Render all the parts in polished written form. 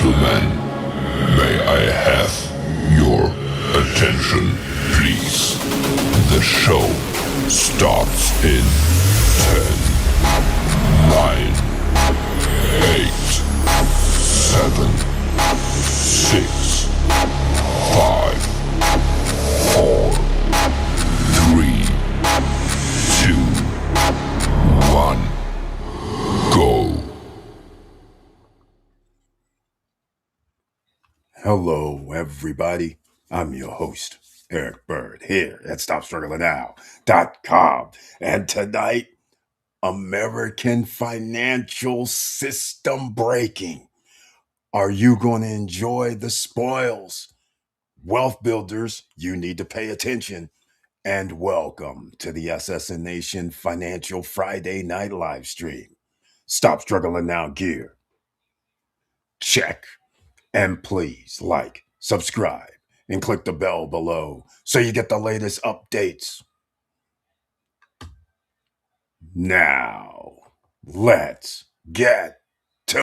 gentlemen, may I have your attention, please? The show starts in 10, 9, 8, 7, 6, 5, 4, 3, 2, 1, go. Hello, everybody. I'm your host, Eric Bird, here at StopStrugglingNow.com. And tonight, American financial system breaking. Are you going to enjoy the spoils? Wealth builders, you need to pay attention. And welcome to the SSN Nation Financial Friday Night Live Stream. Stop Struggling Now gear. Check. And please like, subscribe, and click the bell below so you get the latest updates. Now, let's get to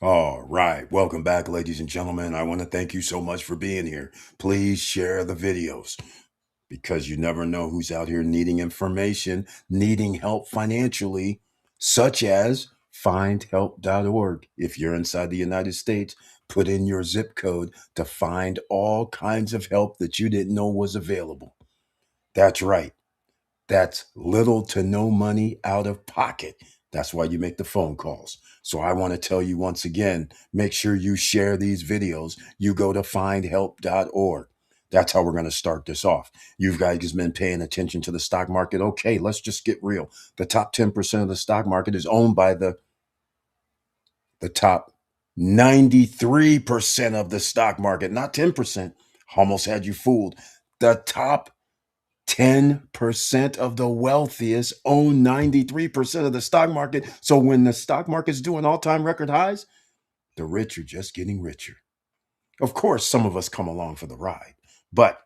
All right, welcome back, ladies and gentlemen. I want to thank you so much for being here. Please share the videos because you never know who's out here needing information, needing help financially, such as findhelp.org. If you're inside the United States, put in your zip code to find all kinds of help that you didn't know was available. That's right. That's little to no money out of pocket. That's why you make the phone calls. So I want to tell you once again, make sure you share these videos. You go to findhelp.org. That's how we're going to start this off. You guys been paying attention to the stock market. Okay, let's just get real. The top 10% of the stock market is owned by the top 93% of the stock market, not 10%. Almost had you fooled. The top 10% of the wealthiest own 93% of the stock market. So when the stock market's doing all-time record highs, the rich are just getting richer. Of course, some of us come along for the ride, but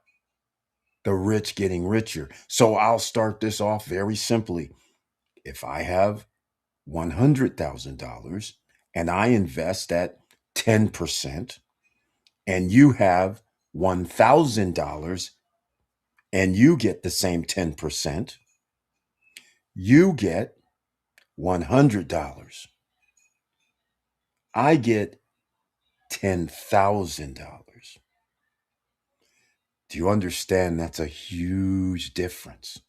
the rich getting richer. So I'll start this off very simply. If I have $100,000 and I invest at 10%, and you have $1,000 and you get the same 10%, you get $100. I get $10,000. Do you understand that's a huge difference?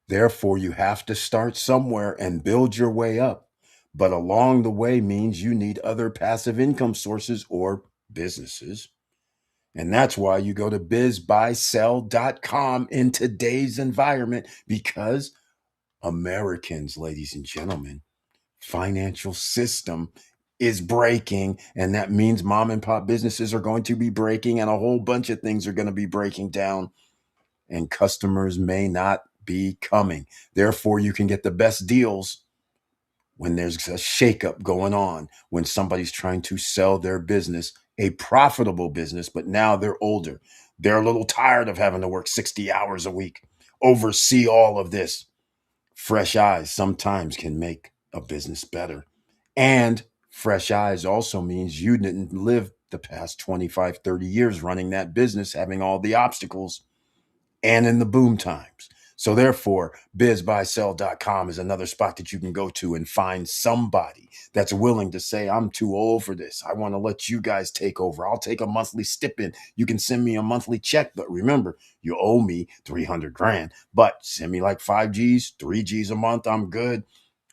Therefore, you have to start somewhere and build your way up. But along the way means you need other passive income sources or businesses. And that's why you go to bizbuysell.com in today's environment, because Americans, ladies and gentlemen, financial system is breaking, and that means mom and pop businesses are going to be breaking, and a whole bunch of things are going to be breaking down, and customers may not be coming. Therefore, you can get the best deals when there's a shakeup going on, when somebody's trying to sell their business, a profitable business, but now they're older. They're a little tired of having to work 60 hours a week, oversee all of this. Fresh eyes sometimes can make a business better. And fresh eyes also means you didn't live the past 25, 30 years running that business, having all the obstacles and in the boom times. So therefore, bizbuysell.com is another spot that you can go to and find somebody that's willing to say, I'm too old for this. I want to let you guys take over. I'll take a monthly stipend. You can send me a monthly check, but remember, you owe me 300 grand, but send me like 5Gs, 3Gs a month. I'm good.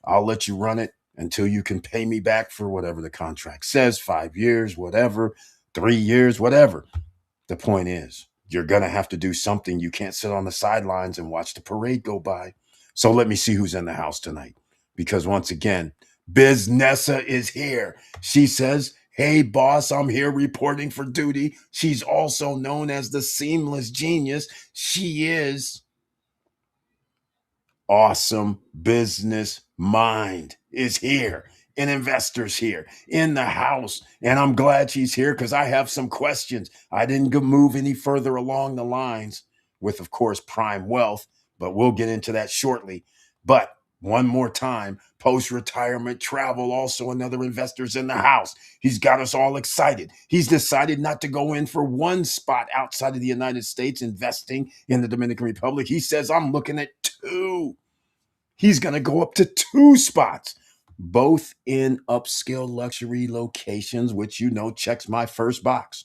I'll let you run it until you can pay me back for whatever the contract says, 5 years, whatever, 3 years, whatever. The point is, you're going to have to do something. You can't sit on the sidelines and watch the parade go by. So let me see who's in the house tonight. Because once again, Biz Nessa is here. She says, "Hey, boss, I'm here reporting for duty." She's also known as the Seamless Genius. She is awesome business mind is here, and investors here in the house. And I'm glad she's here because I have some questions. I didn't move any further along the lines with, of course, Prime Wealth, but we'll get into that shortly. But one more time, post retirement travel, also another investor's in the house. He's got us all excited. He's decided not to go in for one spot outside of the United States investing in the Dominican Republic. He says, I'm looking at two. He's going to go up to two spots, both in upscale luxury locations, which checks my first box.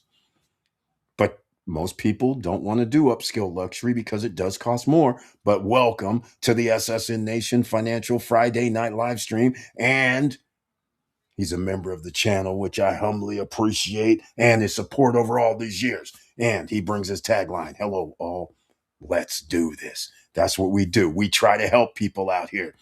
But most people don't want to do upscale luxury because it does cost more. But welcome to the SSN Nation Financial Friday Night Live Stream. And he's a member of the channel, which I humbly appreciate, and his support over all these years. And he brings his tagline, "Hello, all. Let's do this." That's what we do. We try to help people out here.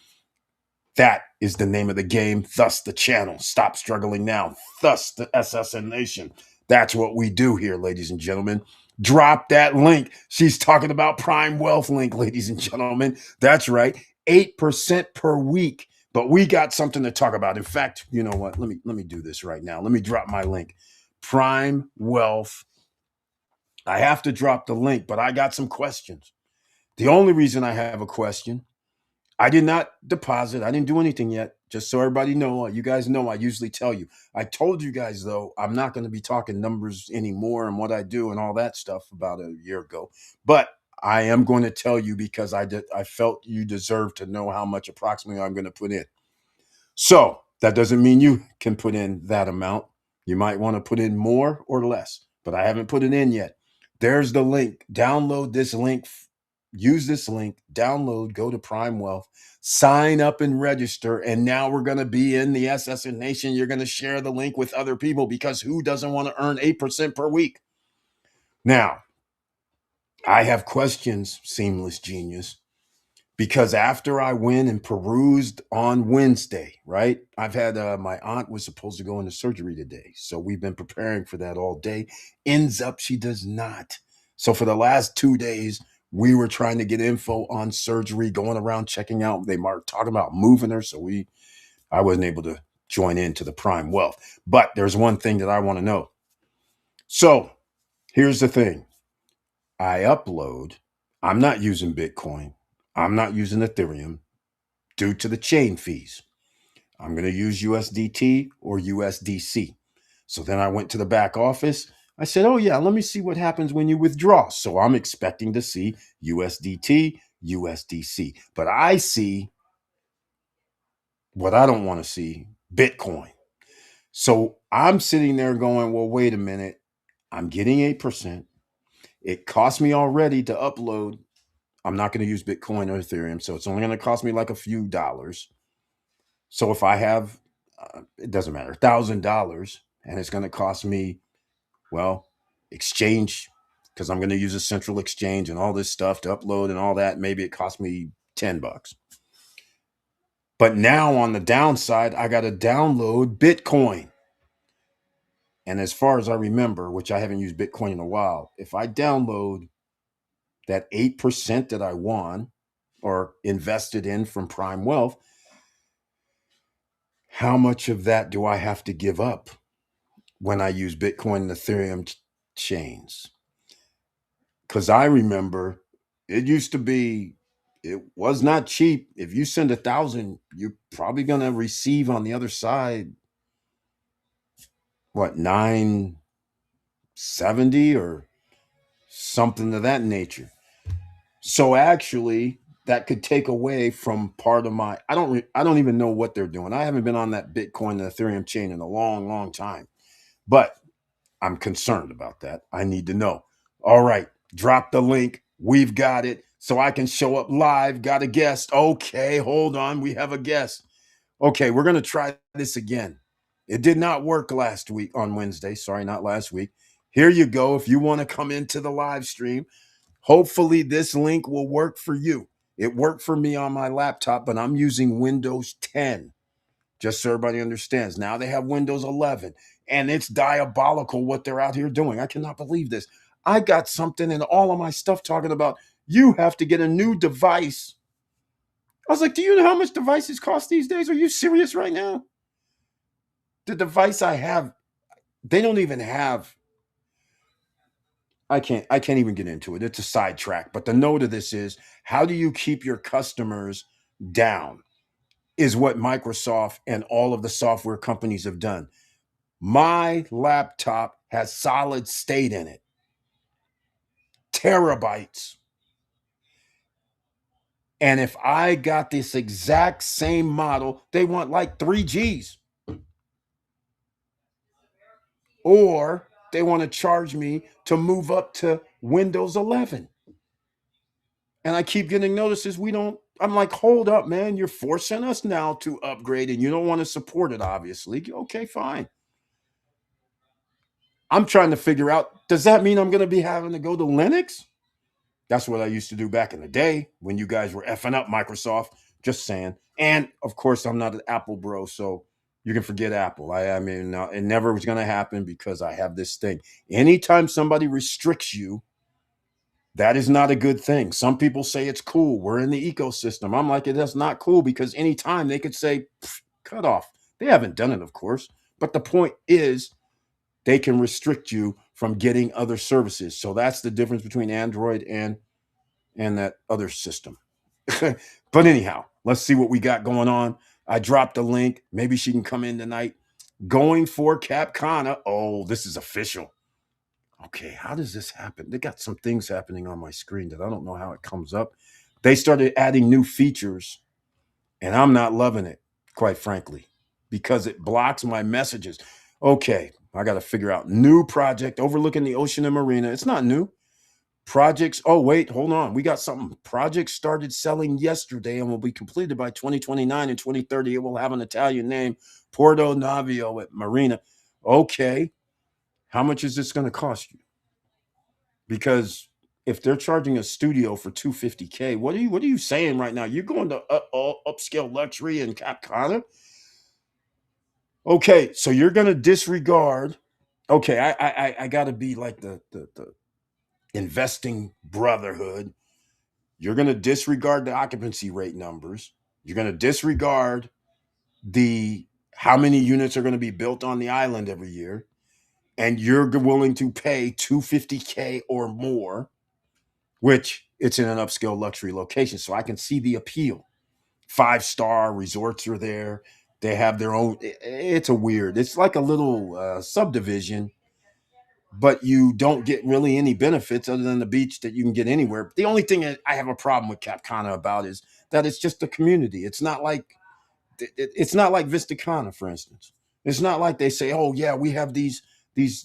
That is the name of the game, thus the channel. Stop struggling now, thus the SSN Nation. That's what we do here, ladies and gentlemen. Drop that link. She's talking about Prime Wealth link, ladies and gentlemen. That's right, 8% per week. But we got something to talk about. In fact, you know what? Let me do this right now. Let me drop my link. Prime Wealth. I have to drop the link, but I got some questions. The only reason I have a question, I did not deposit. I didn't do anything yet. Just so everybody know, you guys know, I usually tell you. I told you guys, though, I'm not going to be talking numbers anymore and what I do and all that stuff about a year ago. But I am going to tell you because I felt you deserve to know how much approximately I'm going to put in. So that doesn't mean you can put in that amount. You might want to put in more or less, but I haven't put it in yet. There's the link. Download this link. Use this link. Download. Go to Prime Wealth. Sign up and register. And now we're going to be in the SSN Nation. You're going to share the link with other people because who doesn't want to earn 8% per week? Now, I have questions, Seamless Genius, because after I went and perused on Wednesday, right? I've had my aunt was supposed to go into surgery today. So we've been preparing for that all day. Ends up she does not. So for the last 2 days, we were trying to get info on surgery, going around checking out. They were talking about moving her. So I wasn't able to join into the Prime Wealth. But there's one thing that I want to know. So here's the thing. I upload. I'm not using Bitcoin. I'm not using Ethereum due to the chain fees. I'm going to use USDT or USDC. So then I went to the back office. I said, oh, yeah, let me see what happens when you withdraw. So I'm expecting to see USDT, USDC. But I see what I don't want to see, Bitcoin. So I'm sitting there going, well, wait a minute. I'm getting 8%. It cost me already to upload. I'm not going to use Bitcoin or Ethereum. So it's only going to cost me like a few dollars. So if I have, it doesn't matter, $1,000, and it's going to cost me, well, exchange, because I'm going to use a central exchange and all this stuff to upload and all that. Maybe it cost me $10. But now on the downside, I got to download Bitcoin. And as far as I remember, which I haven't used Bitcoin in a while, if I download that 8% that I won or invested in from Prime Wealth, how much of that do I have to give up when I use Bitcoin and Ethereum chains? Because I remember it used to be, it was not cheap. If you send 1,000, you're probably going to receive on the other side, what, 970 or something of that nature. So actually, that could take away from part of my. I don't even know what they're doing. I haven't been on that Bitcoin and Ethereum chain in a long, long time, but I'm concerned about that. I need to know. All right, drop the link. We've got it. So I can show up live. Got a guest. Okay, hold on. We have a guest. Okay, we're going to try this again. It did not work last week on Wednesday. Sorry, not last week. Here you go. If you want to come into the live stream, hopefully this link will work for you. It worked for me on my laptop, but I'm using Windows 10. Just so everybody understands. Now they have Windows 11, and it's diabolical what they're out here doing. I cannot believe this. I got something in all of my stuff talking about you have to get a new device. I was like, do you know how much devices cost these days? Are you serious right now? The device I have, they don't even have. I can't even get into it. It's a sidetrack. But the note of this is, how do you keep your customers down? Is what Microsoft and all of the software companies have done. My laptop has solid state in it, terabytes. And if I got this exact same model, they want like 3Gs. Or they want to charge me to move up to Windows 11. And I keep getting notices we don't. I'm like, hold up, man. You're forcing us now to upgrade and you don't want to support it, obviously. Okay, fine. I'm trying to figure out, does that mean I'm going to be having to go to Linux? That's what I used to do back in the day when you guys were effing up Microsoft. Just saying. And of course, I'm not an Apple bro, so you can forget Apple. I mean, it never was going to happen because I have this thing. Anytime somebody restricts you, that is not a good thing. Some people say it's cool. We're in the ecosystem. I'm like, that's not cool because anytime they could say, cut off. They haven't done it, of course. But the point is, they can restrict you from getting other services. So that's the difference between Android and that other system. But anyhow, let's see what we got going on. I dropped a link. Maybe she can come in tonight. Going for Capcana. Oh, this is official. Okay, how does this happen? They got some things happening on my screen that I don't know how it comes up. They started adding new features, and I'm not loving it, quite frankly, because it blocks my messages. Okay, I got to figure out new project overlooking the ocean and marina. It's not new. Projects. Oh, wait, hold on. We got something. Projects started selling yesterday and will be completed by 2029 and 2030. It will have an Italian name, Porto Navio at Marina. Okay. How much is this going to cost you? Because if they're charging a studio for 250K, what are you saying right now? You're going to upscale luxury and Capcana? Okay, so you're going to disregard. Okay, I got to be like the investing brotherhood. You're going to disregard the occupancy rate numbers. You're going to disregard the how many units are going to be built on the island every year, and you're willing to pay 250K or more, which it's in an upscale luxury location. So I can see the appeal. 5-star resorts are there. They have their own. It's a weird. It's like a little subdivision, but you don't get really any benefits other than the beach that you can get anywhere. The only thing I have a problem with Capcana about is that it's just a community. It's not like Vistacana, for instance. It's not like they say, "Oh yeah, we have these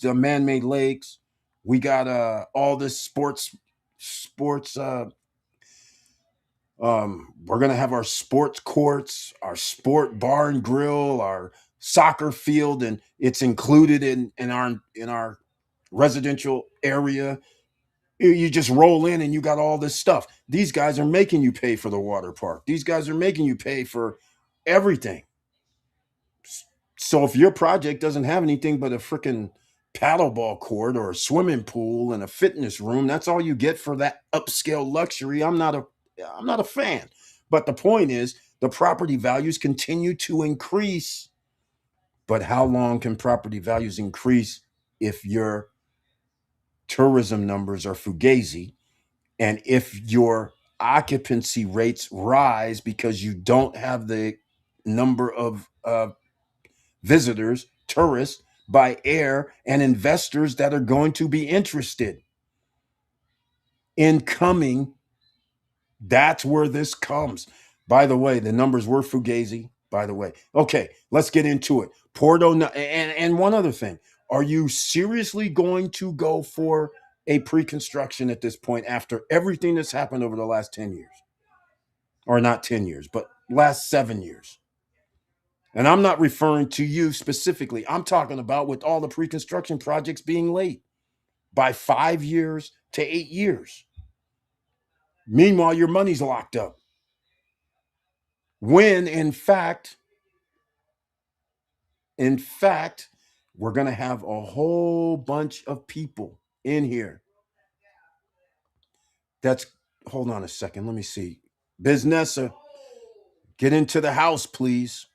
man-made lakes. We got all this sports. We're gonna have our sports courts, our sport bar and grill, our soccer field, and it's included in our residential area. You just roll in and you got all this stuff. These guys are making you pay for the water park. These guys are making you pay for everything. So if your project doesn't have anything but a freaking paddleball court or a swimming pool and a fitness room, that's all you get for that upscale luxury. I'm not a fan. But the point is, the property values continue to increase. But how long can property values increase if your tourism numbers are fugazi and if your occupancy rates rise because you don't have the number of visitors, tourists by air, and investors that are going to be interested in coming? That's where this comes. By the way, the numbers were fugazi. By the way, okay, let's get into it. Porto, and one other thing: are you seriously going to go for a pre-construction at this point after everything that's happened over the last 10 years, or not 10 years, but last 7 years? And I'm not referring to you specifically. I'm talking about with all the pre-construction projects being late by 5 years to 8 years. Meanwhile, your money's locked up. When, in fact, In fact, we're going to have a whole bunch of people in here. That's, hold on a second. Let me see. Biznessa, get into the house, please.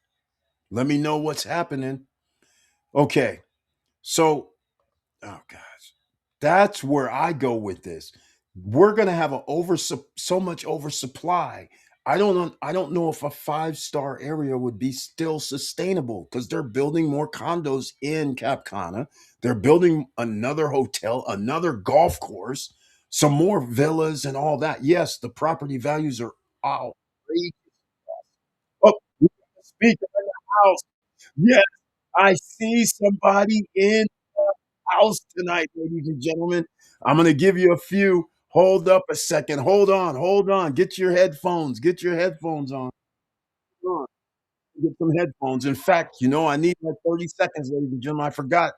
Let me know what's happening. Okay. So, oh gosh, that's where I go with this. We're going to have so much oversupply. I don't know if a five-star area would be still sustainable because they're building more condos in Cap Cana. They're building another hotel, another golf course, some more villas and all that. Yes, the property values are outrageous. Oh, we got a speaker in the house. Yes, I see somebody in the house tonight, ladies and gentlemen. I'm going to give you a few. Hold up a second. Hold on. Hold on. Get your headphones. Get your headphones on. Hold on. Get some headphones. In fact, I need like 30 seconds, ladies and gentlemen. I forgot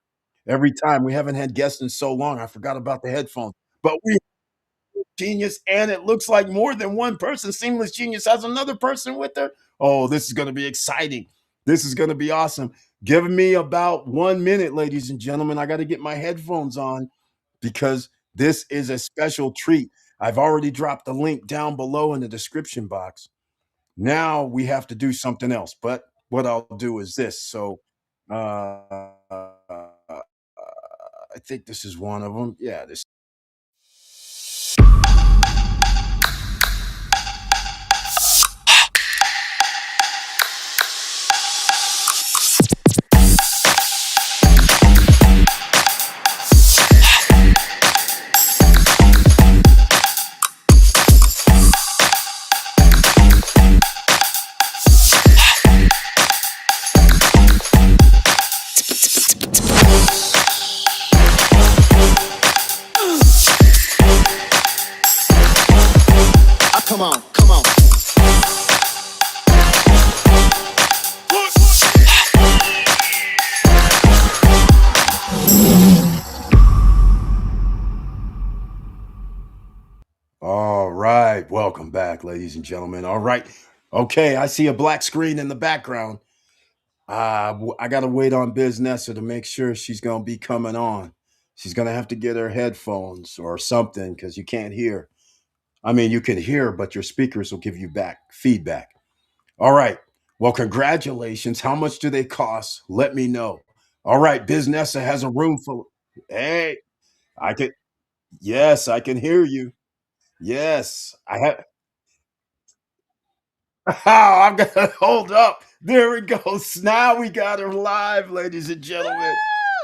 every time. We haven't had guests in so long. I forgot about the headphones. But we Genius, and it looks like more than one person. Seamless Genius has another person with her. Oh, this is going to be exciting. This is going to be awesome. Give me about 1 minute, ladies and gentlemen. I got to get my headphones on because this is a special treat. I've already dropped the link down below in the description box. Now we have to do something else. But what I'll do is this. So I think this is one of them. Yeah, this. Come on, come on. All right. Welcome back, ladies and gentlemen. All right. Okay. I see a black screen in the background. I got to wait on Biznessa to make sure she's going to be coming on. She's going to have to get her headphones or something because you can't hear. I mean, you can hear, but your speakers will give you back feedback. All right. Well, congratulations. How much do they cost? Let me know. All right. Biznessa has a room full. Hey, I can. Yes, I can hear you. Yes, I have. I'm gonna hold up. There we go. Now we got her live, ladies and gentlemen.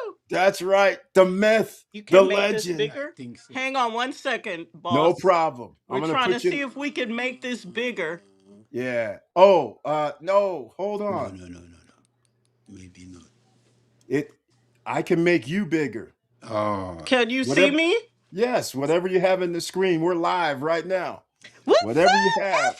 Woo! That's right. The myth, You the can make this legend. bigger? Hang on 1 second, No boss. problem. I'm We're gonna trying to put you. see if we can make this bigger. Yeah. Oh, no. Hold No, on. no, no, no, no. Maybe not. It. I can make you bigger. Oh, Can you see Whatever. me? Yes. Whatever you have in the screen. We're live right now. What's Whatever you have. up,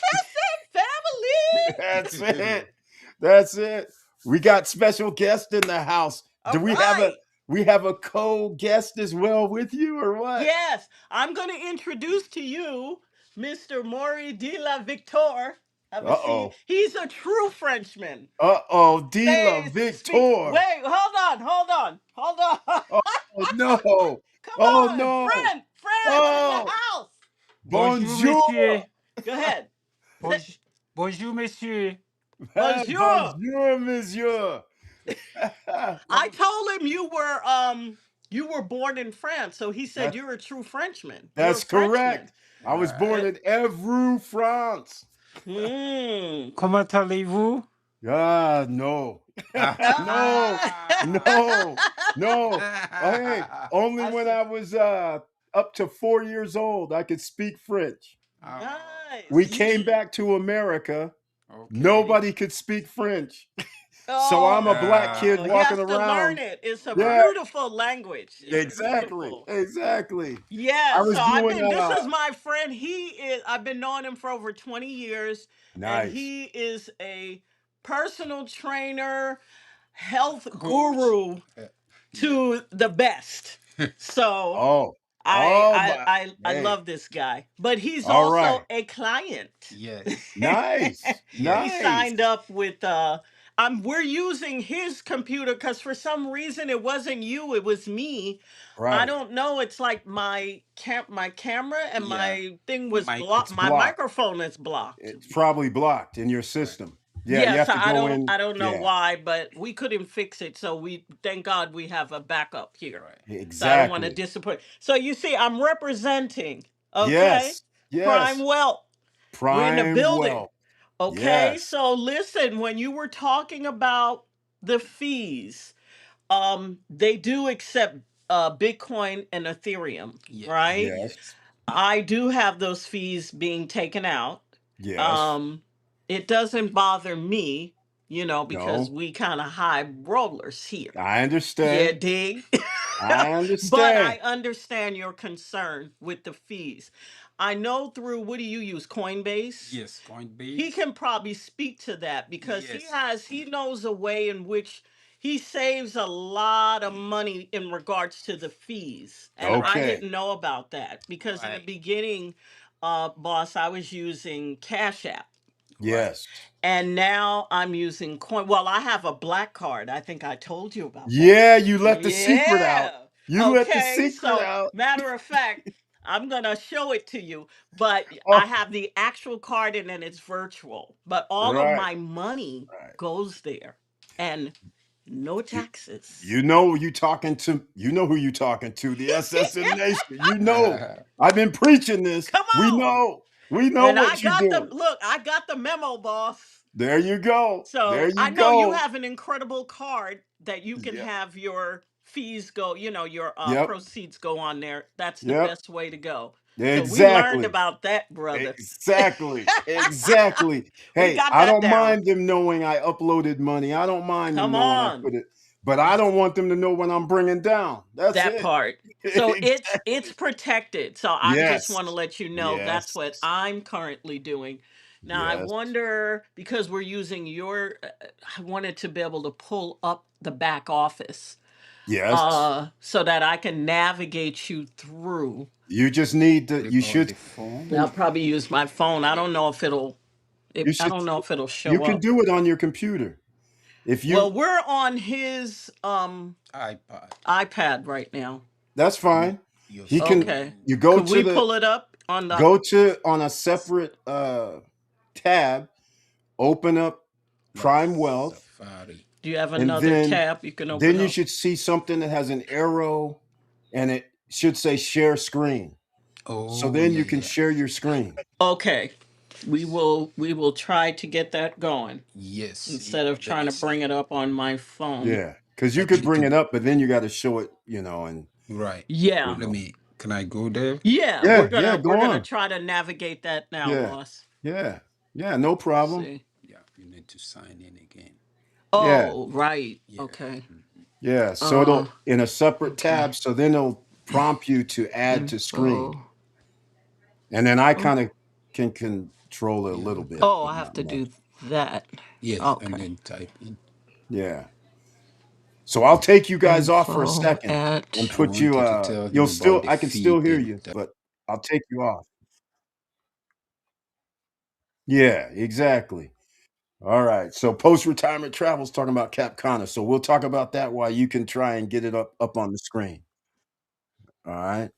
FSN That's it. That's it. We got special guests in the house. family? Do All we have a right. we have a co-guest as well with you or what? Yes, I'm going to introduce to you Mr. Maury de la Victor. Have a seat. Uh-oh. He's a true Frenchman. Uh-oh. De la Say, speak. Victor. Wait, hold on. Oh no. Come Oh on, no. France in the Oh. house. Bonjour, Bonjour. messieurs. Go ahead. Say, Bonjour, messieurs. bonjour. Bonjour, monsieur. I told him you were born in France, so he said That, you're a true Frenchman. You're a that's Frenchman. correct. I was born Uh, in Evreux, France. hmm. Comment allez-vous? Ah, no. No, no, no. Oh, hey, only I when said, I was up to 4 years old I could speak French. We nice. came back to America. Okay. Nobody could speak French. So I'm a black kid Oh, he walking has to learn around. it. It's a Yeah, beautiful language. It's exactly. beautiful. Exactly. I Yeah, so was I've doing been this is my friend. I've been knowing him for over 20 years and nice. he is a personal trainer, health Coach. guru Yeah. to the best. So Oh. I Oh I my. I I Hey. love this guy. But he's All also right. a client. Yes. Nice. He Yes. signed Nice. up with we're using his computer because for some reason it wasn't you, it was me. I Right. don't know. It's like my camera and Yeah. my thing was blocked. It's My blocked. microphone is blocked. It's probably blocked in your Right. system. Yeah, you Yes, have to go in. I don't know Yeah, why, but we couldn't fix it. So we thank God we have a backup here. Right. So I don't want to exactly. disappoint. So you see, I'm representing. Okay, Yes, Prime yes. Wealth. We're in the Prime building. wealth. Okay, Yes, so listen, when you were talking about the fees, they do accept Bitcoin and Ethereum, Yes. right? yes, Yes. I do have those fees being taken out. yes. Um, it doesn't bother me, because No, we kind of high rollers here. I Yeah, understand. dig. I But understand. I understand your concern with the fees. I know through what do you use? Coinbase? Yes. He Coinbase. can probably speak to that because Yes. he knows a way in which he saves a lot of money in regards to the fees. And I Right. Okay. didn't know about that because in the Right. beginning, boss, I was using Cash App. Right. Yes. And now I'm using coin. Well, I have a black card. I think I told you about that. Yeah, you let the secret out. Yeah. You let the Okay. secret So, out. matter of fact, I'm going to show it to you, but I Oh, have the actual card and then it's virtual. But all of right, my money right. goes there and no You taxes. you know you talking to you know who you talking to, the SSN Nation. You know. I've been preaching this. Come We on. know. We know And I what you're got the doing. look, I got the memo, boss. There you go. There So you I know you go. have an incredible card that you can Yeah. have your fees go, your Yep. proceeds go on there. That's the Yep. best way to go. So we learned Exactly. about that, brother. Exactly. Exactly. We Hey, got I that don't down. mind them knowing I uploaded money. I don't mind them Come knowing I on. put it, but I don't want them to know when I'm bringing down. That's That it. part. So it's Exactly. protected. So I just Yes. want to let you know that's Yes. what I'm currently doing. Now I Yes. wonder because we're using your I wanted to be able to pull up the back office Yes. so that I can navigate you through. You just need to What you about should the phone? I'll probably use my phone. I don't know if you I should don't know if it'll you show can up. do it on your computer. If Well, you we're on his iPad. iPad right now. That's You, fine. your He can Okay. phone. you go Could to we the pull it up on the go to on a separate tab, open up That's Prime Wealth, Safari. Do you have and another then tab you can then open you up? should see something that has an arrow and it should say share screen. So Oh then yeah, you can yeah. share your screen. Okay. We will try to get that going Yes. instead of Let trying me to see. bring it up on my phone. Yeah, because you could Actually, bring it can up, but then you got to show it, and right. you Yeah. Let know. me. Can I go there? Yeah, Yeah, yeah, we're go gonna on. try to navigate that now, Yeah, boss. yeah, yeah, no Let's problem. see. Yeah. You need to sign in again. Yeah, Oh, right. Yeah. Okay. yeah. So Uh it'll in a separate okay. tab. So then it'll prompt you to add to Info. screen, and then I Oh, kind of can control it a Yeah. little bit, oh, but I have not to much. do that. Yes. And Okay. then type in. Yeah. So I'll take you guys off for a Info second and at I put you. wanted to tell You'll him still. about the I can still feed hear and you, that. but I'll take you off. Yeah, exactly. All right. So post retirement travels talking about Cap Cana. So we'll talk about that while you can try and get it up on the screen. All right.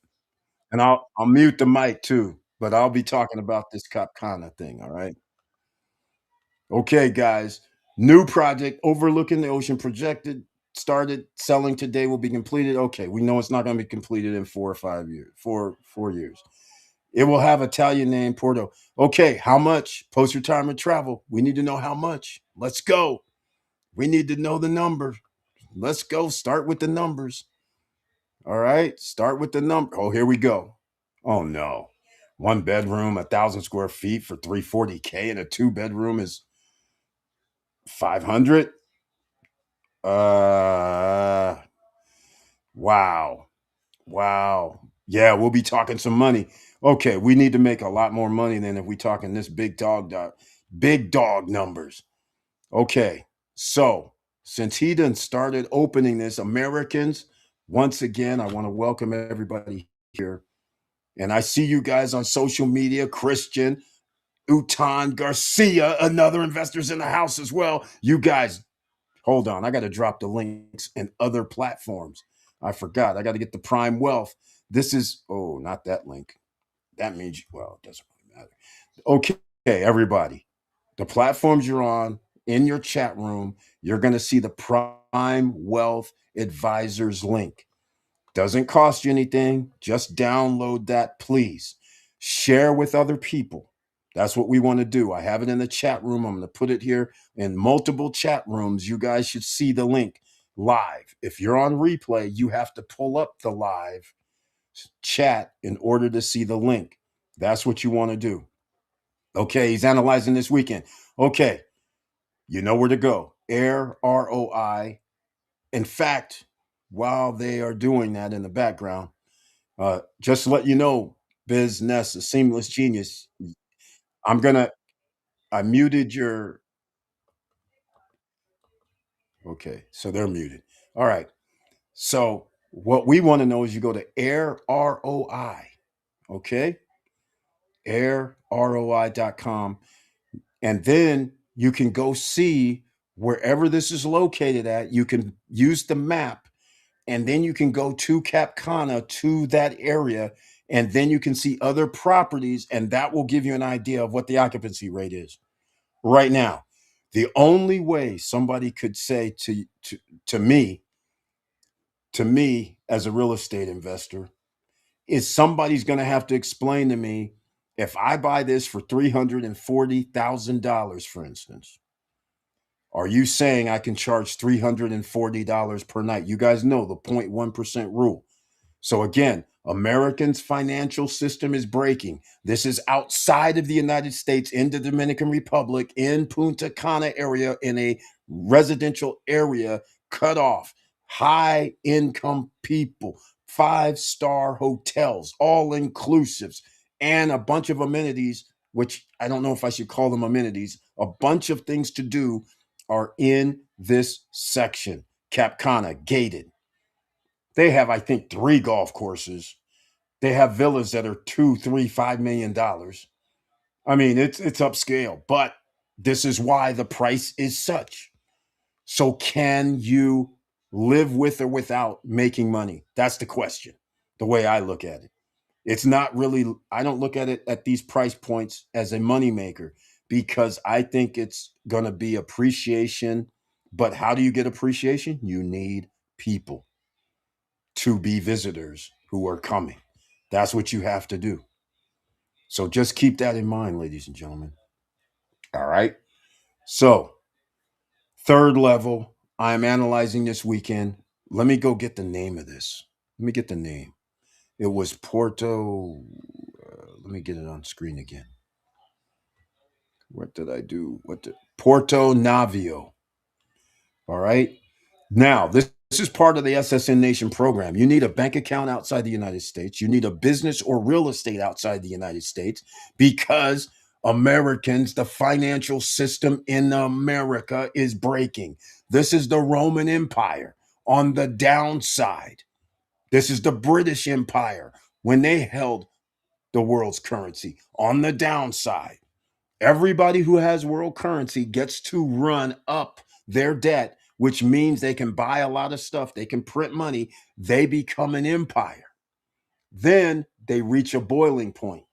And I'll mute the mic too, but I'll be talking about this Cap Cana thing. All right. Okay, guys. New project overlooking the ocean projected started selling today will be completed. Okay, we know it's not going to be completed in 4 or 5 years. 4 years. It will have Italian name Porto. Okay, how much? Post retirement travel. We need to know how much. Let's go. We need to know the number. Let's go. Start with the numbers. All right. Start with the number. Oh, here we go. Oh no. One bedroom, 1,000 square feet for 340K, and a two-bedroom is 500. Uh wow. Wow. Yeah, we'll be talking some money. Okay, we need to make a lot more money than if we talking this big dog numbers. Okay. So, since he done started opening this, Americans, once again, I want to welcome everybody here. And I see you guys on social media, Christian, Utan, Garcia, another investors in the house as well. You guys Hold on, I got to drop the links and other platforms. I forgot. I got to get the Prime Wealth. This is, oh, not that link. That means, well, it doesn't really matter. Okay, everybody. The platforms you're on, in your chat room, you're going to see the Prime Wealth Advisors link. Doesn't cost you anything. Just download that, please. Share with other people. That's what we want to do. I have it in the chat room. I'm going to put it here in multiple chat rooms. You guys should see the link live. If you're on replay, you have to pull up the live chat in order to see the link. That's what you want to do. Okay, he's analyzing this weekend. Okay, you know where to go. Air ROI. In fact, while they are doing that in the background, just to let you know, business, a seamless genius. I muted your. Okay, so they're muted. All right. So what we want to know is you go to Air ROI. Okay, airroi.com, and then you can go see wherever this is located at. You can use the map, and then you can go to Cap Cana, to that area, and then you can see other properties, and that will give you an idea of what the occupancy rate is right now. The only way somebody could say to me, as a real estate investor, is somebody's going to have to explain to me, if I buy this for $340,000, for instance, are you saying I can charge $340 per night? You guys know the 0.1% rule. So again, Americans' financial system is breaking. This is outside of the United States, in the Dominican Republic, in Punta Cana area, in a residential area, cut off. High income people, 5-star hotels, all inclusives, and a bunch of amenities, which I don't know if I should call them amenities. A bunch of things to do are in this section. Cap Cana, gated. They have, I think, 3 golf courses. They have villas that are $2, $3, $5 million. I mean, it's upscale, but this is why the price is such. So can you live with or without making money? That's the question. The way I look at it. It's not really, I don't look at it at these price points as a moneymaker, because I think it's going to be appreciation. But how do you get appreciation? You need people to be visitors who are coming. That's what you have to do. So just keep that in mind, ladies and gentlemen. All right. So, third level, I'm analyzing this weekend. Let me go get the name of this. Let me get the name. It was Porto. Let me get it on screen again. What did I do? Porto Navio. All right. Now, this is part of the SSN Nation program. You need a bank account outside the United States. You need a business or real estate outside the United States, because Americans, the financial system in America is breaking. This is the Roman Empire on the downside. This is the British Empire when they held the world's currency on the downside. Everybody who has world currency gets to run up their debt, which means they can buy a lot of stuff. They can print money. They become an empire. Then they reach a boiling point,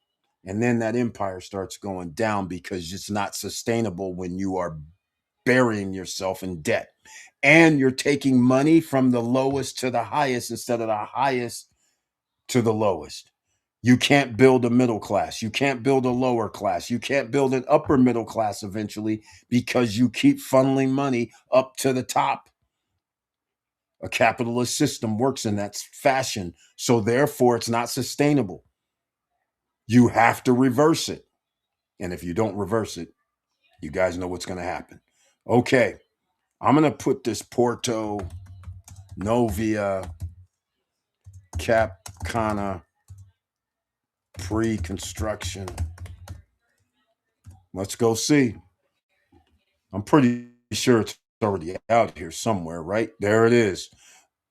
and then that empire starts going down, because it's not sustainable when you are burying yourself in debt. And you're taking money from the lowest to the highest instead of the highest to the lowest. You can't build a middle class. You can't build a lower class. You can't build an upper middle class eventually, because you keep funneling money up to the top. A capitalist system works in that fashion. So therefore, it's not sustainable. You have to reverse it. And if you don't reverse it, you guys know what's going to happen. Okay. I'm going to put this Porto Novia Cap Cana pre-construction. Let's go see. I'm pretty sure it's already out here somewhere, right? There it is.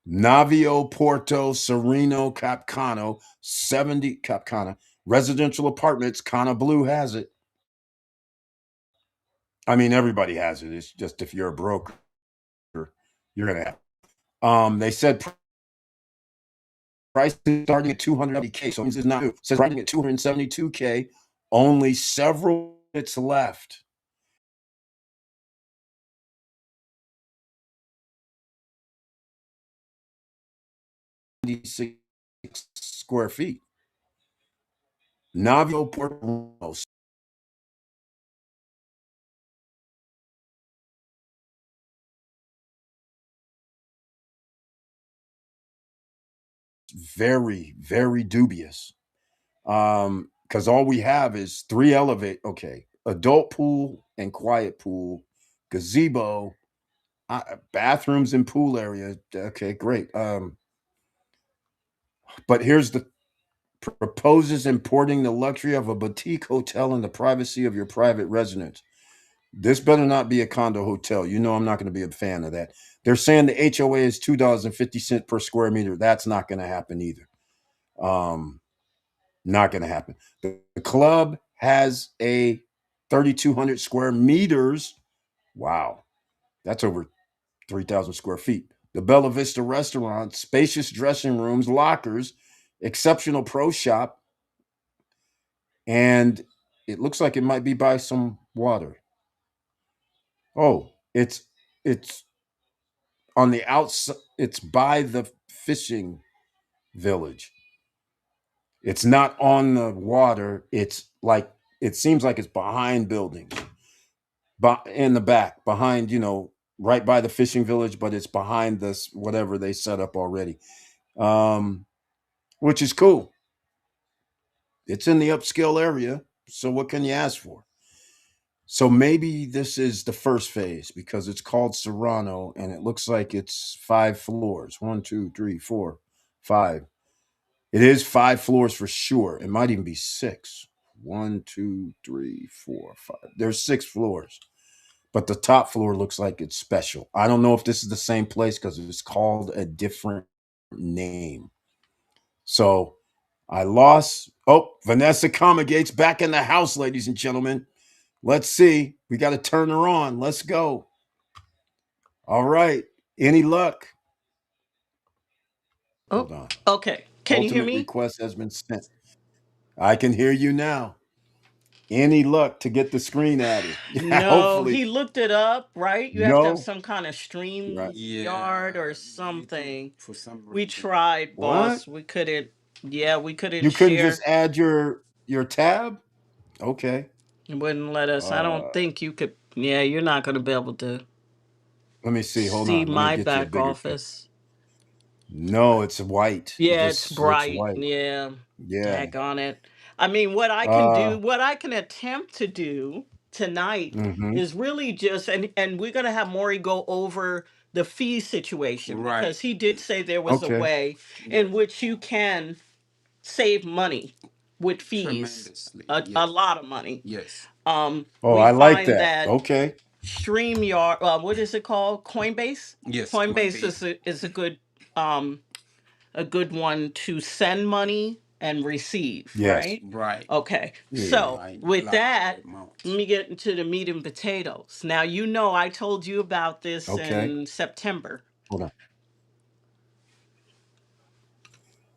Navio Porto Sereno Capcano 70 Capcana residential apartments. Cana Blue has it. I mean, everybody has it. It's just if you're a broker, You're gonna have. They said price starting at 270K, so it means it's not new. It says starting at 272K. Only several minutes left. Square feet. Navio Puerto very, very dubious. Because all we have is 3 elevate. Okay, adult pool and quiet pool, gazebo, bathrooms and pool area. Okay, great. But here's the proposes importing the luxury of a boutique hotel in the privacy of your private residence. This better not be a condo hotel. You know I'm not going to be a fan of that. They're saying the HOA is $2.50 per square meter. That's not going to happen either. Not going to happen. The club has a 3,200 square meters. Wow, that's over 3,000 square feet. The Bella Vista restaurant, spacious dressing rooms, lockers, exceptional pro shop, and it looks like it might be by some water. Oh, it's on the outside. It's by the fishing village. It's not on the water. It's like it seems like it's behind buildings, but in the back, behind right by the fishing village, but it's behind this whatever they set up already, um, which is cool. It's in the upscale area, so what can you ask for? So maybe this is the first phase because it's called Serrano and it looks like it's 5 floors. One, two, three, four, five. It is 5 floors for sure. It might even be six. One, two, three, four, five. There's 6 floors, but the top floor looks like it's special. I don't know if this is the same place because it's called a different name. So I lost. Oh, Vanessa Comagate's back in the house, ladies and gentlemen. Let's see. We got to turn her on. Let's go. All right. Any luck? Oh, Hold on. okay. Can you hear Ultimate me? request has been sent. I can hear you now. Any luck to get the screen added? Yeah, No, hopefully. he looked it up, right? You have to have No. some kind of Right. stream yard Yeah, or me too. something. For some We reason. tried, What? boss. We couldn't, yeah, we couldn't You couldn't share. just add your tab? Okay. It wouldn't let us. I don't Uh think you could. Yeah, you're not going to be able to let me see. Hold see on. Let me my get you a back bigger picture. office. No, it's white. It Yeah, it's just looks bright. white. Yeah, Yeah. dag on it. I mean, what I can Uh do, what I can attempt to do tonight mhm. is really just, and we're gonna have Maury go over the fee situation Right. because he did say there was a Okay. way in Yes. which you can save money with fees, Tremendously. a Yes. lot of money. Yes. Oh, We I like find that. that Okay. StreamYard, what is it called? Coinbase. Yes. Coinbase Coinbase. is um a good one to send money and receive, Yes. right? Right. Okay. Yeah. So By with large that, let amounts. me get into the meat and potatoes. Now you know I told you about this Okay. in September. Hold on.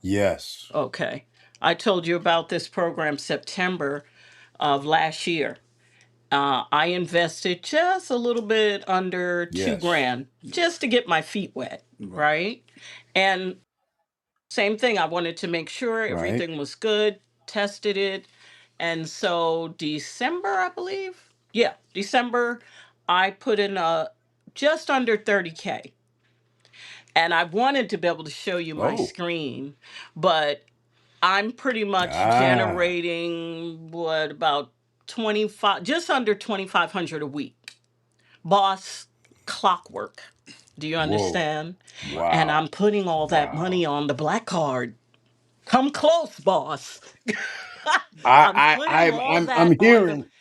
Yes. Okay. I told you about this program September of last year. I invested just a little bit under two Yes. grand Yes. just to get my feet wet, Right. right? And same thing. I wanted to make sure Right. everything was good, tested it. And so December, I believe. Yeah, December, I put in a just under 30K. And I wanted to be able to show you my Oh. screen, but I'm pretty much Ah. generating what about 25 just under 2500 a week. Boss, clockwork. Do you Whoa. understand? And Wow. I'm putting all that Wow. money on the black card. Come close, boss. I'm I putting I all I'm that on the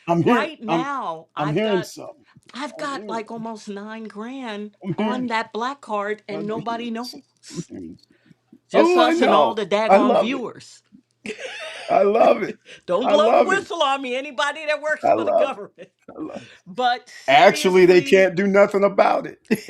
I'm hearing right now. I'm hearing something. I've I'm got hearing like almost 9 grand I'm on hearing that black card and I'm nobody hearing knows. I'm hearing Just Oh, I us and all know. the I daggone love it. viewers. I love it. Don't I blow the love it. whistle on me, anybody that works I for the love it. government. I love it. But Actually, they seriously, can't do nothing about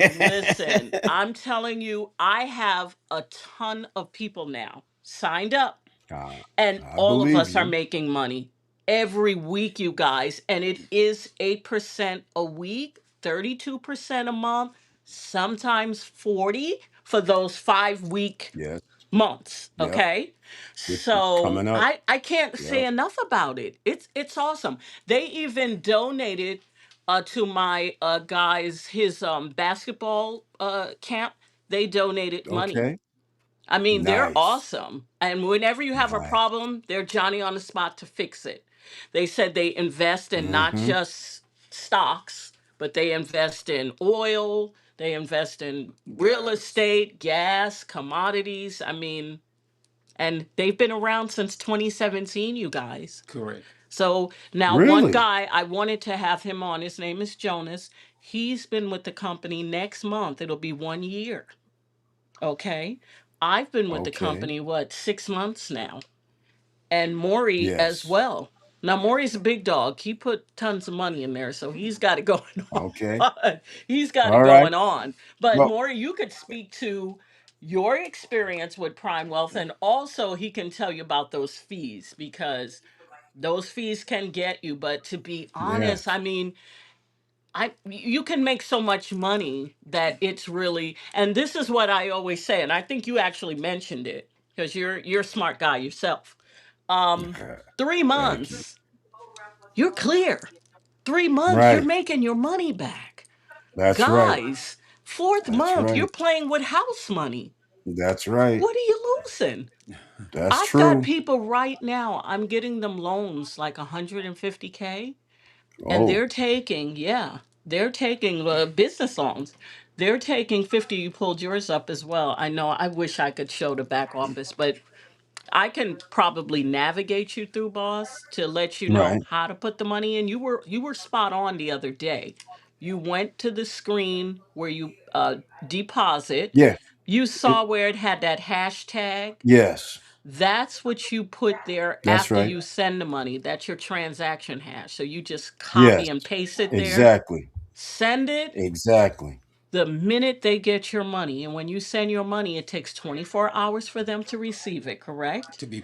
listen, it. I'm telling you, I have a ton of people now signed up, Ah, and I all of believe us are you. making money every week, you guys. And it is 8% a week, 32% a month, sometimes 40 for those 5 week Yes. months. Yep. Okay, Which so coming up. I can't say Yep. enough about it. It's awesome. They even donated to my guys his basketball camp. They donated money. Okay. I mean, they're Nice. awesome, and whenever you have a Nice. problem, they're Johnny on the spot to fix it. They said they invest in not Mm-hmm. just stocks, but they invest in oil, they invest in real Gas. estate, gas, commodities. I mean, and they've been around since 2017, you guys. Correct. So now, one Really? guy, I wanted to have him on. His name is Jonas. He's been with the company next month. It'll be 1 year. Okay. I've been with the Okay. company, what, 6 months now? And Maury as Yes. well. Now, Maury's a big dog. He put tons of money in there, so he's got it going Okay. on. He's got it All right. going on. But Well, Maury, you could speak to your experience with Prime Wealth, and also he can tell you about those fees because those fees can get you. But to be honest, yes. I mean, I you can make so much money that it's really, and this is what I always say, and I think you actually mentioned it because you're a smart guy yourself. Um, three Thank you. months, you're clear. 3 months, you're Right. making your money back. That's right. Guys, fourth That's month, you're right. playing with house money. That's right. What are you losing? That's I've got true. people right now, I'm getting them loans like 150K, and Oh, they're taking business loans. They're taking 50. You pulled yours up as well. I know. I wish I could show the back office, but I can probably navigate you through, boss, to let you know right. how to put the money in. You were spot on the other day. You went to the screen where you deposit. Yeah. You It, saw where it had that hashtag. yes. That's what you put there That's after right. you send the money. That's your transaction hash. So you just Yes. copy and paste it there, Exactly. send it Exactly. the minute they get your money. And when you send your money, it takes 24 hours for them to receive it, correct? To be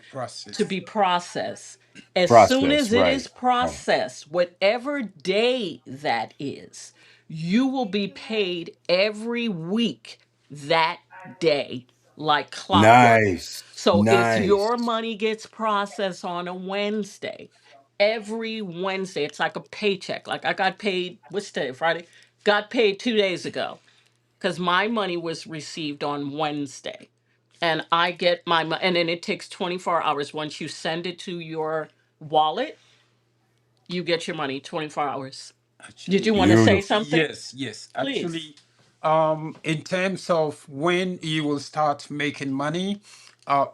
To processed. be processed. As soon Process. as it Right. is Right. processed, whatever day that is, you will be paid every week that day, like clockwork. Nice. So if Nice. your money gets processed on a Wednesday, every Wednesday, it's like a paycheck. Like I got paid, what's today, Friday? Got paid 2 days ago because my money was received on Wednesday. And I get my money, and then it takes 24 hours. Once you send it to your wallet, you get your money 24 hours. Did you Actually, want to say Beautiful. something? yes, yes. Please. Actually, in terms of when you will start making money,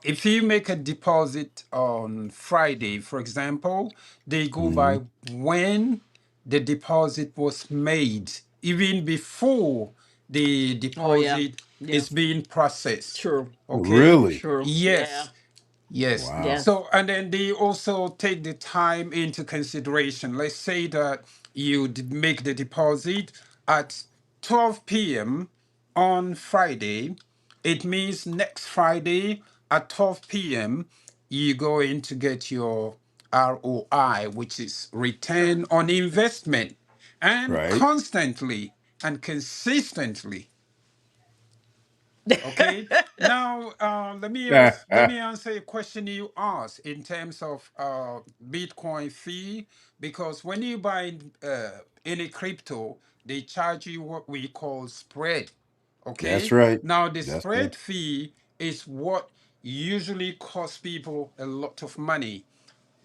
if you make a deposit on Friday, for example, they go Hmm. by when the deposit was made, even before the Oh, yeah. deposit Yeah. is being processed. True. Okay? Really? True. Yeah. Yes. Yes. Wow. Yes. So, and then they also take the time into consideration. Let's say that you make the deposit at 12 p.m. on Friday. It means next Friday at 12 p.m., you're going to get your ROI, which is return on investment. And Right. constantly and consistently. Okay. Now, let me answer a question you asked in terms of Bitcoin fee, because when you buy any crypto, they charge you what we call spread. That's Okay. right. Now, the That's right. spread fee is what usually costs people a lot of money,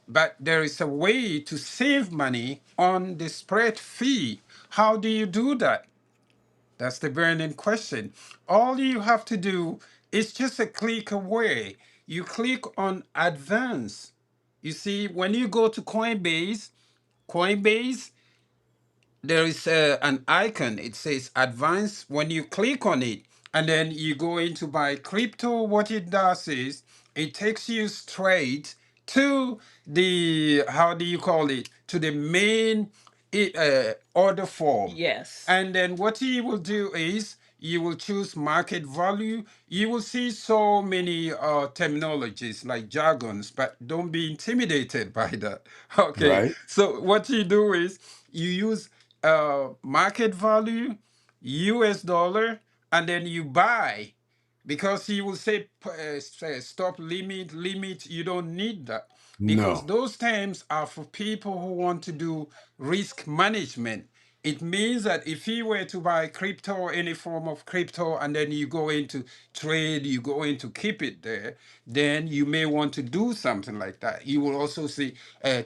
but there is a way to save money on the spread fee. How do you do that? That's the burning question. All you have to do is just a click away. You click on advance. You see, when you go to Coinbase, there is an icon. It says advance. When you click on it and then you go into buy crypto, what it does is it takes you straight to the, how do you call it, to the main order form. Yes. And then what you will do is you will choose market value. You will see so many terminologies like jargons, but don't be intimidated by that. Okay. Right? So what you do is you use market value, US dollar, and then you buy, because he will say stop, limit. You don't need that, because No. those terms are for people who want to do risk management. It means that if he were to buy crypto or any form of crypto, and then you go into trade, you go into keep it there, then you may want to do something like that. You will also see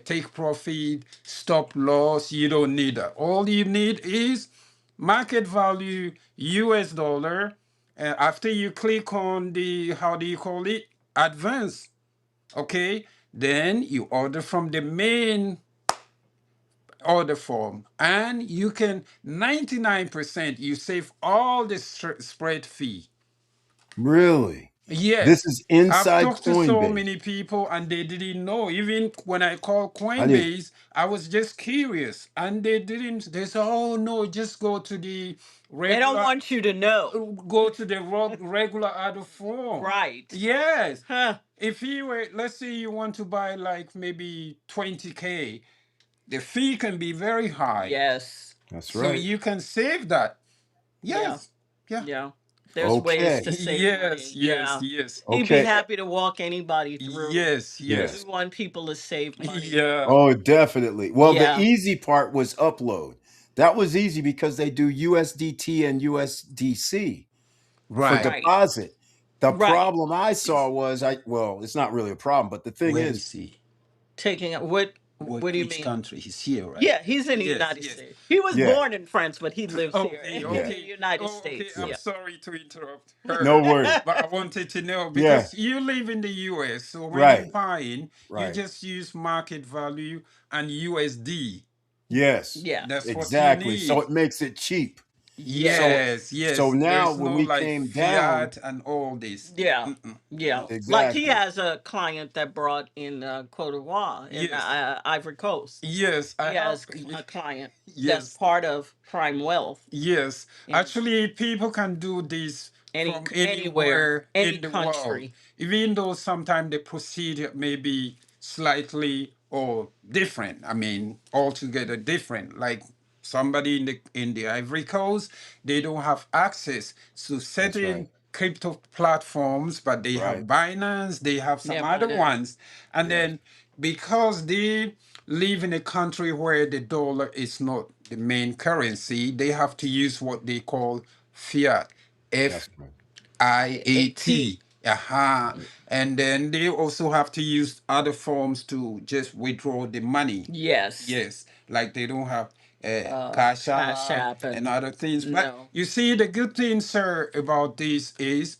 take profit, stop loss. You don't need that. All you need is market value, US dollar. After you click on the, how do you call it, advance, okay, then you order from the main order form, and you can 99% you save all the spread fee. Really? This Yes, is I've inside talked to so Coinbase. many people and they didn't know. Even when I called I didn't. Coinbase, I was just curious, and they didn't. They said, "Oh no, just go to the They don't regular, want you to know. go to the regular order form." Right. Yes. Huh. If you were, let's say you want to buy like maybe 20K, the fee can be very high. Yes. That's So right. you can save that. Yeah. Yes. Yeah. Yeah. There's ways Okay. to save Yes, money. yes, Yeah. yes. He'd be Okay. happy to walk anybody through Yes, because we Yes. yes. want people to save money. Yeah. Oh, definitely. Well, the Yeah. easy part was upload. That was easy because they do USDT and USDC for Right. Right. deposit. The Right. problem I saw was well, it's not really a problem, but the thing Where is, is he? Taking what do you Which mean? country? He's here, right? Yeah, he's in the Yes, United yes. States. He was yeah, born in France, but he lives here Okay, in yeah, the okay. United Oh, okay. States. I'm yeah. Yeah. sorry to interrupt No her, worries. but I wanted to know Yeah, because you live in the US. So when you're right, buying, you right. just use market value and USD. Yes, Yeah. That's what you exactly. So need. it makes it cheap. Yes. So Yes, so yes. now There's when no we like came down, fiat and all this. Yeah. Mm-mm. Yeah. No. Like he exactly. has a client that brought in Cote d'Ivoire in Yes. Ivory Coast. Yes, I He have. has a client that's Yes. part of Prime Wealth Yes, in actually, people can do this from anywhere, anywhere any in the world, country. even though sometimes the procedure may be slightly or different. I mean, altogether different. Like somebody in the Ivory Coast, they don't have access to That's right. certain crypto platforms, but they have Right. Binance, they have some Yeah, other Binance. ones, and Yes. then because they live in a country where the dollar is not the main currency, they have to use what they call fiat, That's F right. AT. IAT. Aha. Right. And then they also have to use other forms to just withdraw the money. Yes. Yes, like they don't have Cash Cash App App and and other things. But no. you see, the good thing, sir, about this is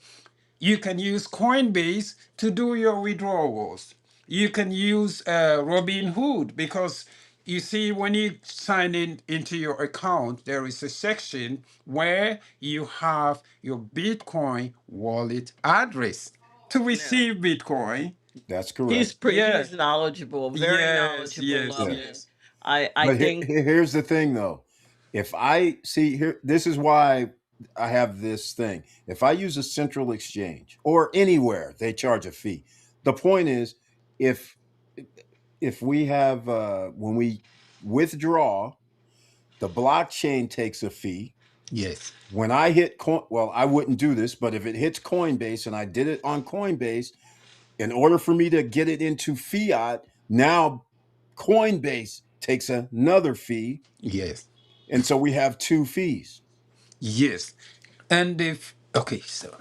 you can use Coinbase to do your withdrawals. You can use Robinhood, because you see, when you sign in into your account, there is a section where you have your Bitcoin wallet address to No. receive Bitcoin. That's correct. Yeah. He's knowledgeable, very Yes, knowledgeable yes, of Yeah. it. yes. I But think here's the thing, though. If I see here, this is why I have this thing. If I use a central exchange or anywhere, they charge a fee. The point is, if if we have when we withdraw, the blockchain takes a fee. Yes. When I hit coin, well, I wouldn't do this, but if it hits Coinbase and I did it on Coinbase, in order for me to get it into fiat, now Coinbase takes another fee. Yes. And so we have two fees. Yes. And if, okay, so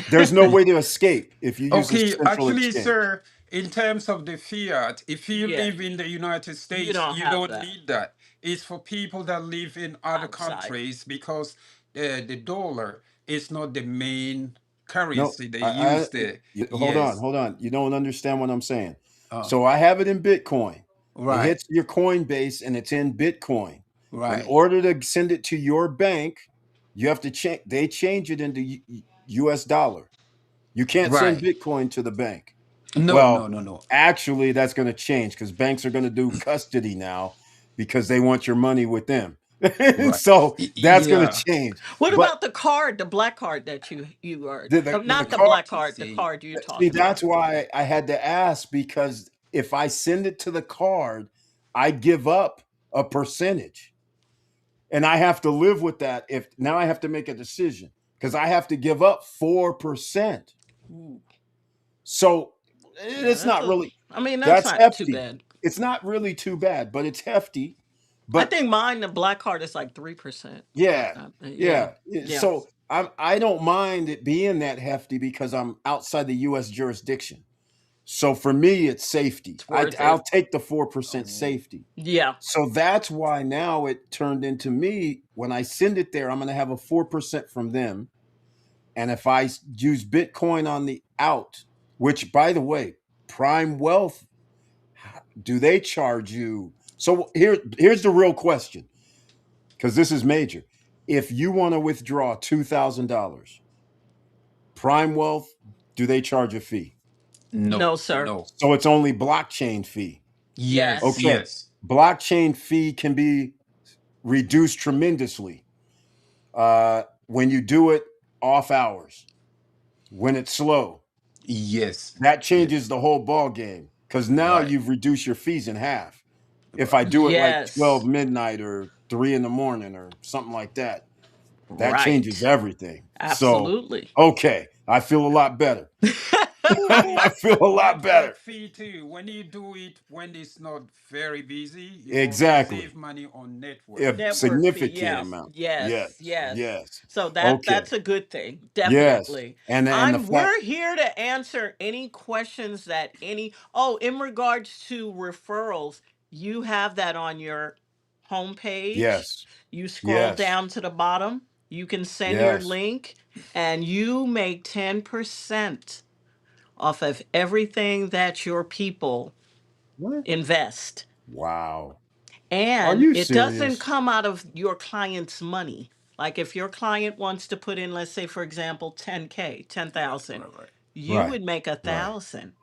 There's no way to escape if you use a okay, central actually, exchange. sir, in terms of the fiat, if you yeah, live in the United you States, don't you have don't that need that. It's for people that live in other outside. countries, because the dollar is not the main No, currency they I use there. hold on, Yes. hold on. You don't understand what I'm saying. Uh, So I have it in Bitcoin. It right, hits your Coinbase and it's in Bitcoin. In right, order to send it to your bank, you have to change. They change it into US dollar. You can't send right. Bitcoin to the bank. No, Well, no, no, no. actually, that's going to change because banks are going to do custody now because they want your money with them. Right. So that's going to Yeah. change. What But about the card, the black card that you are the not the card, black card, the See, card you see, talking that's about? why I had to ask because if I send it to the card, I give up a percentage and I have to live with that. If now I have to make a decision because I have to give up 4%. Ooh, So yeah, it's that's not a. really, I mean, that's that's not too hefty. bad. It's not really too bad, but it's hefty. I But think mine, the black card, is like 3%. yeah, Yeah, yeah. yeah, So I don't mind it being that hefty because I'm outside the U.S. jurisdiction. So for me, it's safety. it's worth I'll it. take the 4% oh, safety. Yeah, So that's why now it turned into me when I send it there, I'm going to have a 4% from them. And if I use Bitcoin on the out, which by the way, Prime Wealth, do they charge you? So here's the real question because this is major. If you want to withdraw $2,000, Prime Wealth, do they charge a fee? no, no, sir. no. So it's only blockchain fee. Yes, Yes, Okay. yes, Blockchain fee can be reduced tremendously when you do it off hours, when it's slow. yes, That yes. changes the whole ball game because now Right, you've reduced your fees in half. If I right, do it like 12 yes, midnight or 3 in the morning or something like that, that changes right. everything. So, Absolutely. okay, I feel a lot better. See, I feel a lot network better. fee too. When you do it when it's not very busy, you also Exactly. save money on network A fee. Network fee, significant yes, amount. Yes. yes, yes. Yes. So Okay. that's a good thing, Yes. definitely. And the fact, We're here to answer any questions that any. Oh, in regards to referrals, you have that on your homepage. yes. You scroll Yes. down to the bottom. You can send your Yes. link, and you make 10% off of everything that your people What? invest. Wow. Are And you it doesn't serious? come out of your client's money. Like if your client wants to put in, let's say, for example, 10K, 10,000, Right, you Right. would make a Right. thousand,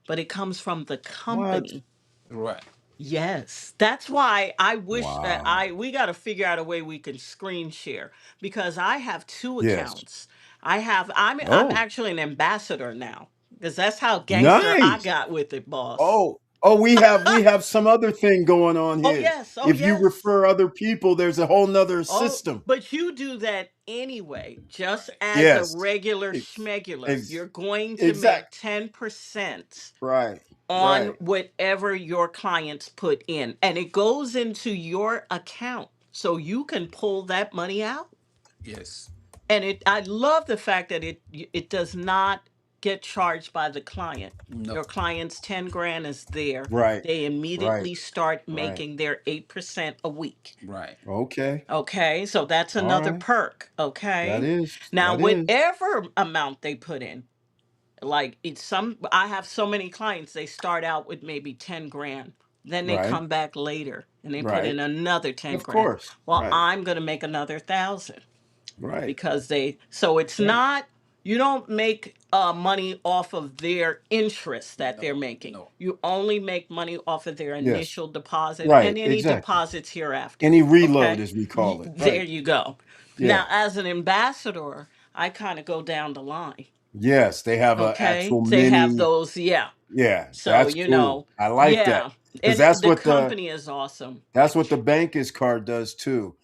but it comes from the What? company. right. Yes, that's why I wish that Wow. we got to figure out a way we can screen share because I have two Yes. accounts. I'm Oh, actually an ambassador now because that's how gangster I nice. got with it, boss. Oh, we have some other thing going on Oh here. yes, oh If you yes. refer other people, there's a whole nother Oh, system. but you do that anyway, just Right. as a Yes. regular Ex, schmegular. ex, You're going to exact. make 10% Right. on Right. whatever your clients put in, and it goes into your account. So you can pull that money out. Yes. And I love the fact that it does not get charged by the client. No. Your client's 10 grand is there. Right. They Right. immediately start Right. making their 8% a week. Right. Okay. Okay, so that's All another right. perk. That Okay, is. now That is. whatever amount they put in, like it's some, I have so many clients, they start out with maybe 10 grand, then they Right. come back later and they put Right. in another 10 Of grand. course. Well, Right. I'm going to make another thousand Right. because so it's Right. not, you don't make money off of their interest that they're No. making. No. You only make money off of their Yes. initial deposit Right. and any Exactly. deposits hereafter. Any reload, Okay, as we call it. there Right. you go. Yeah. Now as an ambassador, I kind of go down the line. Yes. They have a Okay, actual they have mini. those, yeah. Yeah. So That's cool. I like that yeah, because and the company is awesome. that's what the Bankers card does too.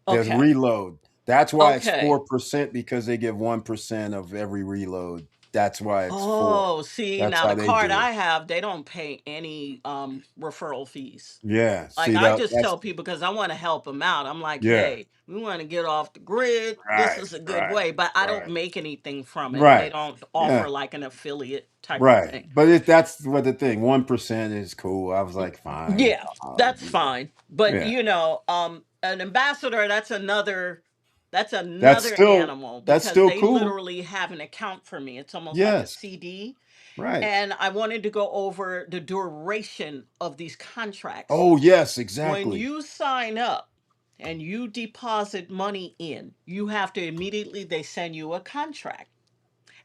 There's Okay, reload. That's why it's okay. 4% because they give 1% of every reload. That's why it's four. Oh, see, That's now how the they card do it. I have, they don't pay any referral fees. Yeah. Like See I that just that's tell people because I want to help them out. I'm like, yeah. hey, we want to get off the grid. This Right. is a good Right. way, but I don't Right. make anything from it. They Right. don't Yeah. offer like an affiliate type of Right. thing. But that's what the thing. 1% is cool. I was like, fine. Yeah, that's You know. fine. But Yeah. an ambassador, that's That's another still animal that's because still they cool. literally have an account for me. It's almost like a Yes. CD. Right. And I wanted to go over the duration of these contracts. Oh yes, When exactly. you sign up and you deposit money in, you have to immediately, they send you a contract.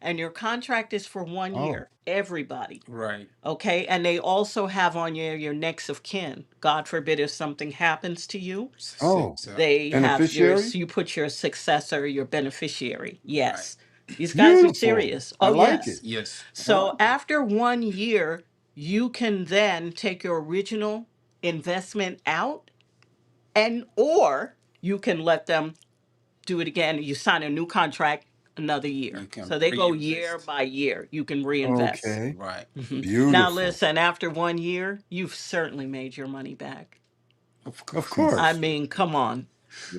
and your contract is for 1 year. Oh. Everybody. Right. Okay. And they also have on your next of kin. God forbid if something happens to you, Oh. they have Beneficiary? you put your successor, your beneficiary. Right. Yes. These guys are Beautiful. serious. I Oh, like it. yes. Yes. I like So it. after 1 year, you can then take your original investment out, and or you can let them do it again. You sign a new contract another year. You can So they go year reinvest. by year. You can reinvest. Okay. Right. Now, Beautiful. listen, after 1 year, you've certainly made your money back. Of Of I course. course. mean, come on.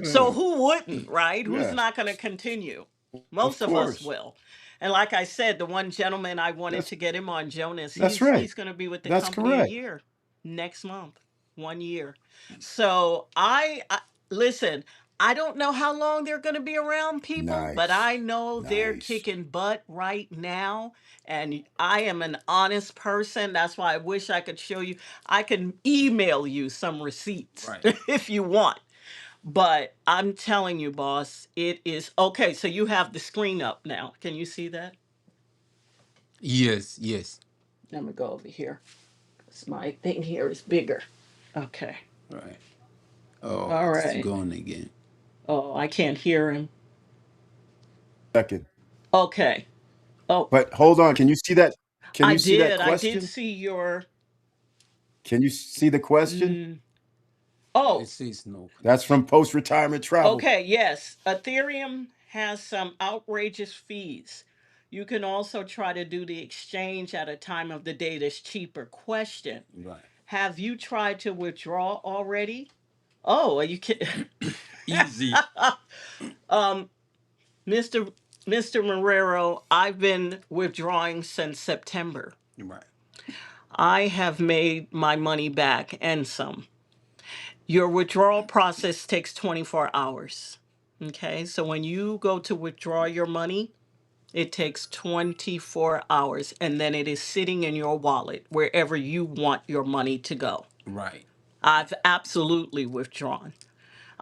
So Yeah. who wouldn't, right? Who's Yes. not going to continue? Of Most of us course. will. And like I said, the one gentleman I wanted That's to get him on, Jonas, that's he's right. going to be with the That's company a correct. year next month. 1 year. So I listen, I don't know how long they're going to be around, people, but Nice. I know they're Nice. kicking butt right now. And I am an honest person. That's why I wish I could show you. I can email you some receipts Right. if you want. But I'm telling you, boss, it is okay. So you have the screen up now. Can you see that? Yes. Yes. Let me go over here. 'Cause my thing here is bigger. Okay. Right. Oh, All it's right. gone again. Oh, I can't hear him. Second. Okay. Oh, But hold on. Can you see that? Can I you see that did. I did question? see your. Can you see the question? Mm, oh, It says no That's connection. from post retirement travel. okay. Yes. Ethereum has some outrageous fees. You can also try to do the exchange at a time of the day that's cheaper. Question: Right. have you tried to withdraw already? Oh, are you kidding? Easy. um, Mr. Mr. Marrero, I've been withdrawing since September. Right. I have made my money back and some. Your withdrawal process takes 24 hours. Okay, so when you go to withdraw your money, it takes 24 hours and then it is sitting in your wallet wherever you want your money to go. Right. I've absolutely withdrawn.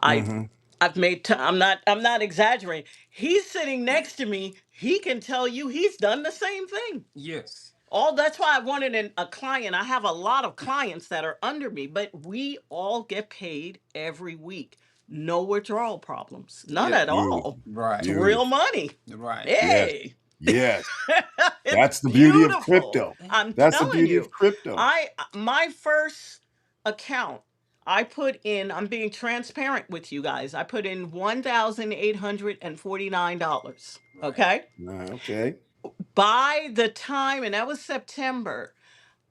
I've Mm-hmm. I've made I'm not exaggerating. He's sitting next to me. He can tell you he's done the same thing. Yes. All that's why I wanted a client. I have a lot of clients that are under me, but we all get paid every week. No withdrawal problems. None Yeah. at all. Beautiful. It's Right. real Beautiful. money. Right. Yes. Hey. Yes. It's That's the beauty of beautiful. crypto. I'm That's the telling beauty of you. crypto. I my first account I put in, I'm being transparent with you guys. I put in $1,849. Right. Okay? Okay. By the time, and that was September,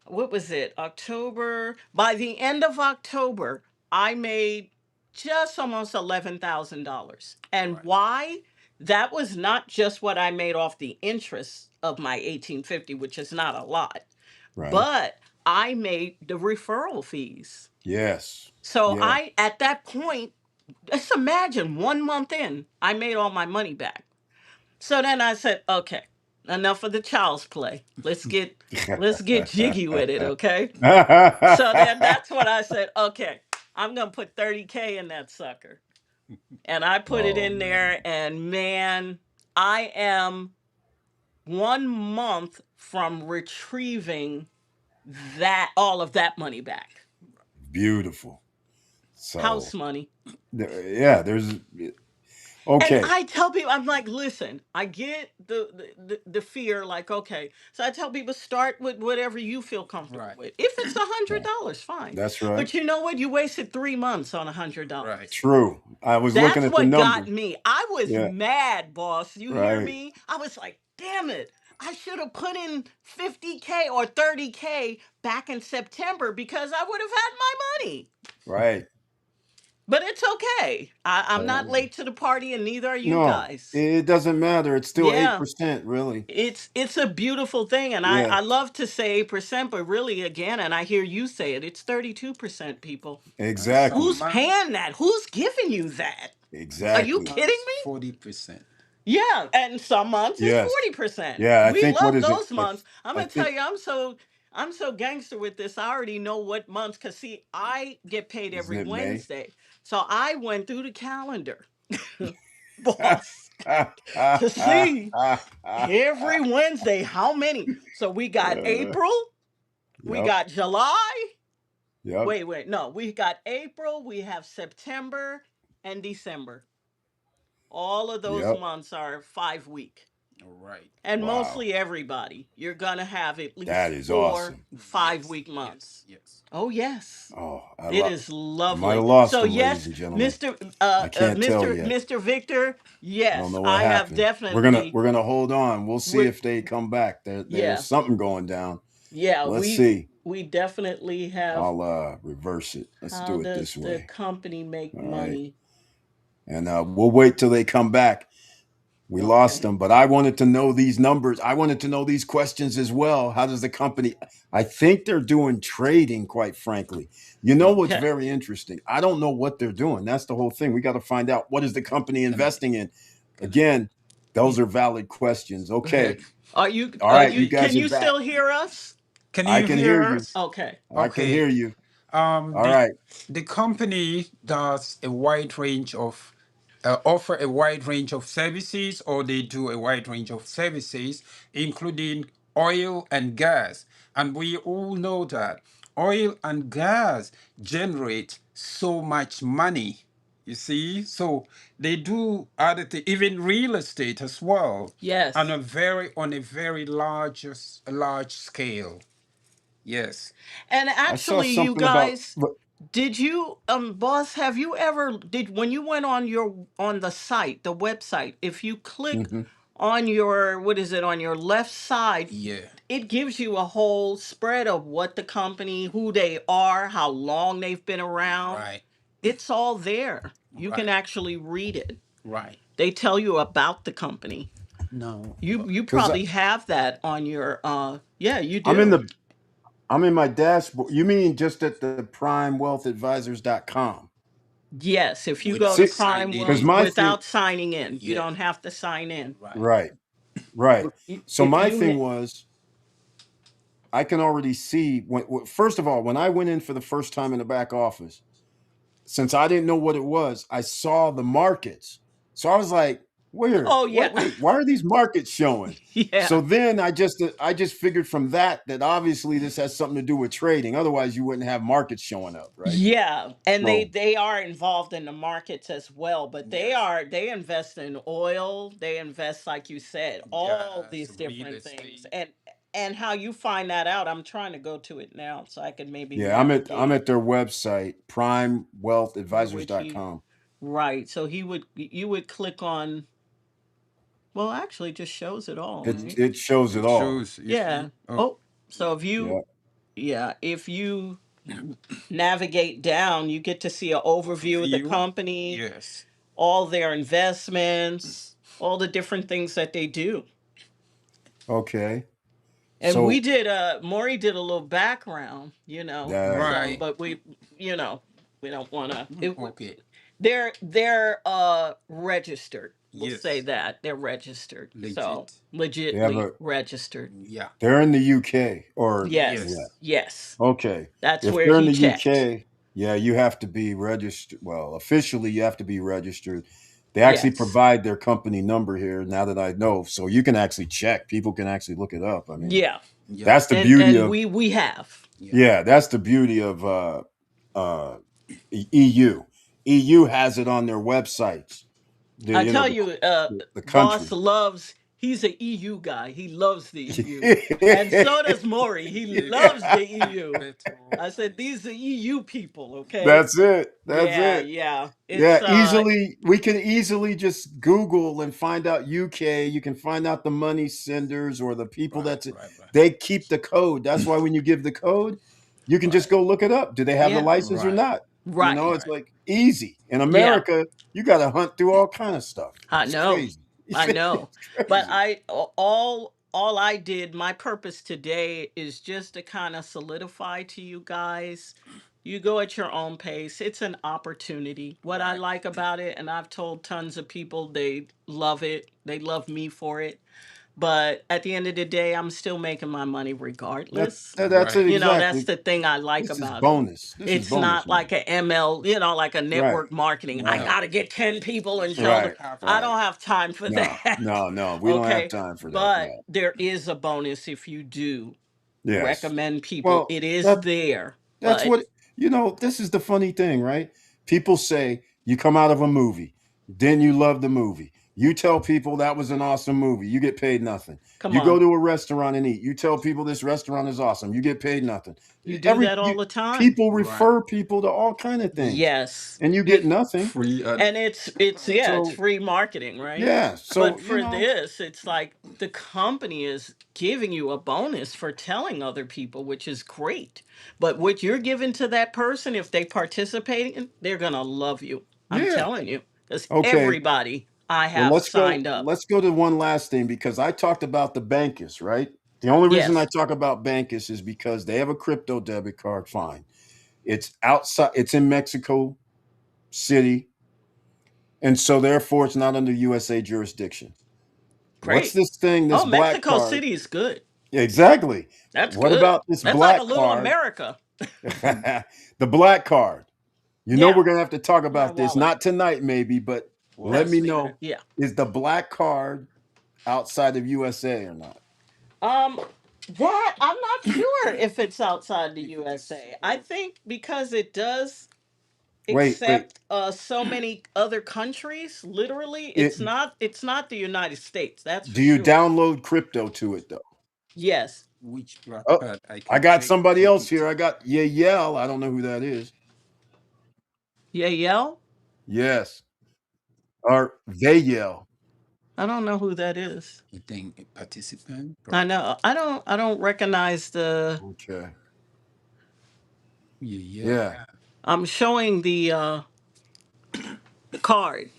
what was it? October. By the end of October, I made just almost $11,000. And Right. why? That was not just what I made off the interest of my 1850, which is not a lot, Right. but I made the referral fees. Yes. So Yes. I, at that point, just imagine 1 month in, I made all my money back. So then I said, okay, enough of the child's play. Let's get jiggy with it, okay? So then that's what I said, okay, I'm gonna put 30K in that sucker. And I put it Oh in man. there, and man, I am 1 month from retrieving that all of that money back. Beautiful. House So money. yeah, there's And okay. I tell people, I'm like, listen, I get the fear, like, okay. So I tell people, start with whatever you feel comfortable Right. with. If it's a hundred Yeah, dollars, fine. that's right. But you know what? You wasted 3 months on Right. $100. True. I was looking That's at the what got numbers. me. I was Yeah. mad, boss. You hear Right. me? I was like, damn it. I should have put in 50K or 30K back in September because I would have had my money. Right. But it's okay. I'm not Uh, late to the party, and neither are you no, guys. it doesn't matter. It's still Yeah. 8%, really. It's a beautiful thing, and I Yes. love to say 8%, but really, again, and I hear you say it, it's 32%, people. Exactly. Who's Some paying months, that? Who's giving you that? Are you Exactly. kidding me? 40%. Yeah, and some months it's Yes. 40%. Yeah, I We think what love is it? those months. I'm I gonna tell think you, I'm so gangster with this. I already know what months, cause see, I get paid isn't every it May? Wednesday, so I went through the calendar, boss, to see. Every Wednesday. How many? So we got April, we Yep. got July. Yep. Wait. No, we got April, we have September and December. All of those Yep. months are 5 week. All right. And Wow. mostly everybody, you're going to have at That least is four awesome. 5 week Yes. months. Yes. Oh, yes. Oh, It is I might have lovely. lost So them, ladies yes, and gentlemen. Mr. I can't tell yet. Mr. Victor, I don't yes, know what I have happened. definitely. We're gonna hold on. We'll see We if they come back. There's yeah, something going down. yeah, Let's see. we definitely have. I'll reverse it. Let's How do it does this the way. company make All right. money? And we'll wait till they come back. We lost Okay. them, but I wanted to know these numbers. I wanted to know these questions as well. How does the company? I think they're doing trading, quite frankly. You know what's Okay. very interesting? I don't know what they're doing. That's the whole thing. We got to find out what is the company Can I? investing in. Can I? Again, those are valid questions. Okay. Are you? All right, you You? Can guys are you back. still hear us? Can I you can hear hear you. us? Okay. I can hear Okay. you. Um, All the right. the company does a wide range of offer a wide range of services, or they do a wide range of services, including oil and gas. And we all know that oil and gas generate so much money. You see, so they do other things, even real estate as well, Yes. on a very large scale. Yes. And I saw actually, you something about. guys, did you, boss, have you ever did when you went on your on the site, the website, if you click Mhm. on your what is it on your left side, Yeah. it gives you a whole spread of what the company, who they are, how long they've been around. Right. It's all there. You can Right. actually read it. Right. They tell you about the company. No. You Because probably have that on your yeah, you I'm in do. the I'm in my dashboard. You mean just at the primewealthadvisors.com? Yes, if you go to Without See, signing Prime because in. my thing, without signing in, you Yeah. don't have to sign in. Right. right, right. So If my you thing was, I can already see first of all, when I went in for the first time in the back office, since I didn't know what it was, I saw the markets. So I was like, weird. oh What? yeah, Wait, why are these markets showing? yeah, So then I just figured from that obviously this has something to do with trading. Otherwise, you wouldn't have markets showing up, right? yeah, and So they are involved in the markets as well, but Yes. they invest in oil, they invest like you said, all Gas, these real different things, estate. and how you find that out. I'm trying to go to it now so I can maybe yeah, I'm navigate at their website, where would he. primewealthadvisors.com. Right, so he would you would click on. Well, actually, it just shows it all, It right? it shows it It all. shows, you Yeah. see. Oh, Oh, so if you Yeah. yeah, if you navigate down, you get to see an overview of the view. company, Yes. all their investments, all the different things that they do. Okay. And we So did Maury did a little background, that so Right. but you know, we don't want to it Okay. they're registered. We'll say Yes. that. They're registered. So, Legit. they have legitly a registered. Yeah. they're in the UK or yeah. Yes. Yes. Yes. Okay. That's If where they're in he the checked. UK, yeah, you have to be registered. Well, officially, you have to be registered. They actually Yes. provide their company number here now that I know. So you can actually check. People can actually look it up. I mean, Yeah. Yeah. that's the And beauty of, we have. Yeah. yeah, that's the beauty of uh, EU. EU has it on their websites. The, I you know, tell you, the boss country. loves. He's an EU guy. He loves the EU, and so does Maury. He loves the EU. Petrol. I said these are EU people, okay? That's it. That's Yeah, it. yeah. Yeah, It's easily we can easily just Google and find out UK. You can find out the money senders or the people Right. that's Right. Right. they keep the code. That's why when you give the code, you can just Right. go look it up. Do they have the yeah, license or Right. not? You know, right. it's Right. like easy. In Yeah, America, you got to hunt through all kind of stuff. I It's know. crazy. I know. It's But crazy. all I did, my purpose today is just to kind of solidify to you guys. You go at your own pace. It's an opportunity. What I Right. like about it, and I've told tons of people they love it. They love me for it. but at the end of the day, I'm still making my money regardless. That's it Right. That's exactly. the thing I like This is about it. bonus. This is It's bonus not like money. a ML, like a Right. network marketing. I Right. No, got to get 10 people and you show don't them. Right. have I to. Right. don't have time for No. that. No. No. We don't have Okay. time for that. But No. there is a bonus if you do Yes. recommend people. Well, It is that there. that's But what this is the funny thing, right? People say you come out of a movie, then you love the movie. You tell people that was an awesome movie, you get paid nothing. come You go on, to a restaurant and eat. You tell people this restaurant is awesome, you get paid nothing. you do Every that all you, the time. people Right. refer people to all kind of things, Yes. and you get You nothing. Free and and it's yeah, it's So free marketing, right? yeah, But so for this, it's like the company is giving you a bonus for telling other people, which is great. But what you're giving to that person, if they participate in, they're gonna love you. I'm yeah, telling you, because okay. everybody I Well, have signed up. let's go to one last thing because I talked about the Bankers, right? The only reason I Yes, talk about Bankers is because they have a crypto debit card. Fine. It's outside, it's in Mexico City, and so therefore it's not under USA jurisdiction. What's great. this thing, this Oh, black Mexico card? City is good. Exactly. That's What good. about this That's like a black little card? America. The black card. Yeah, We're going to have to talk my about this, wallet. not tonight, maybe, but let wallet. me Let's leave it. know, Yeah. is the black card outside of USA or not? Um, that I'm not sure if it's outside the If it is USA. I support, think because it does Wait. accept so many other countries. Literally, It it's not the United States. That's for Do you sure. download crypto to it though? Yes. which black Oh, card I I can got check somebody else here. GPT. I got Yale. I don't know who that is. Yeah. Yell. Yes. Or they yell. I don't know who that is. I think a participant, I probably. know. I don't recognize the. Okay. Yeah, yeah, Yeah. I'm showing the card.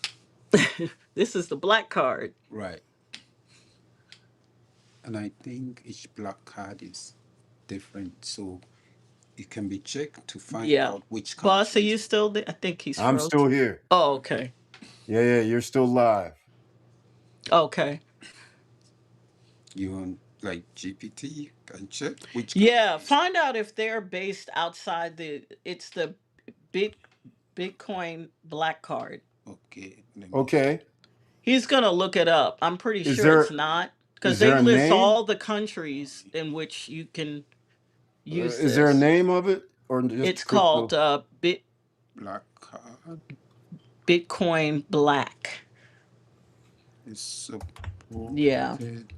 This is the black card. right. And I think each black card is different, so it can be checked to find Yeah. out which Boss, are country you is. still there? I think he's I'm froze. still here. Oh, okay. Yeah, you're still live. Okay. You want like GPT can check which Yeah, countries. find out if they're based outside it's the bit Bitcoin black card. Okay, let me see. Okay. He's gonna look it up. I'm pretty Is sure it's there not because is they there a list name? all the countries in which you can use Is there a this. name of it or just It's called crypto? Black card Bitcoin Black. is Yeah, supported.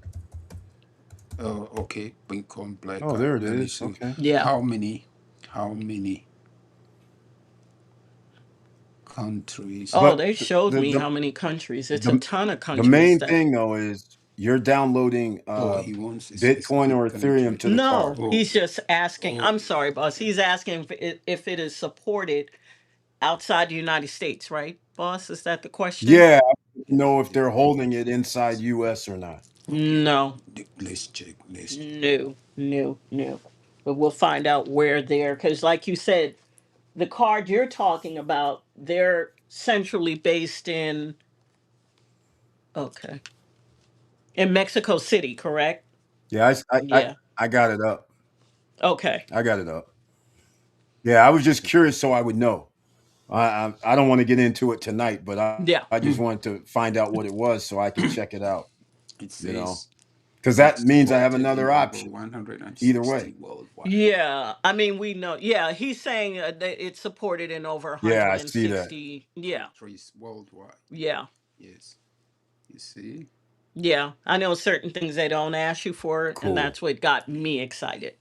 Oh, okay. Bitcoin black Oh, card. there it Let me is. see. Okay. yeah. How many? How many countries? Oh, But they showed the me the how many countries. It's a the, ton of the countries main that. thing though is you're downloading Oh, he wants a Bitcoin specific or Ethereum country. to the No, card. Oh, he's just asking. oh, I'm sorry, boss. He's asking if it is supported outside the United States, right, boss? Is that the question? Yeah, I don't yes, know if yes, they're holding yes, it inside yes. US or not. Okay, No, let's check. Let's check. no, no, no. But we'll find out where they're, because, like you said, the card you're talking about, they're centrally based in, okay, in Mexico City, correct? Yeah, Yeah. I got it up. Okay. I got it up. Yeah, I was just curious so I would know. I don't want to get into it tonight, but Yeah. I just wanted to find out what it was so I can check it out. It You know, says because that means I have exported another in over option. Either way. 160 worldwide. Yeah. I mean, we know. Yeah. He's saying that it's supported in over Yeah, I see that. 160. Yeah. Countries worldwide. Yeah. Yes. You see? Yeah. I know certain things they don't ask you for, and Cool. that's what got me excited.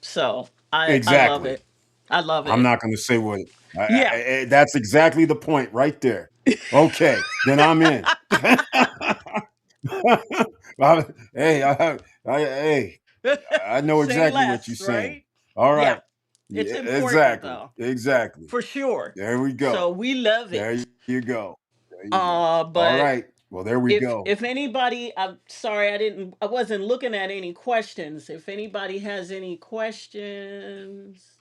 So I love Exactly. it. I love I'm it. not going to say what. Yeah. That's exactly the point right there. Okay, then I'm in. Hey, hey, I know Say exactly what you're less, saying. right? All Yeah. right. It's Yeah, important exactly. though, Exactly. for sure. There we So go. we love There it. you go. There you go. All But right. Well, there we if go. if anybody, I'm sorry, I wasn't looking at any questions. If anybody has any questions,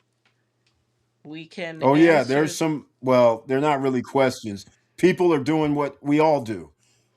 we can Oh yeah, there's answer. some. Well, they're not really questions. People are doing what we all do.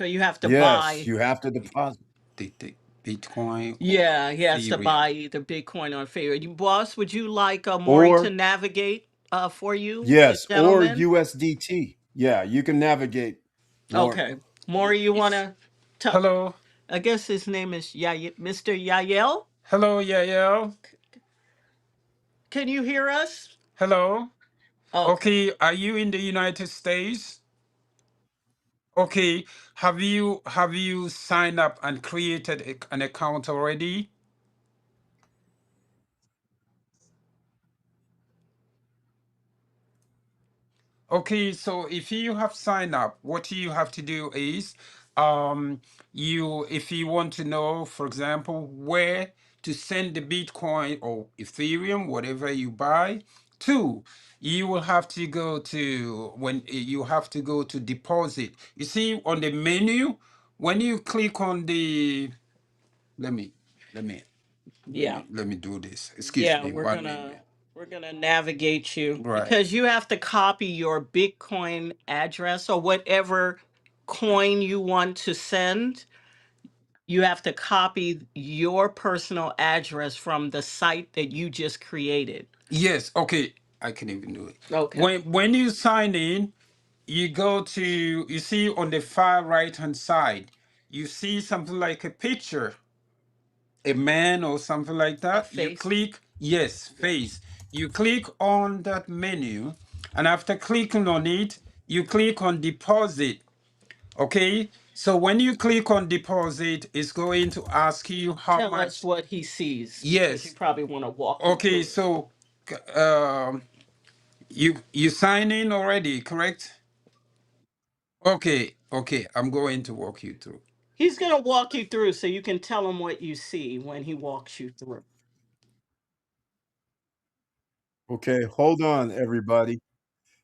So you have to Yes, buy. you have to deposit. The Bitcoin or Yeah, he has to Ethereum. buy either Bitcoin or Ethereum. You boss, would you like Maury to Or navigate for you, the yes, or gentleman? USDT. Yeah, you can navigate more. Okay. Maury, you Yes. wanna tell Hello. I guess his name is Mr. Yael? Hello, yeah, yeah. Can you hear us? Hello. Okay. Okay, are you in the United States? Okay, have you signed up and created an account already? Okay, so if you have signed up, what you have to do is, you if you want to know, for example, where to send the Bitcoin or Ethereum, whatever you buy, to, you will have to go to when you have to go to deposit. You see on the menu, when you click on the, let me let me Yeah. let me do this. Excuse Yeah, me, we're one gonna minute. we're gonna navigate you Right. because you have to copy your Bitcoin address or whatever coin you want to send. You have to copy your personal address from the site that you just created. Yes, okay. I can even do it. Okay. When you sign in, you go to, you see on the far right hand side, you see something like a picture, a man or something like A that. You face. click yes, Yeah. face. You click on that menu, and after clicking on it, you click on deposit. Okay? So when you click on deposit, it's going to ask you how Tell us much. what he sees because you Yes. probably want to walk him Okay, through it. so you sign in already, correct? Okay, okay. I'm going to walk you through. He's gonna walk you through so you can tell him what you see when he walks you through. Okay, hold on, everybody.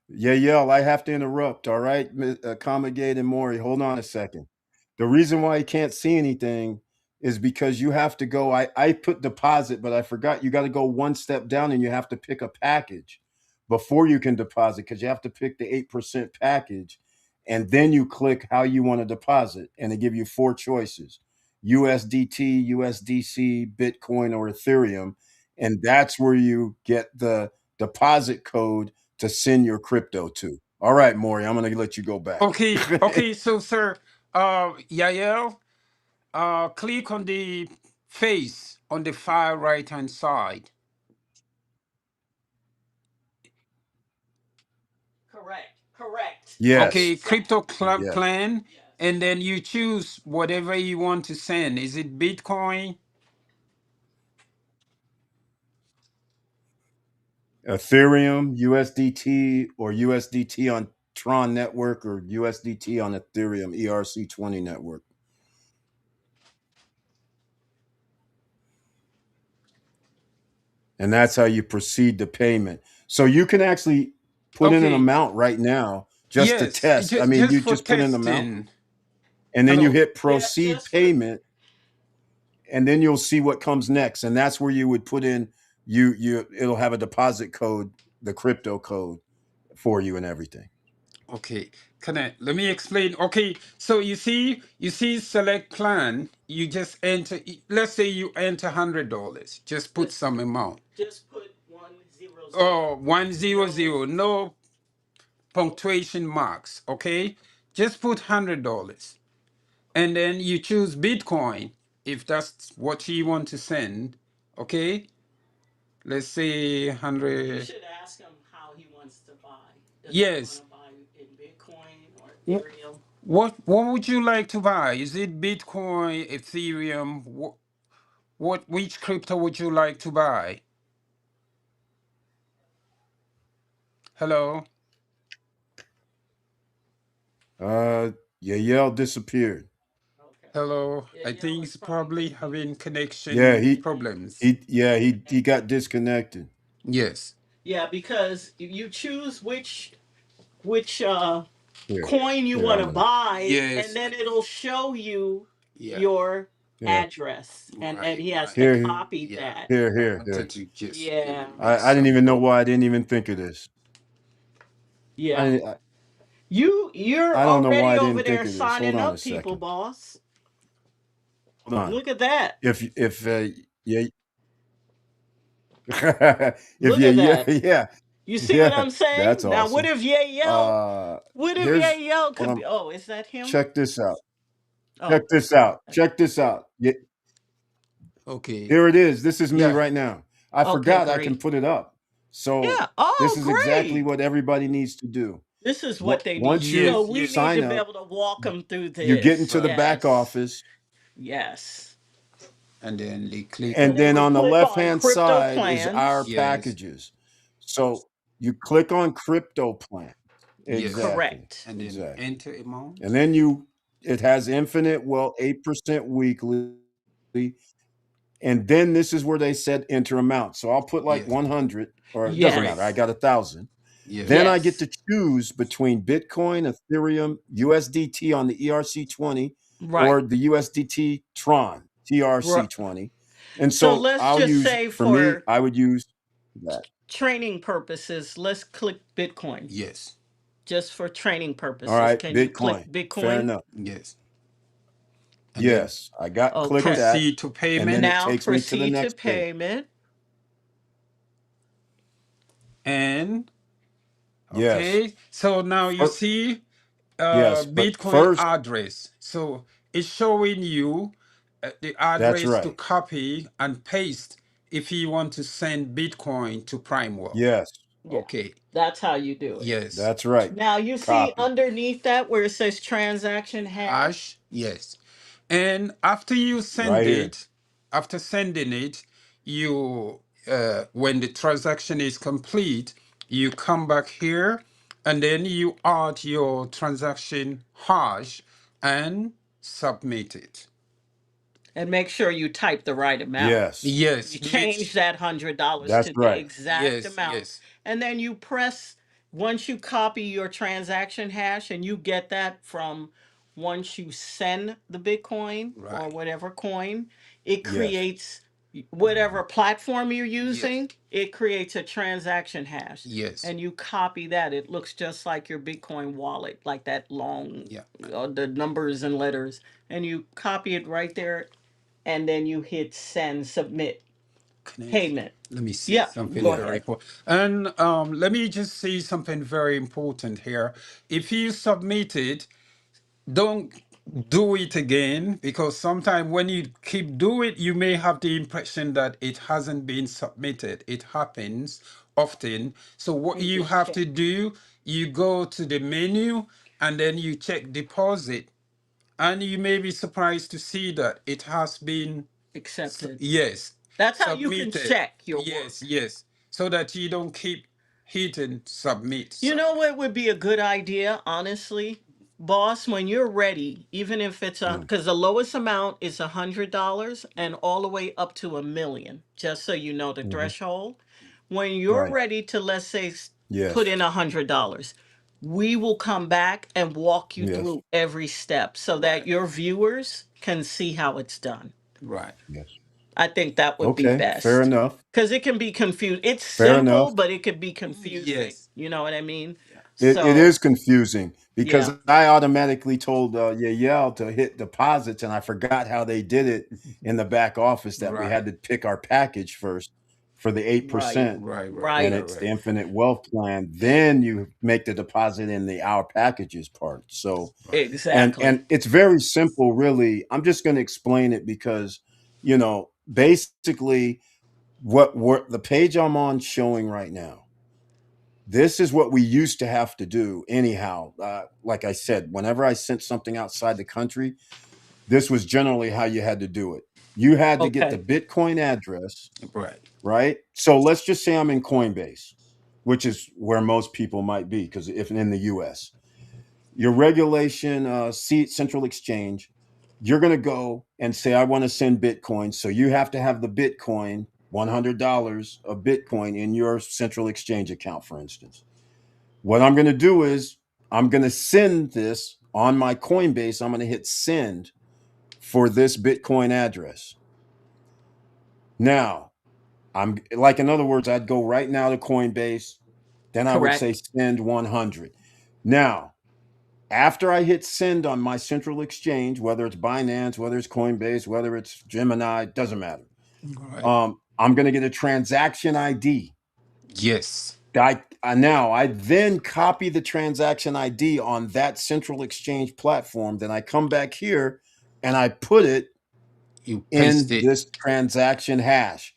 Yeah, yeah, I have to interrupt. All right, Comagate and Maury, hold on a second. The reason why you can't see anything is because you have to go. I put deposit, but I forgot you got to go one step down and you have to pick a package before you can deposit because you have to pick the 8% package and then you click how you want to deposit and they give you four choices: USDT, USDC, Bitcoin, or Ethereum. And that's where you get the deposit code to send your crypto to. All right, Maury, I'm going to let you go back. Okay, okay. So, sir, Yael, click on the face on the far right hand side. Correct. Correct. Yes, Okay, crypto Exactly. yes. plan, Yes. and then you choose whatever you want to send. Is it Bitcoin? Ethereum, USDT, or USDT on Tron network, or USDT on Ethereum ERC20 network. And that's how you proceed to payment. So you can actually put in an Okay, amount right now just to yes, test. I mean, just you for just put in an amount testing. and then you Hello. hit Yeah, proceed just for payment and then you'll see what comes next. And that's where you would put in you it'll have a deposit code, the crypto code for you and everything. Okay, can I let me explain? Okay, so you see, select plan. You just enter. Let's say you enter $100. Just put just some amount. just put 100. Oh, 100. No. No punctuation marks. Okay, just put $100, and then you choose Bitcoin if that's what you want to send. Okay, let's say You 100. should ask him how he wants to buy. Does he want Yes. to buy in Bitcoin or Wh- Ethereum? What would you like to buy? Is it Bitcoin, Ethereum? Which crypto would you like to buy? Hello? Yale disappeared. Okay. Hello? Yeah, I Yale think is it's probably probably having confused. Yeah, connection he problems. he yeah, he got disconnected. Yes. Yeah, because you choose which Here. coin you Here, want I'm to gonna buy, and Yes. then it'll show you Yeah. your here. address, and Right, he has right. to Here, copy Yeah. that. I here. wanted to just Yeah, make I didn't some even know code. why I didn't even think of this. yeah. I You're I don't know why already I over didn't think there of this. Hold signing on a up people, second. boss. Hold on. Look at that. If yeah if Look you at yeah that. yeah You see what yeah I'm that's saying? Now, what awesome. if Yael? Uh, What if here's Yael what could I'm. be? Oh, is that him? Check this out. Check Oh, this out. Check this out. Okay. Here it is. This is me Yeah. right now. I okay, forgot I can great. put it up. So Yeah. Oh, this is exactly great. what everybody needs to do. This is what they need. Once So you Yes, we yes. need to sign be up, able to walk them through you get this. into the Right. back Yes. office, Yes. And then they click And and then then we on the click left on hand crypto side is our plans. yes, packages. So you click on crypto plan. yes. Exactly. Correct. And then Exactly. enter And amount. then it has infinite, well, 8% weekly. And then this is where they said enter amount. So I'll put like Yes. 100, or it doesn't matter. I Yes. got 1,000. Then Yes. I get Yes. to choose between Bitcoin, Ethereum, USDT on the ERC20, Right. or the USDT Tron, Right. TRC20. And So so let's I'll just use, say for me, for I would use that. training purposes, let's click Bitcoin. Yes. Just for training All purposes, right, can you click Bitcoin. Fair Bitcoin? enough. Yes. And then Yes, I got clicked Okay. that, proceed to and then it payment. Now takes me to the proceed to next page. payment. And Yes. okay. So now you Fir- see yes, but Bitcoin first, address. So it's showing you the that's address to right. copy and paste if you want to send Bitcoin to Prime World. Yes, Yeah. Okay. That's how you do it. Yes. that's right. Now you see Copy. underneath that where it says transaction hash. Hash. Yes. And after you send Right here. it, after sending it, you when the transaction is complete, you come back here and then you add your transaction hash and submit it. And make sure you type the right amount. Yes, You Yes, change which that $100 that's to the right. exact yes, amount, yes, and then you press once you copy your transaction hash, and you get that from once you send the Bitcoin or right. whatever coin, it Yes, creates whatever platform you're Yes, using, it creates a transaction hash. yes, And you copy that. It looks just like your Bitcoin wallet, like that long, yeah. the numbers and letters. And you copy it right there, and then you hit send submit Connect. payment. Let me see Yeah, something go yeah, very ahead. important. And let me just say something very important here. If you submit it, don't do it again because sometimes when you keep doing it, you may have the impression that it hasn't been submitted. It happens often. So what And you just have check to do, you go to the menu and then you check deposit. And you may be surprised to see that it has been, accepted. yes, That's how you can submitted. check your Yes, work. yes. So that you don't keep hitting submit, You know submit. what would be a good idea, honestly, boss? When you're ready, even if it's a, mm, because the lowest amount is $100 and all the way up to 1 million, just so you know the hmm, threshold. When you're right. ready to, let's say, put Yes, in $100, we will come back and walk you yes, through every step so that Right, your viewers can see how it's done. right. yes. I think that would be Okay, fair best enough. because it can be confused. It's Fair simple, enough. but it could be confusing. Yes. You know what I mean? Yeah. It So, is confusing because yeah, I automatically told Yael to hit deposits, and I forgot how they did it in the back office that we had Right. to pick our package first for the right, 8%, Right, right, and right, right, it's the right. infinite wealth plan. Then you make the deposit in the our packages part. So Right. exactly. and it's very simple, really. I'm just going to explain it because basically what the page I'm on showing right now, this is what we used to have to do anyhow. Like I said, whenever I sent something outside the country, this was generally how you had to do it. You had to get the Okay, Bitcoin address, Right. right? So let's just say I'm in Coinbase, which is where most people might be, because if in the US, your regulation seat central exchange, you're going to go and say, I want to send Bitcoin. So you have to have the Bitcoin, $100 of Bitcoin in your central exchange account, for instance. What I'm going to do is I'm going to send this on my Coinbase. I'm going to hit send for this Bitcoin address. Now, I'm like, in other words, I'd go right now to Coinbase. Then I would say correct. send 100. Now, After I hit send on my central exchange, whether it's Binance, whether it's Coinbase, whether it's Gemini, doesn't matter. Right. I'm going to get a transaction ID. Yes. I then copy the transaction ID on that central exchange platform. Then I come back here and I put it You paste in it. this transaction hash.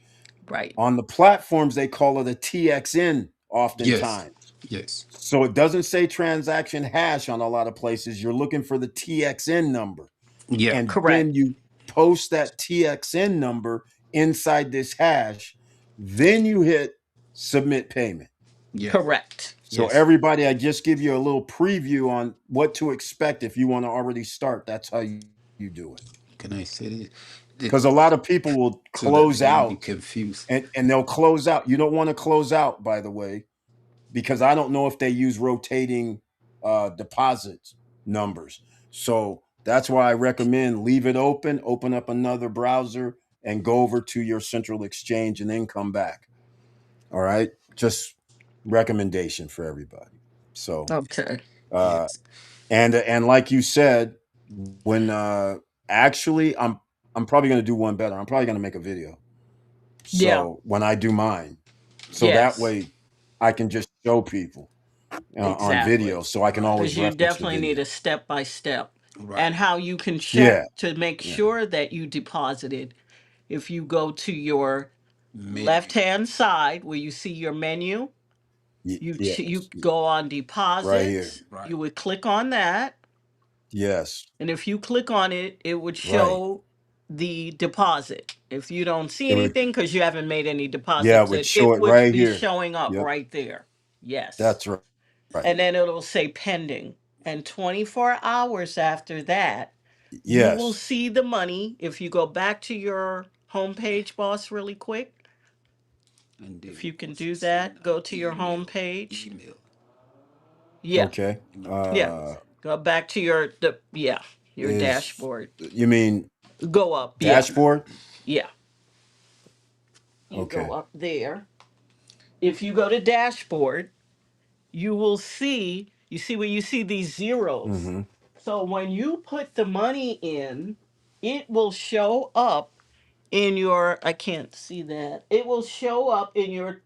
Right. On the platforms, they call it a TXN Yes. oftentimes. Yes. So it doesn't say transaction hash on a lot of places. You're looking for the TXN number. Yeah. And Correct. then you post that TXN number inside this hash. Then you hit submit payment. Yeah. Correct. So Yes. everybody, I just give you a little preview on what to expect if you want to already start. That's how you do it. Can I say this? Because a lot of people will So that they close won't be out confused. and they'll close out. You don't want to close out, by the way, because I don't know if they use rotating deposit numbers. So that's why I recommend leave it open up another browser, and go over to your central exchange and then come back. All right. Just recommendation for everybody. So, Okay. uh, Yes. and like you said, when actually I'm probably going to do one better. I'm probably going to make a video. Yeah. So when I do mine, so that Yes. way I can just show people on Exactly. video, so I can Right. always Because you reference the definitely need video. a step by step and Right. how you can Yeah, check to make yeah, sure that you deposited. If you go to your left Menu. hand side where you see your menu, you yes, go on right here. deposits. Right. You would click on that, Yes, and if you click on it, it would right. show the deposit. If you don't see It would, anything because you haven't made any yeah, it deposits, would it, show it it would right be here. showing up Yep, right there. Yes. that's right. Right. And then it'll say pending. And 24 hours after that, you will Yes. see the money. If you go back to your homepage, boss, really quick, And they if will you can also do send that, an go to your email. homepage. Email. Yeah, Okay. yeah. Go back to your Is dashboard. you mean Go up, yeah, dashboard? yeah. You go Okay. up there. If you go to dashboard, you will see, you see where you see these zeros. Mm-hmm. So when you put the money in, it will show up in your, I can't see that. It will show up in your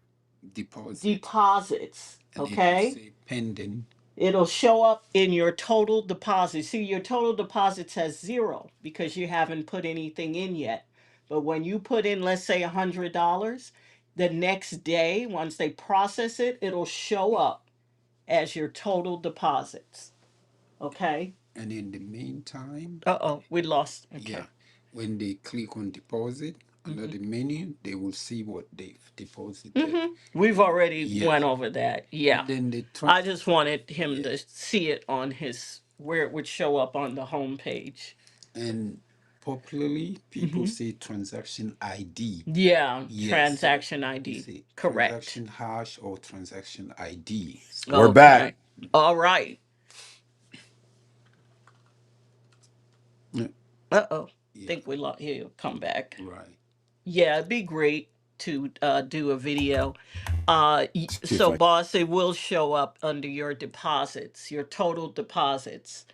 Deposit. deposits, And it will okay? say pending. It'll show up in your total deposit. See, your total deposits has zero because you haven't put anything in yet. But when you put in, let's say, $100, the next day, once they process it, it'll show up as your total deposits. Okay? And in the meantime, Uh oh, we lost. yeah, Okay. when they click on deposit under Mm-hmm. the menu, they will see what they've deposited. Mm-hmm. We've And already yeah, went over that. Yeah. and then they I just wanted him yeah, to see it on his where it would show up on the home page. and popularly people Mm-hmm. say transaction ID. Yeah, Yes, transaction you ID. say Correct. transaction hash or transaction ID. So We're back. Okay. All right. yeah, Uh oh. yeah, Think we lost. He'll come back. right. Yeah, it'd be great to do a video. See if So, I boss, it will show up under your deposits, your total deposits.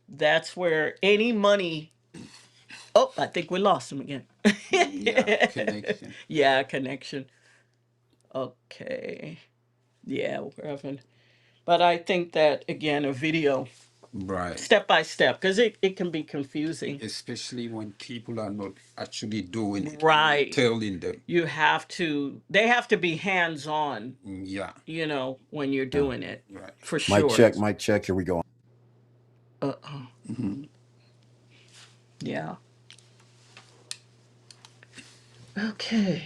That's where any money. Oh, I think we lost him again. Yeah, connection. Yeah, connection. Okay. Yeah, we're having. But I think that, again, a video, Right. step by step, because it can be confusing. Especially when people are not actually doing it and you're Right. telling them. They have to be hands on, Yeah, when you're yeah. doing it, right. for Mic sure. check, mic check. Here we go. Uh-oh. Yeah. Okay.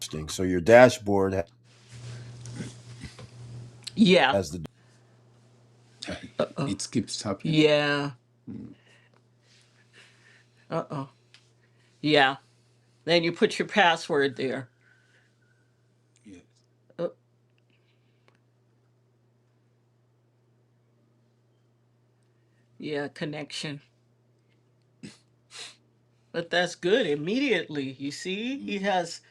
Interesting. So your dashboard Yeah. has the Uh-oh. It keeps happening. Yeah. Uh-oh. Yeah. Then you put your password there. Yes. Uh, yeah, connection. but that's good. Immediately, you see, he has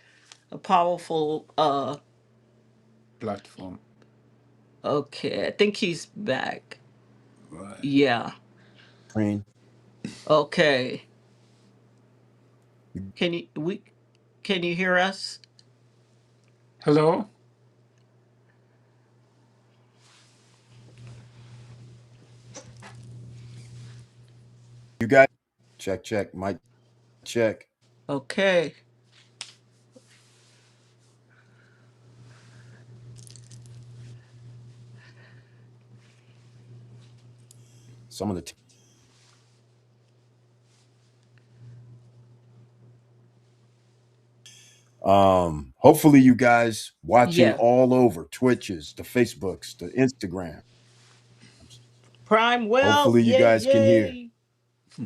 a powerful Platform. okay, I think he's back. Right. Yeah. Green. Okay. Can you we can you hear us? Hello? You guys, check, check, mic check. Okay. Some of the hopefully you guys watching Yeah. all over Twitches, the Facebooks, the Instagram. Prime Wealth. Hopefully you Yay, guys can hear. yay.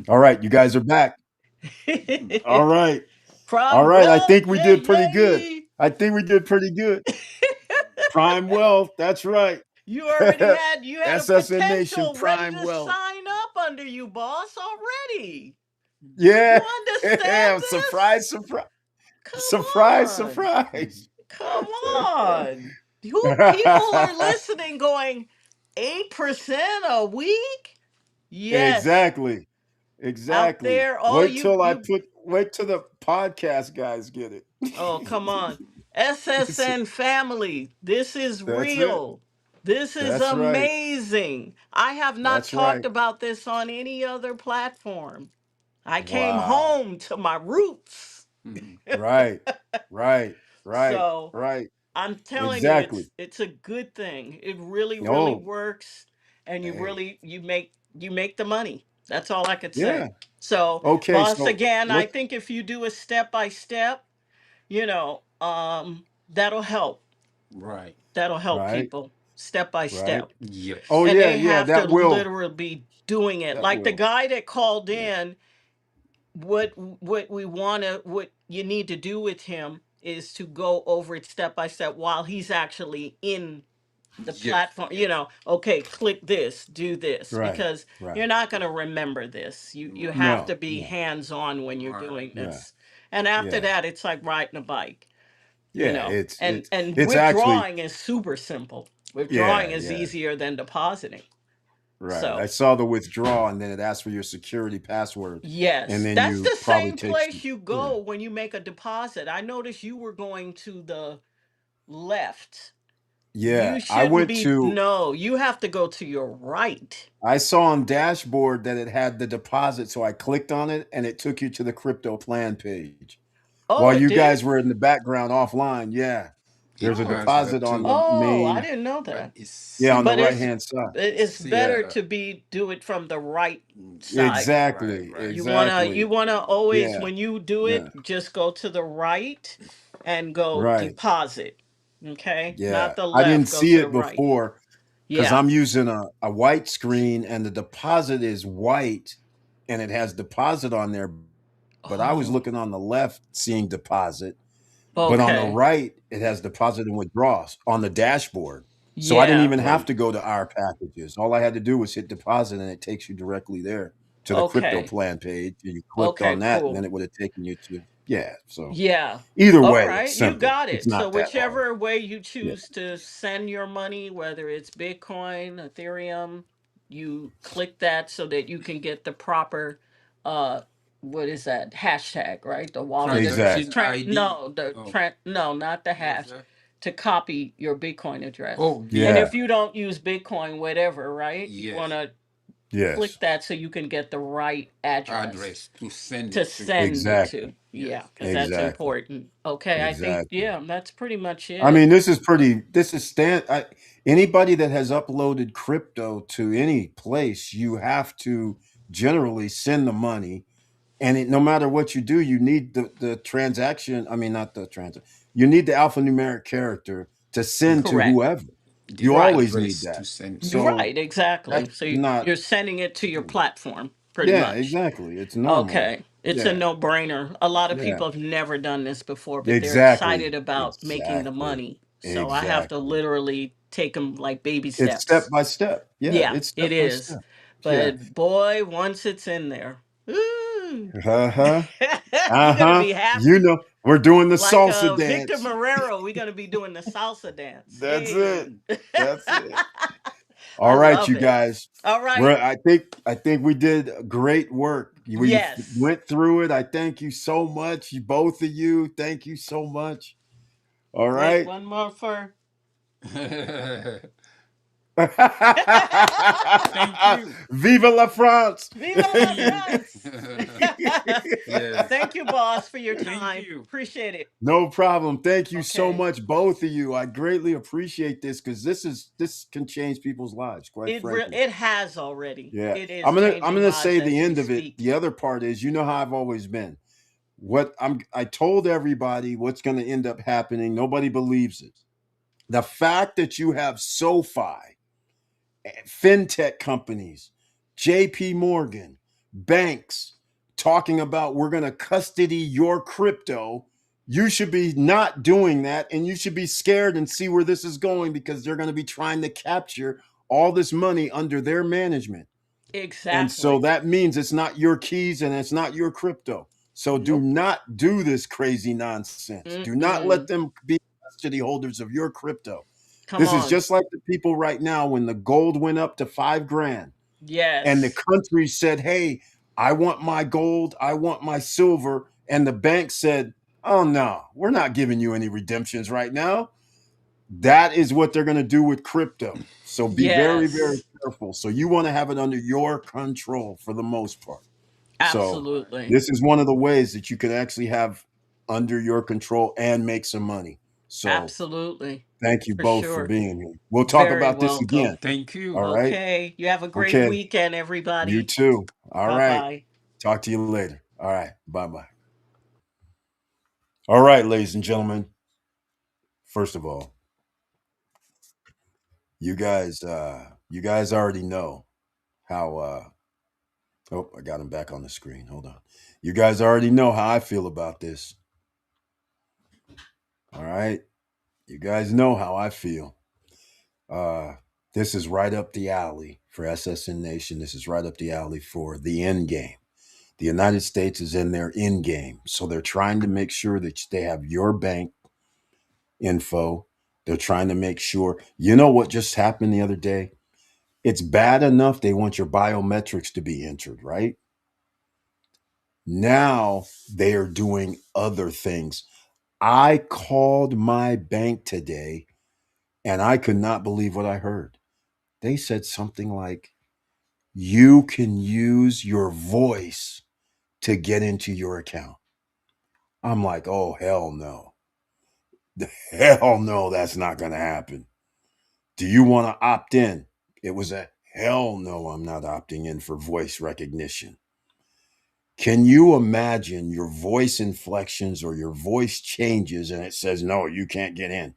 All right, you guys are back. All right. All Prime right. I Wealth. think we Yay, did pretty good. yay. I think we did pretty good. Prime Wealth. That's right. You had a SSN Nation potential ready Prime to Wealth. sign up under you, boss, already. Yeah. You understand Yeah. this? Surprise, surprise. Come Surprise, on. surprise. Come on. Who people are listening going 8% a week? Yes. Exactly. Out Exactly. there, all you you Wait till the podcast guys get it. oh, come on. SSN family, this is That's it. real. This is That's right. amazing. I have not That's talked right. about this on any other platform. I came Wow. home to my roots. Mhm. Right. Right. Right. So, Right. I'm telling you, Exactly. it's a good thing. It really, really Oh, works, and hey. you make the money. That's all I could say. Yeah. So, Okay. boss, So again, I let's think if you do a step by step, that'll help. Right. That'll help right. people step by Right. step, Oh Yes. and yeah, they yeah, have to that will. literally be doing it. That Like the will. guy that called Yeah. in, what you need to do with him is to go over it step by step while he's actually in the Yes. platform. Okay, click this, do this, Right. because Right. you're not going to remember this. You Right. have to No. be No. hands on when you're Right. doing Yeah. this, and after Yeah. that it's like riding a bike. you Yeah. know and and It's actually withdrawing is super simple. Withdrawing yeah, is yeah. easier than depositing. Right. I So saw the withdraw and then it asks for your security password and yes, then that's you the probably same takes place you yeah. go when you make a deposit. I noticed you were going to the left. Yeah. You I shouldn't went be. to No, you have to go to your right. I saw on dashboard that it had the deposit, so I clicked on it and it took you to the crypto plan page. Oh, While it you did. guys were in the background offline, yeah. There's It a Oh. has that deposit on too, the Oh, I main, didn't know but that. it's yeah, on the But right simpler. hand side. it's better Simpler. to do it from the right side. Right. Exactly, Right. You exactly. wanna always, Yeah, when you do yeah, it, just go to the right and go right. deposit. Okay? Not Yeah. the I didn't left, go see to the it right. before because Yeah. I'm using a white screen and the deposit is white and it has deposit on there. But I was Oh, looking on the left seeing deposit, but on the okay. right it has deposit and withdrawals on the dashboard. So I didn't Yeah. even have Well, to go to our packages. All I had to do was hit deposit and it takes you directly there to the crypto Okay. plan page. And you clicked Okay, on that and cool. then it would have taken you to yeah. So Yeah. either All way, it's right. You simple. got It's it. So not that hard. whichever way you Yeah. choose to send your money, whether it's Bitcoin, Ethereum, you click that so that you can get the proper uh what is that? Hashtag, right? The wallet address. Exactly. transaction ID. Oh, No, not the what's hash. that? To copy your Bitcoin address. Oh, And Yeah. if you don't use Bitcoin, whatever, right? You want yes. to Yes. click that so you can get the right address Address to send to it to. send it to. Exactly. Yeah, Yes. because that's Exactly. important. Okay, I think, Exactly. yeah, that's pretty much I it. mean, this is anybody that has uploaded crypto to any place, you have to generally send the money. And no matter what you do, you need the transaction. I mean, not the transaction. You need the alphanumeric character to send to Correct. whoever. The You Right. always need address to that. send to. So Right, exactly. that's So not, you're sending it to your platform, pretty yeah, much. exactly. It's normal. Okay. It's a Yeah. no-brainer. A lot of Yeah. people have never done this before, but they're Exactly. excited about making the Exactly. money. So I have to Exactly. literally take them like baby It's step steps. by step. Yeah. Yeah, It's it step by is. step. Yeah. But boy, once it's in there, ooh, won. Uh-huh. You're gonna Uh-huh. be You happy. know, we're doing the Like salsa Victor dance. Marrero, we're gonna be doing the salsa dance. That's it. Hey. That's it. I All right, love you it. guys. All We're right. I think we did great work. We Yes. went through it. I thank you so much. Both of you. Thank you so much. All Wait, right. one more for Thank you. Viva la France. Viva Thank la you. France. Yes. Thank you, boss, for your Thank time. you. Appreciate it. No problem. Thank you so Okay. much, both of you. I greatly appreciate this because this can change people's lives, quite frankly. It has already. Yeah. It I'm is gonna I'm changing gonna lives say the as we end of it. speak. The other part is, you know how I've always been. I told everybody what's gonna end up happening. Nobody believes it. The fact that you have SoFi, fintech companies, JP Morgan, banks talking about we're going to custody your crypto. You should be not doing that, and you should be scared and see where this is going because they're going to be trying to capture all this money under their management. And so Exactly. that means it's not your keys and it's not your crypto. So do Nope. not do this crazy nonsense. Do not let Mm-mm. them be custody holders of your crypto. Come This is on. just like the people right now when the gold went up to 5 grand and the Yes. country said, "Hey, I want my gold, I want my silver." And the bank said, "Oh, no, we're not giving you any redemptions right now." That is what they're going to do with crypto. So be very, very Yes. careful. So you want to have it under your control for the most part. So Absolutely. this is one of the ways that you can actually have under your control and make some money. So Absolutely. thank you For both for sure. being here. We'll talk Very about this again. welcome. Thank you. All right. Okay. You have a great Okay. weekend, You everybody. too. All Bye right. bye. Talk to you later. All right. Bye bye. All right, ladies and gentlemen. First of all, you guys already know how oh, I got him back on the screen. Hold on. You guys already know how I feel about this. All right. You guys know how I feel. Uh this is right up the alley for SSN Nation. This is right up the alley for the end game. The United States is in their end game. So they're trying to make sure that they have your bank info. They're trying to make sure. You know what just happened the other day? It's bad enough they want your biometrics to be entered, right? Now they are doing other things. I called my bank today and I could not believe what I heard. They said something like, you can use your voice to get into your account. I'm like, oh, hell no. Hell no, that's not going to happen. Do you want to opt in? It was a hell no, I'm not opting in for voice recognition. Can you imagine your voice inflections or your voice changes and it says, no, you can't get in?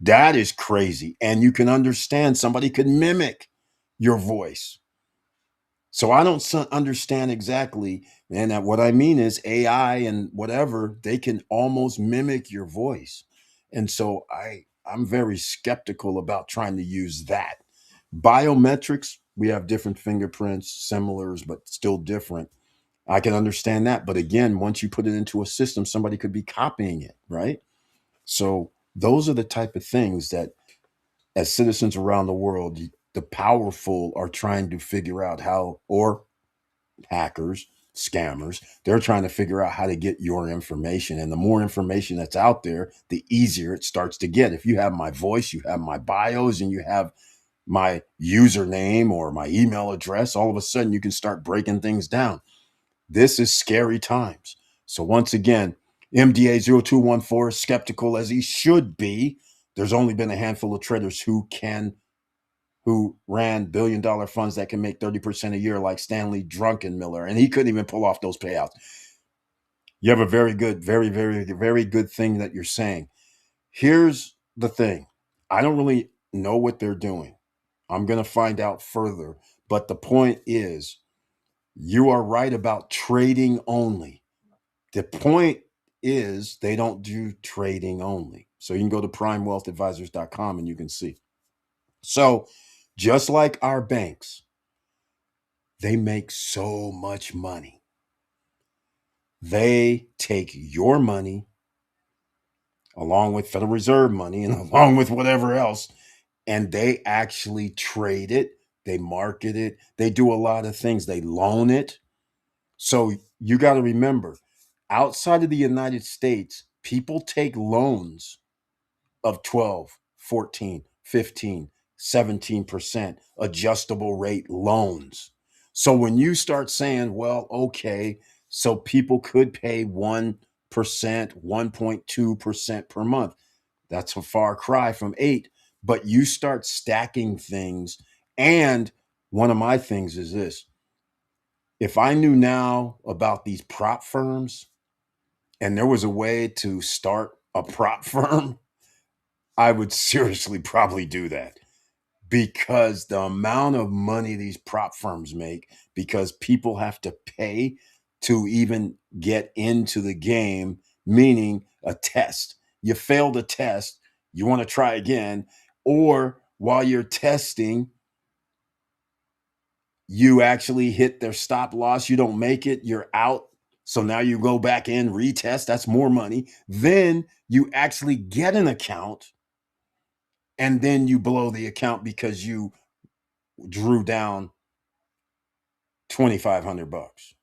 That is crazy. And you can understand somebody could mimic your voice. So I don't understand exactly, man. That what I mean is AI and whatever, they can almost mimic your voice. And so I'm very skeptical about trying to use that. Biometrics, we have different fingerprints, similars, but still different. I can understand that. But again, once you put it into a system, somebody could be copying it, right? So those are the type of things that as citizens around the world, the powerful are trying to figure out how, or hackers, scammers, they're trying to figure out how to get your information. And the more information that's out there, the easier it starts to get. If you have my voice, you have my bios, and you have my username or my email address, all of a sudden you can start breaking things down. This is scary times. So once again, MDA0214 is skeptical as he should be. There's only been a handful of traders who ran billion-dollar funds that can make 30% a year, like Stanley Druckenmiller, and he couldn't even pull off those payouts. You have a very good, very, very, very good thing that you're saying. Here's the thing. I don't really know what they're doing. I'm going to find out further. But the point is, you are right about trading only. The point is, they don't do trading only. So you can go to primewealthadvisors.com and you can see. So just like our banks, they make so much money. They take your money along with Federal Reserve money and along with whatever else, and they actually trade it, they market it, they do a lot of things, they loan it. So you got to remember, outside of the United States, people take loans of 12, 14, 15, 17% adjustable rate loans. So when you start saying, well, okay, so people could pay 1%, 1.2% per month, that's a far cry from 8. But you start stacking things. And one of my things is this: if I knew now about these prop firms and there was a way to start a prop firm, I would seriously probably do that, because the amount of money these prop firms make, because people have to pay to even get into the game, meaning a test. You failed a test, you want to try again, or while you're testing, you actually hit their stop loss, you don't make it, you're out. So now you go back in, retest, that's more money. Then you actually get an account, and then you blow the account because you drew down 2,500 bucks.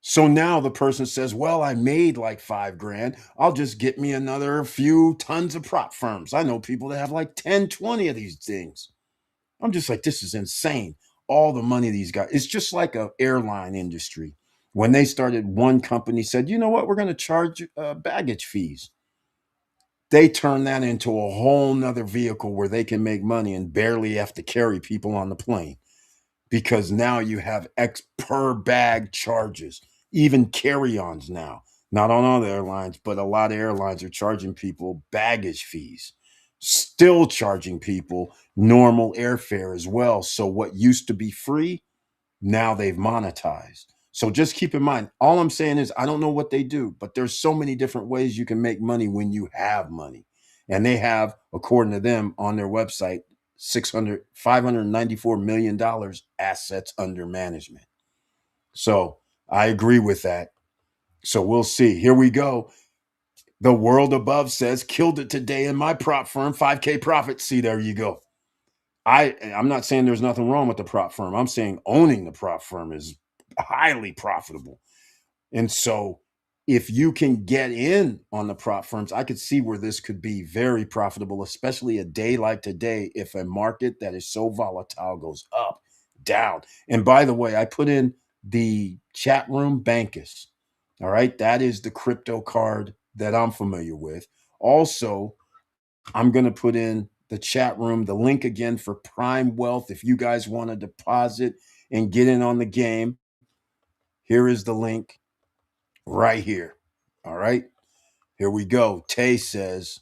So now the person says, well, I made like 5 grand. I'll just get me another few tons of prop firms. I know people that have like 10, 20 of these things. I'm just like, this is insane. All the money these guys, it's just like a airline industry. When they started, one company said, you know what, we're going to charge baggage fees. They turn that into a whole nother vehicle where they can make money and barely have to carry people on the plane, because now you have X per bag charges, even carry-ons now. Not on all the airlines, but a lot of airlines are charging people baggage fees, still charging people normal airfare as well. So what used to be free, now they've monetized. So just keep in mind, all I'm saying is I don't know what they do, but there's so many different ways you can make money when you have money. And they have, according to them on their website, $594 million assets under management. So I agree with that. So we'll see. Here we go. The world above says, killed it today in my prop firm, 5K profit. See, there you go. I'm not saying there's nothing wrong with the prop firm. I'm saying owning the prop firm is highly profitable. And so if you can get in on the prop firms, I could see where this could be very profitable, especially a day like today, if a market that is so volatile goes up, down. And by the way, I put in the chat room Bankus. All right. That is the crypto card that I'm familiar with. Also, I'm going to put in the chat room, the link again for Prime Wealth. If you guys want to deposit and get in on the game, here is the link right here. All right. Here we go. Tay says,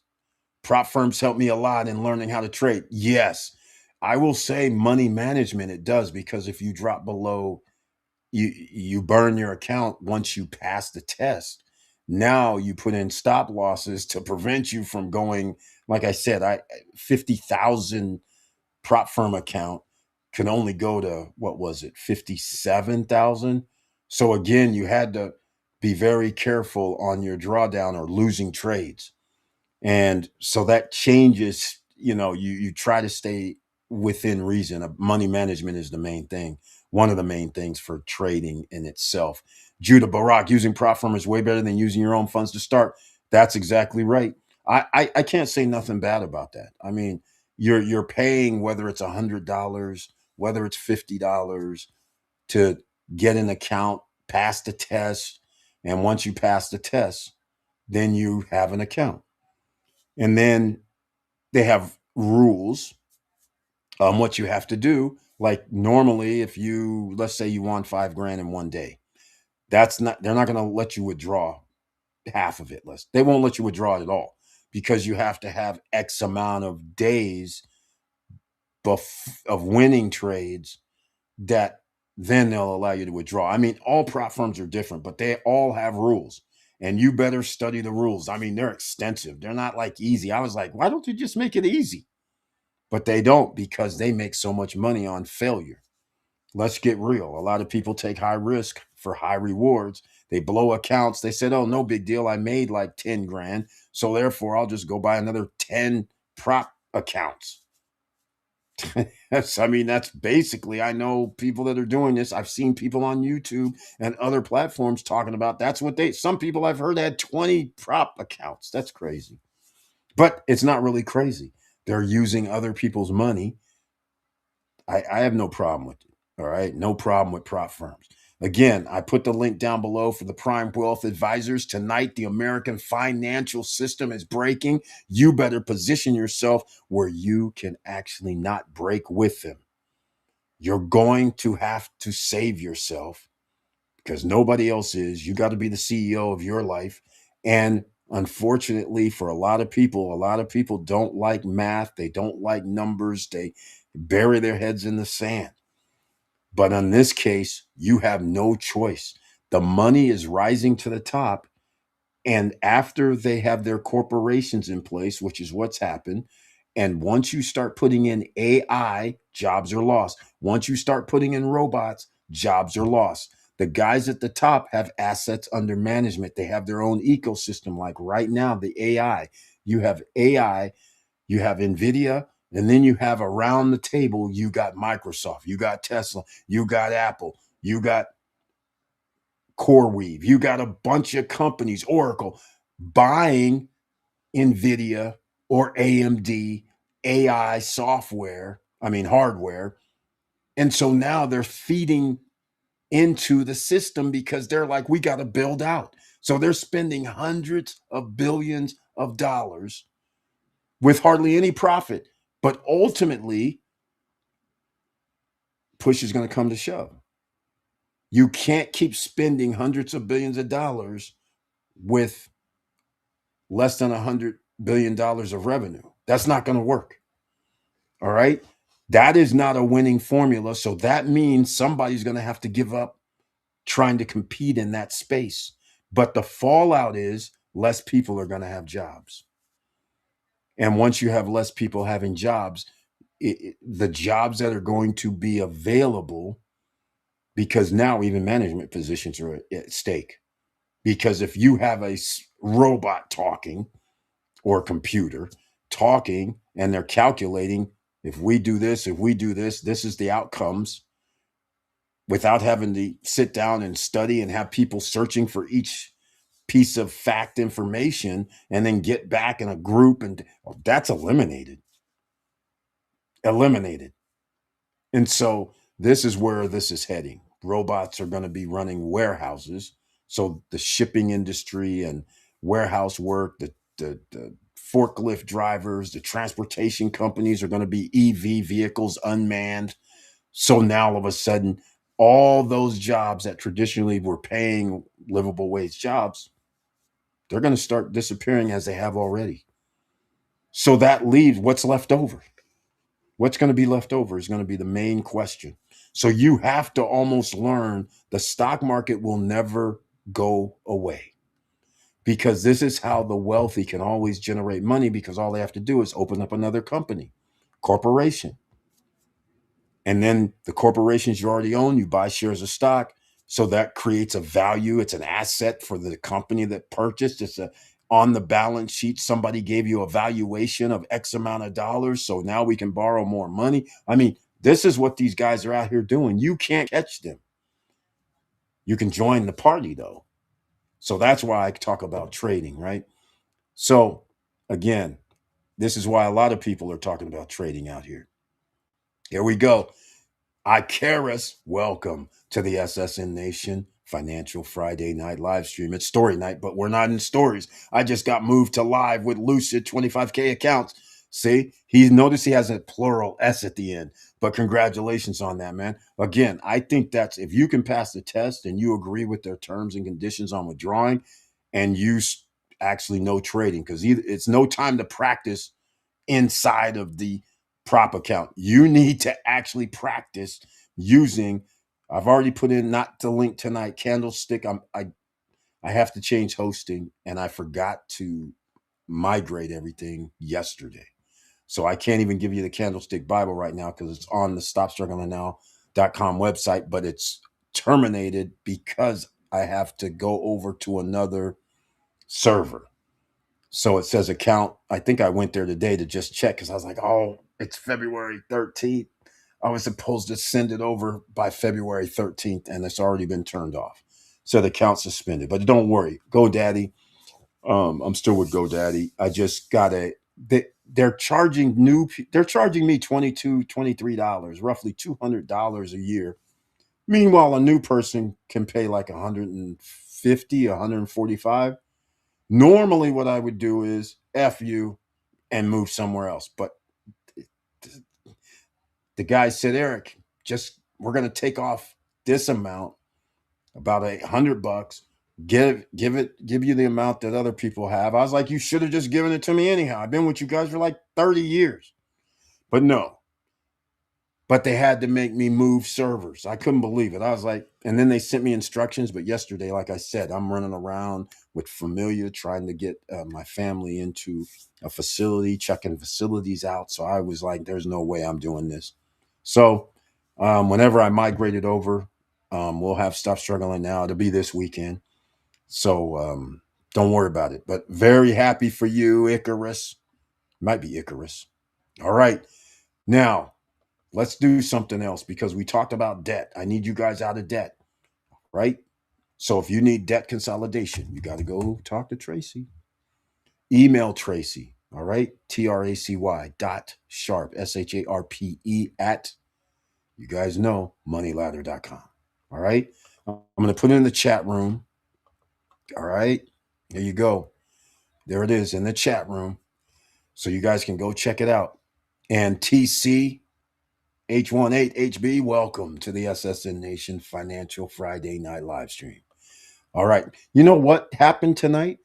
prop firms help me a lot in learning how to trade. Yes. I will say money management, it does, because if you drop below, you burn your account once you pass the test. Now you put in stop losses to prevent you from going, like I said, 50,000 prop firm account can only go to, what was it, 57,000. So again, you had to be very careful on your drawdown or losing trades. And so that changes, you try to stay within reason. Money management is the main thing, one of the main things for trading in itself. Judah Barak, using prop firm is way better than using your own funds to start. That's exactly right. I can't say nothing bad about that. I mean, you're paying, whether it's $100, whether it's $50, to get an account, pass the test, and once you pass the test, then you have an account. And then they have rules on what you have to do. Like normally, if you, let's say you won 5 grand in one day, they're not going to let you withdraw half of it. They won't let you withdraw it at all, because you have to have X amount of days of winning trades that then they'll allow you to withdraw. I mean, all prop firms are different, but they all have rules, and you better study the rules. I mean, they're extensive. They're not like easy. I was like, why don't you just make it easy? But they don't, because they make so much money on failure. Let's get real. A lot of people take high risk for high rewards. They blow accounts. They said, oh, no big deal. I made like 10 grand. So therefore, I'll just go buy another 10 prop accounts. That's basically, I know people that are doing this. I've seen people on YouTube and other platforms talking about that's what some people I've heard had 20 prop accounts. That's crazy. But it's not really crazy. They're using other people's money. I have no problem with it. All right. No problem with prop firms. Again, I put the link down below for the Prime Wealth Advisors. Tonight, the American financial system is breaking. You better position yourself where you can actually not break with them. You're going to have to save yourself because nobody else is. You got to be the CEO of your life. And unfortunately, for a lot of people don't like math. They don't like numbers. They bury their heads in the sand. But in this case, you have no choice. The money is rising to the top. And after they have their corporations in place, which is what's happened, and once you start putting in AI, jobs are lost. Once you start putting in robots, jobs are lost. The guys at the top have assets under management. They have their own ecosystem. Like right now, the AI, you have AI, you have NVIDIA, and then you have around the table, you got Microsoft, you got Tesla, you got Apple, you got CoreWeave, you got a bunch of companies, Oracle, buying NVIDIA or AMD AI hardware. And so now they're feeding into the system because they're like, we got to build out. So they're spending hundreds of billions of dollars with hardly any profit. But ultimately, push is going to come to shove. You can't keep spending hundreds of billions of dollars with less than $100 billion of revenue. That's not going to work. All right. That is not a winning formula. So that means somebody's going to have to give up trying to compete in that space. But the fallout is less people are going to have jobs. And once you have less people having jobs, the jobs that are going to be available, because now even management positions are at stake. Because if you have a robot talking or computer talking and they're calculating, if we do this, this is the outcomes, without having to sit down and study and have people searching for each piece of fact information and then get back in a group, and that's eliminated. And so this is where this is heading. Robots are going to be running warehouses. So the shipping industry and warehouse work, the forklift drivers, the transportation companies are going to be EV vehicles, unmanned. So now all of a sudden, all those jobs that traditionally were paying livable wage jobs, they're going to start disappearing as they have already. So that leaves what's left over. What's going to be left over is going to be the main question. So you have to almost learn the stock market will never go away, because this is how the wealthy can always generate money, because all they have to do is open up another corporation. And then the corporations you already own, you buy shares of stock. So that creates a value. It's an asset for the company that purchased. It's on the balance sheet. Somebody gave you a valuation of X amount of dollars. So now we can borrow more money. This is what these guys are out here doing. You can't catch them. You can join the party though. So that's why I talk about trading, right? So again, this is why a lot of people are talking about trading out here. Here we go. Icarus, welcome to the SSN Nation Financial Friday night live stream. It's story night, but we're not in stories. I just got moved to live with Lucid 25K accounts. See, noticed he has a plural S at the end, but congratulations on that, man. Again, I think that's, if you can pass the test and you agree with their terms and conditions on withdrawing, and you actually know trading, because it's no time to practice inside of the prop account. You need to actually practice using, I've already put in, not the link tonight, Candlestick. I have to change hosting, and I forgot to migrate everything yesterday. So I can't even give you the Candlestick Bible right now because it's on the stopstrugglingnow.com website, but it's terminated because I have to go over to another server. So it says account. I think I went there today to just check because I was like, oh, it's February 13th. I was supposed to send it over by February 13th, and it's already been turned off. So the account's suspended. But don't worry, GoDaddy. I'm still with GoDaddy. I just got they're charging they're charging me $23, roughly $200 a year. Meanwhile, a new person can pay like 150, 145. Normally, what I would do is F you and move somewhere else. But the guy said, Eric, just we're going to take off this amount, about $100. Give you the amount that other people have. I was like, you should have just given it to me anyhow. I've been with you guys for like 30 years. But no. But they had to make me move servers. I couldn't believe it. I was like, and then they sent me instructions. But yesterday, like I said, I'm running around with Familia trying to get my family into a facility, checking facilities out. So I was like, there's no way I'm doing this. So whenever I migrated over, we'll have stuff struggling now. It'll be this weekend. So don't worry about it. But very happy for you, Icarus. Might be Icarus. All right. Now, let's do something else because we talked about debt. I need you guys out of debt, right? So if you need debt consolidation, you got to go talk to Tracy. Email Tracy, all right? TRACY.sharpe, SHARPE at, you guys know, moneyladder.com. All right? I'm going to put it in the chat room. All right? There you go. There it is in the chat room. So you guys can go check it out. And TC H18HB, welcome to the SSN Nation Financial Friday Night Live Stream. All right. You know what happened tonight?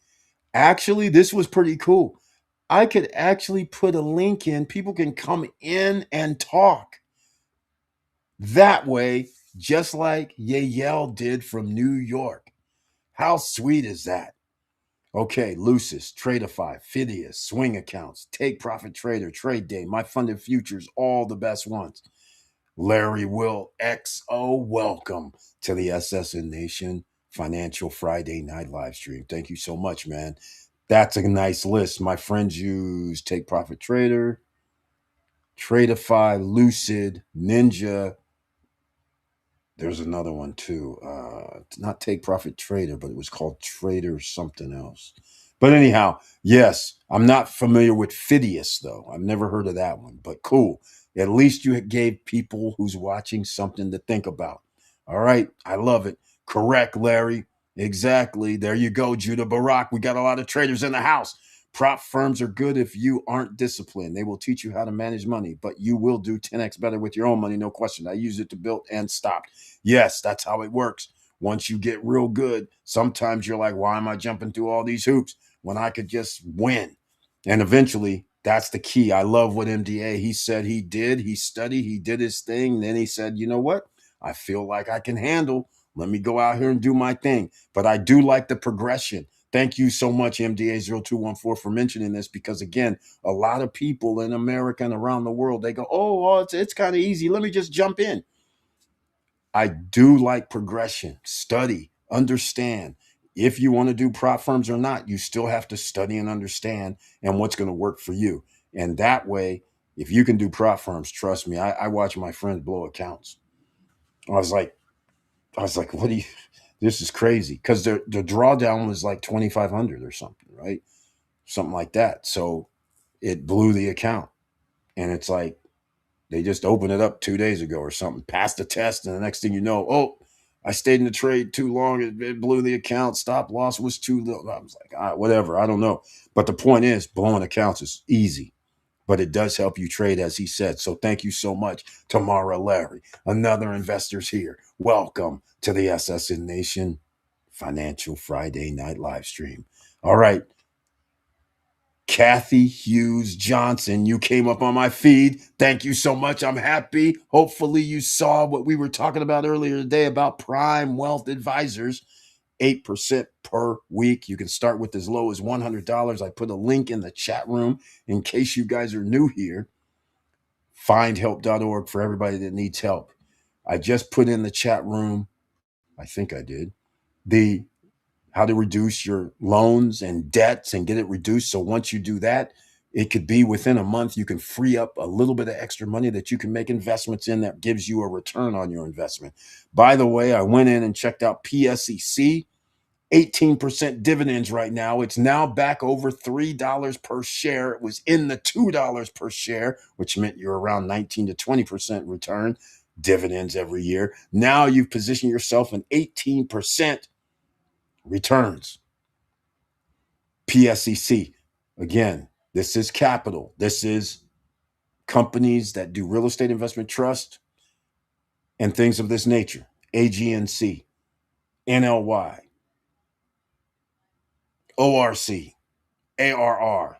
Actually, this was pretty cool. I could actually put a link in. People can come in and talk. That way, just like Yael did from New York. How sweet is that? Okay, Lucis, Tradeify, Phidias, Swing Accounts, Take Profit Trader, Trade Day, My Funded Futures, all the best ones. Larry Will XO, welcome to the SSN Nation Financial Friday Night Live Stream. Thank you so much, man. That's a nice list. My friends use Take Profit Trader, Tradeify, Lucid, Ninja. There's another one too. Not Take Profit Trader, but it was called Trader something else. But anyhow, yes, I'm not familiar with Phidias though. I've never heard of that one, but cool. At least you gave people who's watching something to think about. All right, I love it. Correct, Larry. Exactly. There you go, Judah Barak. We got a lot of traders in the house. Prop firms are good if you aren't disciplined. They will teach you how to manage money, but you will do 10x better with your own money, no question. I use it to build and stop. Yes, that's how it works. Once you get real good, sometimes you're like, why am I jumping through all these hoops when I could just win? And eventually, that's the key. I love what MDA, he said he did. He studied, he did his thing. Then he said, you know what? I feel like I can handle. Let me go out here and do my thing. But I do like the progression. Thank you so much, MDA0214, for mentioning this because, again, a lot of people in America and around the world, they go, oh, it's kind of easy. Let me just jump in. I do like progression, study, understand. If you want to do prop firms or not, you still have to study and understand and what's going to work for you. And that way, if you can do prop firms, trust me, I watch my friends blow accounts. I was like, what do you, this is crazy. Because the drawdown was like 2,500 or something, right? Something like that. So it blew the account. And it's like, they just opened it up 2 days ago or something, passed the test, and the next thing you know, oh, I stayed in the trade too long. It blew the account. Stop loss was too little. I was like, whatever. I don't know. But the point is, blowing accounts is easy, but it does help you trade, as he said. So thank you so much, Tamara Larry. Another investor's here. Welcome to the SSN Nation Financial Friday Night Live Stream. All right. Kathy Hughes Johnson, you came up on my feed. Thank you so much. I'm happy. Hopefully you saw what we were talking about earlier today about Prime Wealth Advisors, 8% per week. You can start with as low as $100. I put a link in the chat room in case you guys are new here. Findhelp.org for everybody that needs help. I just put in the chat room, I think I did, the how to reduce your loans and debts and get it reduced. So once you do that, it could be within a month, you can free up a little bit of extra money that you can make investments in that gives you a return on your investment. By the way, I went in and checked out PSEC, 18% dividends right now. It's now back over $3 per share. It was in the $2 per share, which meant you're around 19 to 20% return dividends every year. Now you've positioned yourself in 18% returns. PSEC, again, this is capital. This is companies that do real estate investment trust and things of this nature. AGNC, NLY, ORC, ARR,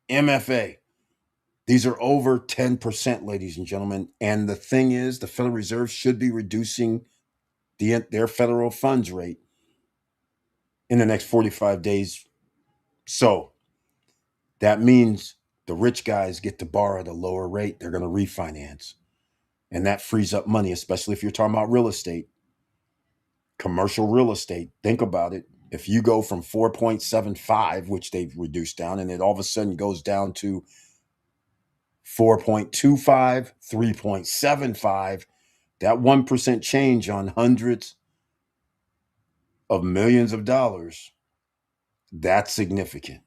MFA. These are over 10%, ladies and gentlemen. And the thing is, the Federal Reserve should be reducing their federal funds rate in the next 45 days. So that means the rich guys get to borrow at a lower rate. They're going to refinance. And that frees up money, especially if you're talking about real estate, commercial real estate. Think about it. If you go from 4.75, which they've reduced down, and it all of a sudden goes down to 4.25, 3.75, that 1% change on hundreds of millions of dollars, that's significant.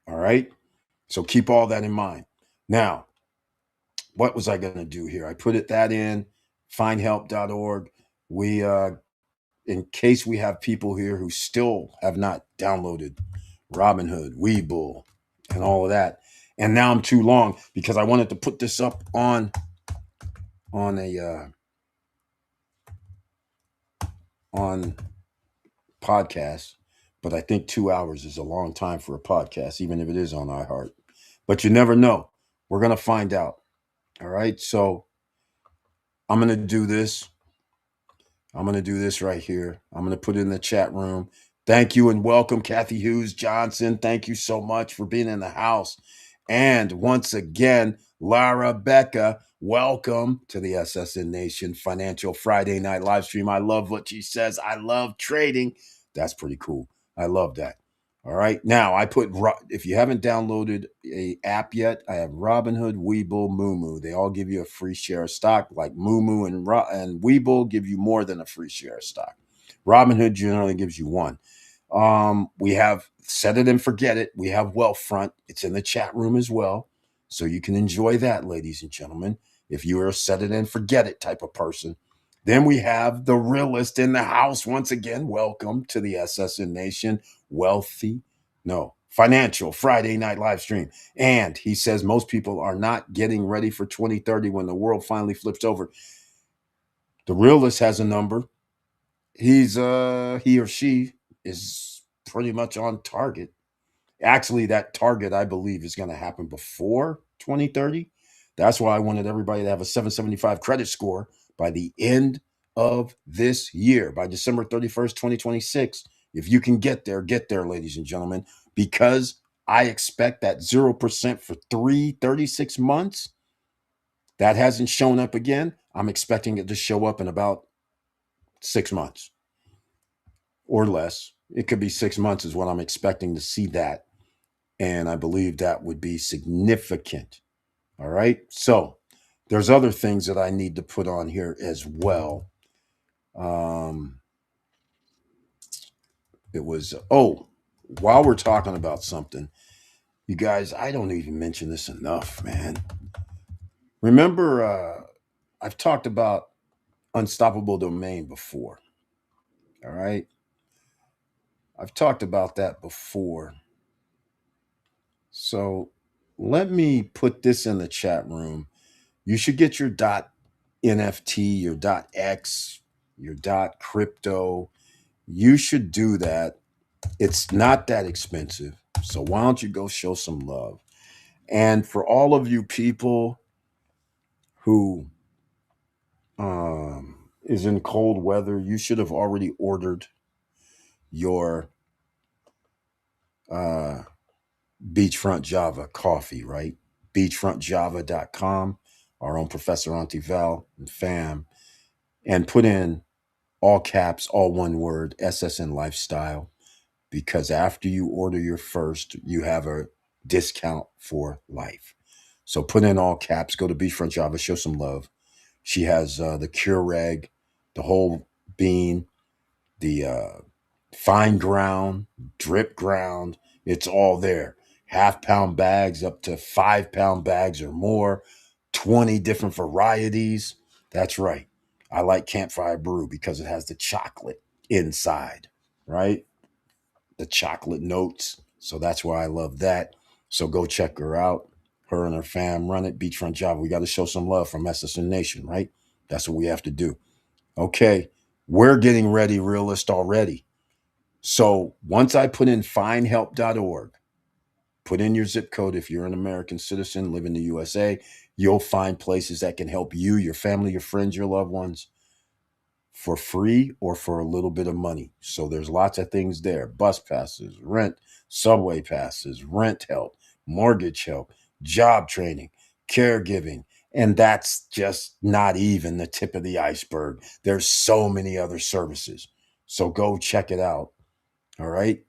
All right. So keep all that in mind. Now, what was I going to do here? I put that in findhelp.org. We, in case we have people here who still have not downloaded Robinhood, Webull, and all of that. And now I'm too long because I wanted to put this up on a on podcast, but I think 2 hours is a long time for a podcast, even if it is on iHeart. But you never know. We're gonna find out. All right. So I'm gonna do this. I'm going to do this right here. I'm going to put it in the chat room. Thank you and welcome, Kathy Hughes Johnson. Thank you so much for being in the house. And once again, Lara Becca, welcome to the SSN Nation Financial Friday Night Live Stream. I love what she says. I love trading. That's pretty cool. I love that. All right. Now, if you haven't downloaded a app yet, I have Robinhood, Webull, Moomoo. They all give you a free share of stock. Like Moomoo and Webull give you more than a free share of stock. Robinhood generally gives you one. We have Set It and Forget It. We have Wealthfront. It's in the chat room as well. So you can enjoy that, ladies and gentlemen, if you are a Set It and Forget It type of person. Then we have the realist in the house. Once again, welcome to the SSN Nation Financial Friday Night Live Stream. And he says most people are not getting ready for 2030 when the world finally flips over. The realist has a number. He or she is pretty much on target. Actually, that target, I believe, is going to happen before 2030. That's why I wanted everybody to have a 775 credit score by the end of this year, by December 31st, 2026. If you can get there, ladies and gentlemen, because I expect that 0% for 36 months. That hasn't shown up again. I'm expecting it to show up in about 6 months or less. It could be 6 months is what I'm expecting to see that. And I believe that would be significant. All right. So there's other things that I need to put on here as well. While we're talking about something, you guys, I don't even mention this enough, man. Remember, I've talked about unstoppable domain before. All right. I've talked about that before. So let me put this in the chat room. You should get your .NFT, your .x, your .crypto. You should do that. It's not that expensive. So why don't you go show some love? And for all of you people who is in cold weather, you should have already ordered your Beachfront Java coffee, right? Beachfrontjava.com, our own Professor Auntie Val and fam, and put in all caps, all one word, SSN Lifestyle, because after you order your first, you have a discount for life. So put in all caps, go to Beachfront Java, show some love. She has the Keurig, the whole bean, the fine ground, drip ground. It's all there. Half-pound bags up to 5-pound bags or more, 20 different varieties. That's right. I like Campfire Brew because it has the chocolate inside, right? The chocolate notes. So that's why I love that. So go check her out. Her and her fam run it. Beachfront Java. We got to show some love from SSN Nation, right? That's what we have to do. Okay. We're getting ready, realist already. So once I put in findhelp.org, put in your zip code if you're an American citizen, live in the USA, you'll find places that can help you, your family, your friends, your loved ones for free or for a little bit of money. So there's lots of things there: bus passes, rent, subway passes, rent help, mortgage help, job training, caregiving. And that's just not even the tip of the iceberg. There's so many other services. So go check it out. All right.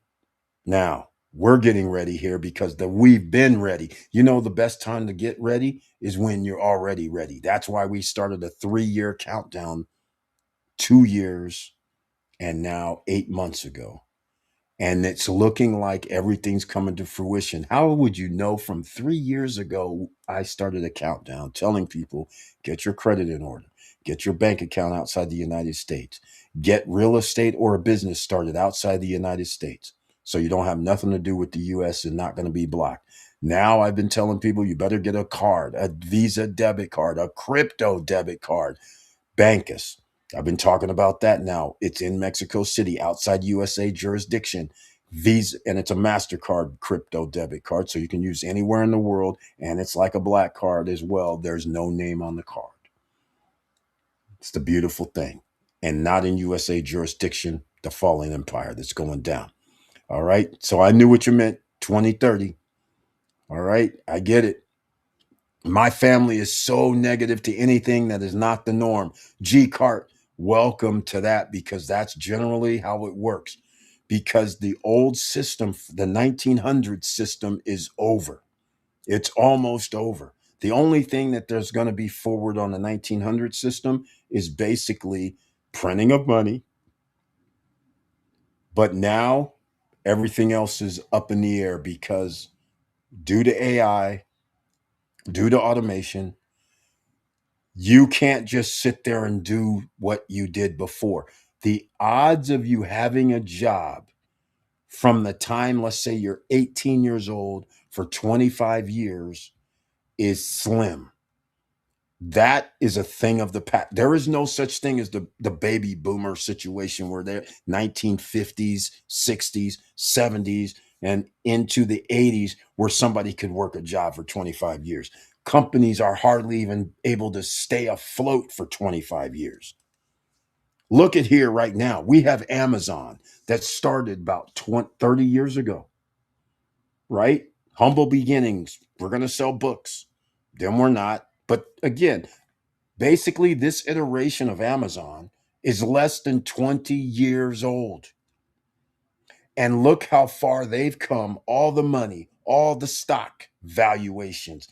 Now we're getting ready here because we've been ready. You know, the best time to get ready is when you're already ready. That's why we started a 3-year countdown 2 years and now 8 months ago. And it's looking like everything's coming to fruition. How would you know from 3 years ago? I started a countdown telling people, get your credit in order, get your bank account outside the United States, get real estate or a business started outside the United States. So you don't have nothing to do with the US and not going to be blocked. Now I've been telling people you better get a card, a Visa debit card, a crypto debit card. Bankus. I've been talking about that now. It's in Mexico City, outside USA jurisdiction. Visa, and it's a MasterCard crypto debit card, so you can use anywhere in the world, and it's like a black card as well. There's no name on the card. It's the beautiful thing. And not in USA jurisdiction, the falling empire that's going down. All right. So I knew what you meant. 2030. All right. I get it. My family is so negative to anything that is not the norm. G Cart, welcome to that, because that's generally how it works. Because the old system, the 1900 system, is over. It's almost over. The only thing that there's going to be forward on the 1900 system is basically printing of money. But now everything else is up in the air because due to AI, due to automation, you can't just sit there and do what you did before. The odds of you having a job from the time, let's say you're 18 years old, for 25 years is slim. That is a thing of the past. There is no such thing as the baby boomer situation where they're 1950s, 60s, 70s, and into the 80s where somebody could work a job for 25 years. Companies are hardly even able to stay afloat for 25 years. Look at here right now. We have Amazon that started about 20, 30 years ago, right? Humble beginnings. We're going to sell books. Then we're not. But again, basically, this iteration of Amazon is less than 20 years old. And look how far they've come. All the money, all the stock valuations,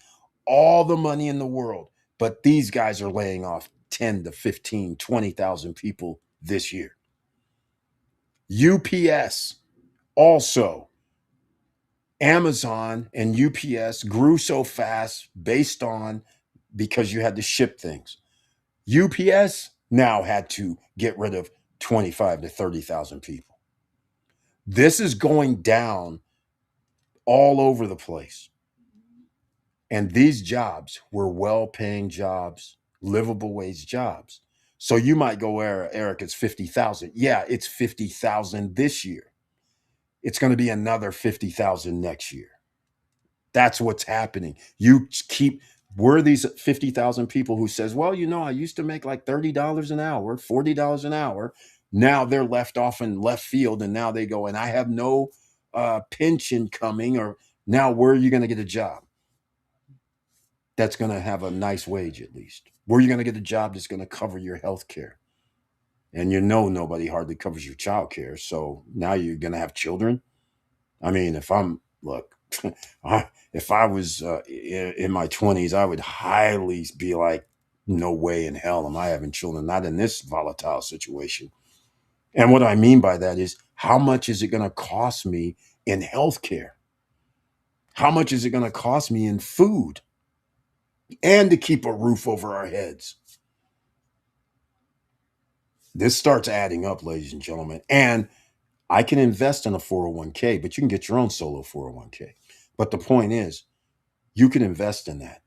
all the money in the world. But these guys are laying off 10 to 15, 20,000 people this year. UPS also. Amazon and UPS grew so fast based on because you had to ship things. UPS now had to get rid of 25 to 30,000 people. This is going down all over the place. And these jobs were well-paying jobs, livable wage jobs. So you might go, Eric, it's 50,000. Yeah, it's 50,000 this year. It's going to be another 50,000 next year. That's what's happening. We're these 50,000 people who says, well, I used to make like $30 an hour, $40 an hour. Now they're left off in left field. And now they go, and I have no pension coming, or now where are you going to get a job that's going to have a nice wage at least? Where are you going to get a job that's going to cover your health care? And nobody hardly covers your child care. So now you're going to have children. I mean, if I was in my 20s, I would highly be like, no way in hell am I having children, not in this volatile situation. And what I mean by that is, how much is it going to cost me in healthcare? How much is it going to cost me in food and to keep a roof over our heads? This starts adding up, ladies and gentlemen. And I can invest in a 401k, but you can get your own solo 401k. But the point is, you can invest in that.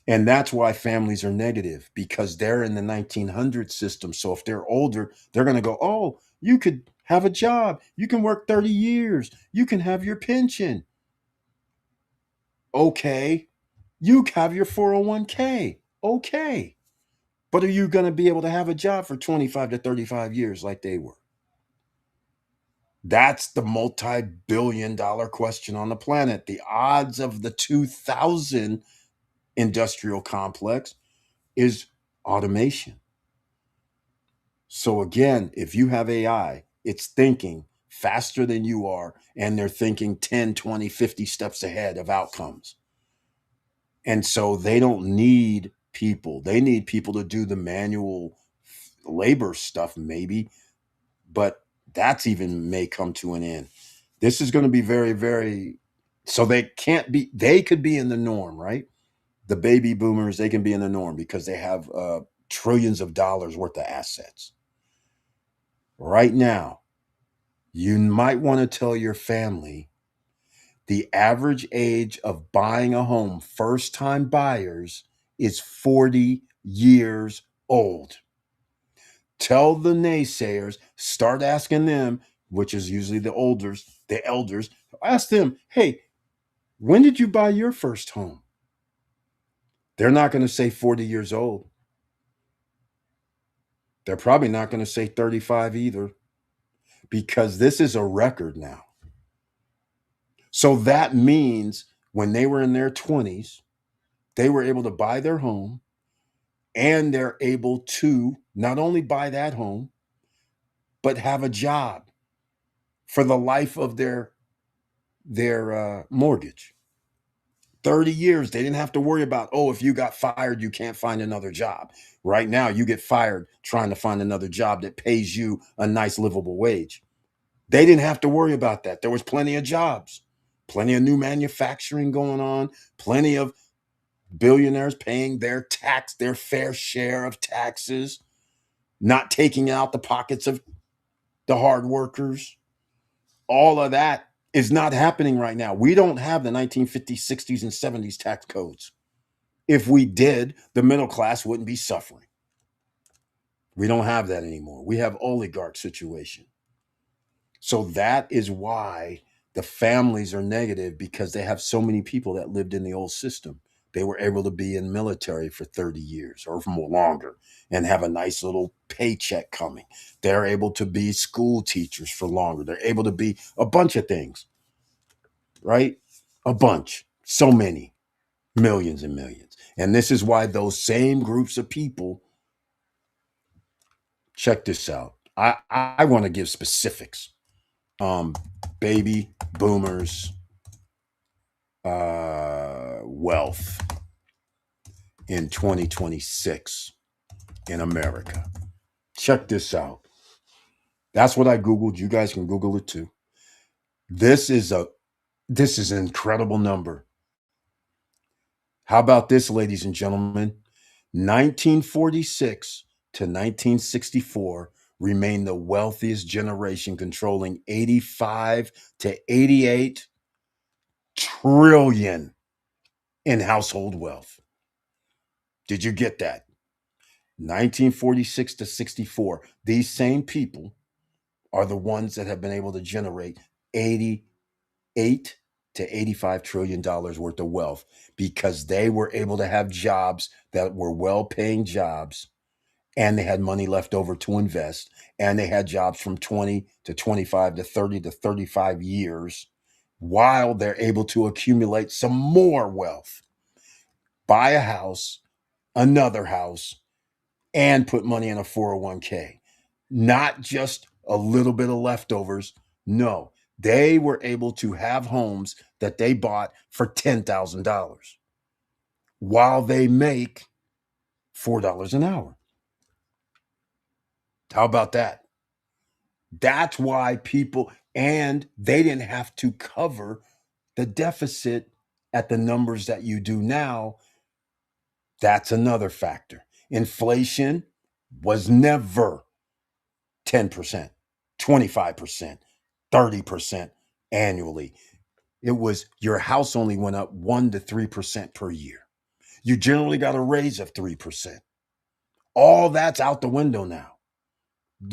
And that's why families are negative, because they're in the 1900 system. So if they're older, they're going to go, oh, you could have a job. You can work 30 years. You can have your pension. Okay. You have your 401k. Okay. But are you going to be able to have a job for 25 to 35 years like they were? That's the multi-billion-dollar question on the planet. The odds of the 2000 industrial complex is automation. So again, if you have AI, it's thinking faster than you are, and they're thinking 10, 20, 50 steps ahead of outcomes. And so they don't need people. They need people to do the manual labor stuff, maybe, but that's even may come to an end. This is going to be very, very, so they could be in the norm, right? The baby boomers, they can be in the norm because they have trillions of dollars worth of assets. Right now, you might want to tell your family the average age of buying a home, first time buyers, is 40 years old. Tell the naysayers, start asking them, which is usually the elders, ask them, hey, when did you buy your first home? They're not going to say 40 years old. They're probably not going to say 35 either, because this is a record now. So that means when they were in their 20s, they were able to buy their home, and they're able to not only buy that home, but have a job for the life of their mortgage. 30 years, they didn't have to worry about, oh, if you got fired, you can't find another job. Right now, you get fired trying to find another job that pays you a nice livable wage. They didn't have to worry about that. There was plenty of jobs, plenty of new manufacturing going on, plenty of billionaires paying their fair share of taxes, not taking out the pockets of the hard workers. All of that is not happening right now. We don't have the 1950s, 60s, and 70s tax codes. If we did, the middle class wouldn't be suffering. We don't have that anymore. We have oligarch situation. So that is why the families are negative, because they have so many people that lived in the old system. They were able to be in military for 30 years or more longer and have a nice little paycheck coming. They're able to be school teachers for longer. They're able to be a bunch of things, right? A bunch. So many. Millions and millions. And this is why those same groups of people, check this out. I want to give specifics. Baby boomers wealth in 2026 in America. Check this out. That's what I Googled. You guys can Google it too. This is an incredible number. How about this, ladies and gentlemen? 1946 to 1964 remained the wealthiest generation, controlling 85 to 88 trillion in household wealth. Did you get that? 1946 to 64. These same people are the ones that have been able to generate 88 to 85 trillion dollars worth of wealth, because they were able to have jobs that were well-paying jobs, and they had money left over to invest, and they had jobs from 20 to 25 to 30 to 35 years, while they're able to accumulate some more wealth, buy a house, another house, and put money in a 401k. not just a little bit of leftovers. No, they were able to have homes that they bought for $10,000 while they make $4 an hour. How about that? That's why people, and they didn't have to cover the deficit at the numbers that you do now. That's another factor. Inflation was never 10%, 25%, 30% annually. It was your house only went up 1 to 3% per year. You generally got a raise of 3%. All that's out the window now.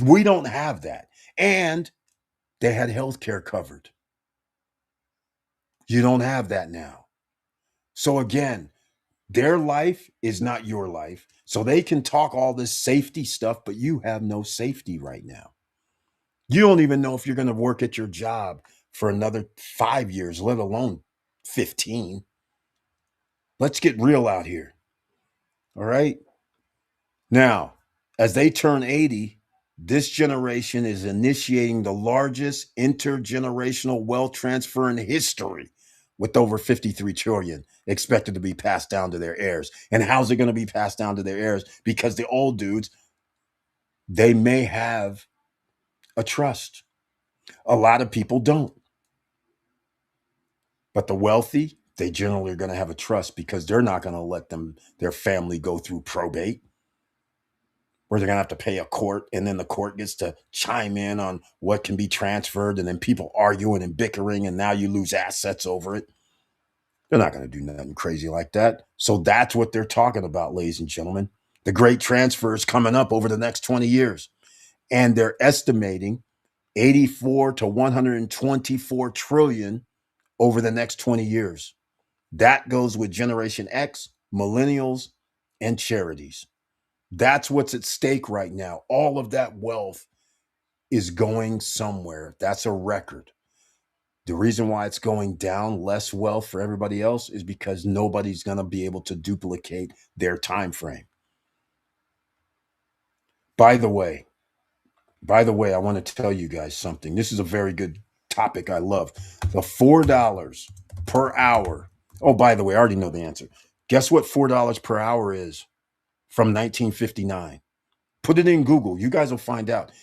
We don't have that. And they had health care covered. You don't have that now. So again, their life is not your life. So they can talk all this safety stuff, but you have no safety right now. You don't even know if you're going to work at your job for another 5 years, let alone 15. Let's get real out here. All right. Now, as they turn 80, this generation is initiating the largest intergenerational wealth transfer in history, with over 53 trillion expected to be passed down to their heirs. And how's it going to be passed down to their heirs? Because the old dudes, they may have a trust. A lot of people don't. But the wealthy, they generally are going to have a trust because they're not going to let their family go through probate, where they're going to have to pay a court, and then the court gets to chime in on what can be transferred, and then people arguing and bickering, and now you lose assets over it. They're not going to do nothing crazy like that. So that's what they're talking about, ladies and gentlemen. The great transfer is coming up over the next 20 years. And they're estimating 84 to 124 trillion over the next 20 years. That goes with Generation X, millennials, and charities. That's what's at stake right now. All of that wealth is going somewhere. That's a record. The reason why it's going down, less wealth for everybody else, is because nobody's going to be able to duplicate their time frame. By the way, I want to tell you guys something. This is a very good topic I love. The $4 per hour. Oh, by the way, I already know the answer. Guess what $4 per hour is from 1959? Put it in Google. You guys will find out.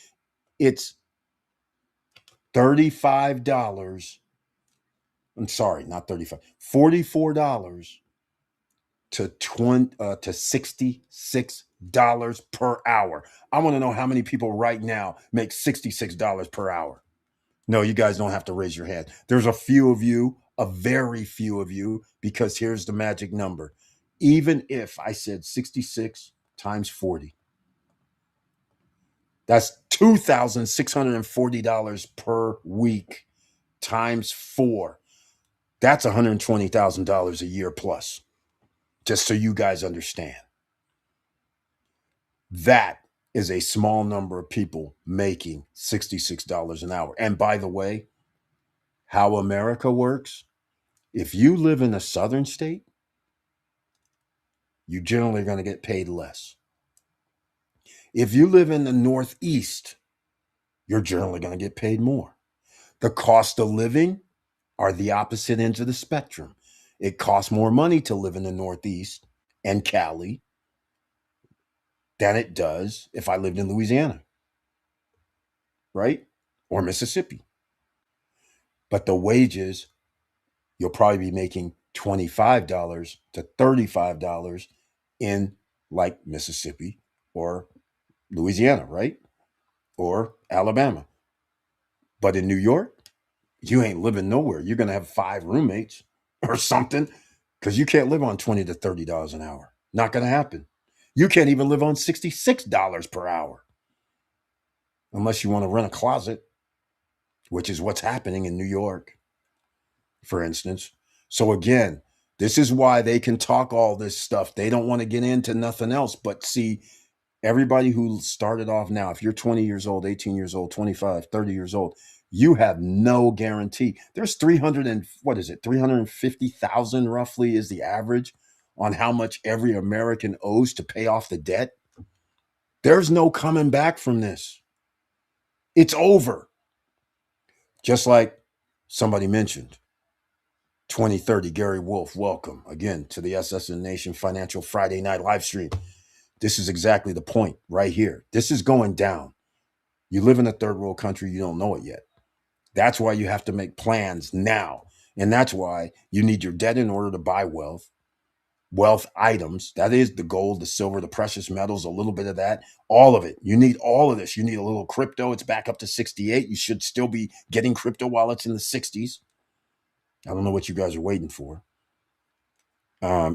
It's $35. I'm sorry, not 35. $44 to $66 per hour. I want to know how many people right now make $66 per hour. No, you guys don't have to raise your hand. There's a few of you, a very few of you, because here's the magic number. Even if I said 66 times 40, that's $2,640 per week times 4. That's $120,000 a year plus, just so you guys understand. That is a small number of people making $66 an hour. And by the way, how America works, if you live in a southern state, you generally are going to get paid less. If you live in the Northeast, you're generally going to get paid more. The cost of living are the opposite ends of the spectrum. It costs more money to live in the Northeast and Cali than it does if I lived in Louisiana, right? Or Mississippi. But the wages, you'll probably be making $25 to $35 in like Mississippi or Louisiana, right? Or Alabama. But in New York, you ain't living nowhere. You're going to have 5 roommates or something, because you can't live on $20 to $30 an hour. Not going to happen. You can't even live on $66 per hour unless you want to rent a closet, which is what's happening in New York, for instance. So again, this is why they can talk all this stuff. They don't want to get into nothing else. But see, everybody who started off now, if you're 20 years old, 18 years old, 25, 30 years old, you have no guarantee. There's 350,000 roughly is the average on how much every American owes to pay off the debt. There's no coming back from this. It's over. Just like somebody mentioned, 2030, Gary Wolf, welcome again to the SSN Nation Financial Friday Night live stream. This is exactly the point right here. This is going down. You live in a third world country, you don't know it yet. That's why you have to make plans now. And that's why you need your debt in order to buy wealth items. That is the gold, the silver, the precious metals, a little bit of that, all of it. You need all of this. You need a little crypto. It's back up to 68. You should still be getting crypto while it's in the 60s. I don't know what you guys are waiting for.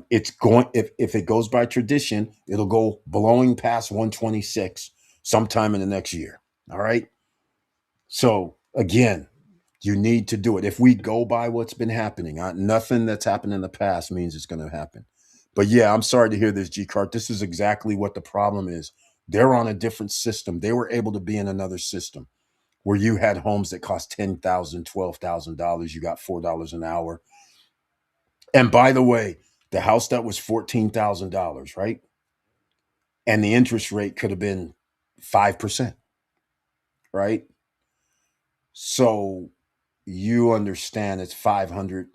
It's going, if it goes by tradition, it'll go blowing past 126 sometime in the next year. All right. So again, you need to do it. If we go by what's been happening, nothing that's happened in the past means it's going to happen. But yeah, I'm sorry to hear this, G Cart. This is exactly what the problem is. They're on a different system. They were able to be in another system where you had homes that cost $10,000, $12,000. You got $4 an hour. And by the way, the house that was $14,000, right? And the interest rate could have been 5%, right? So you understand it's 500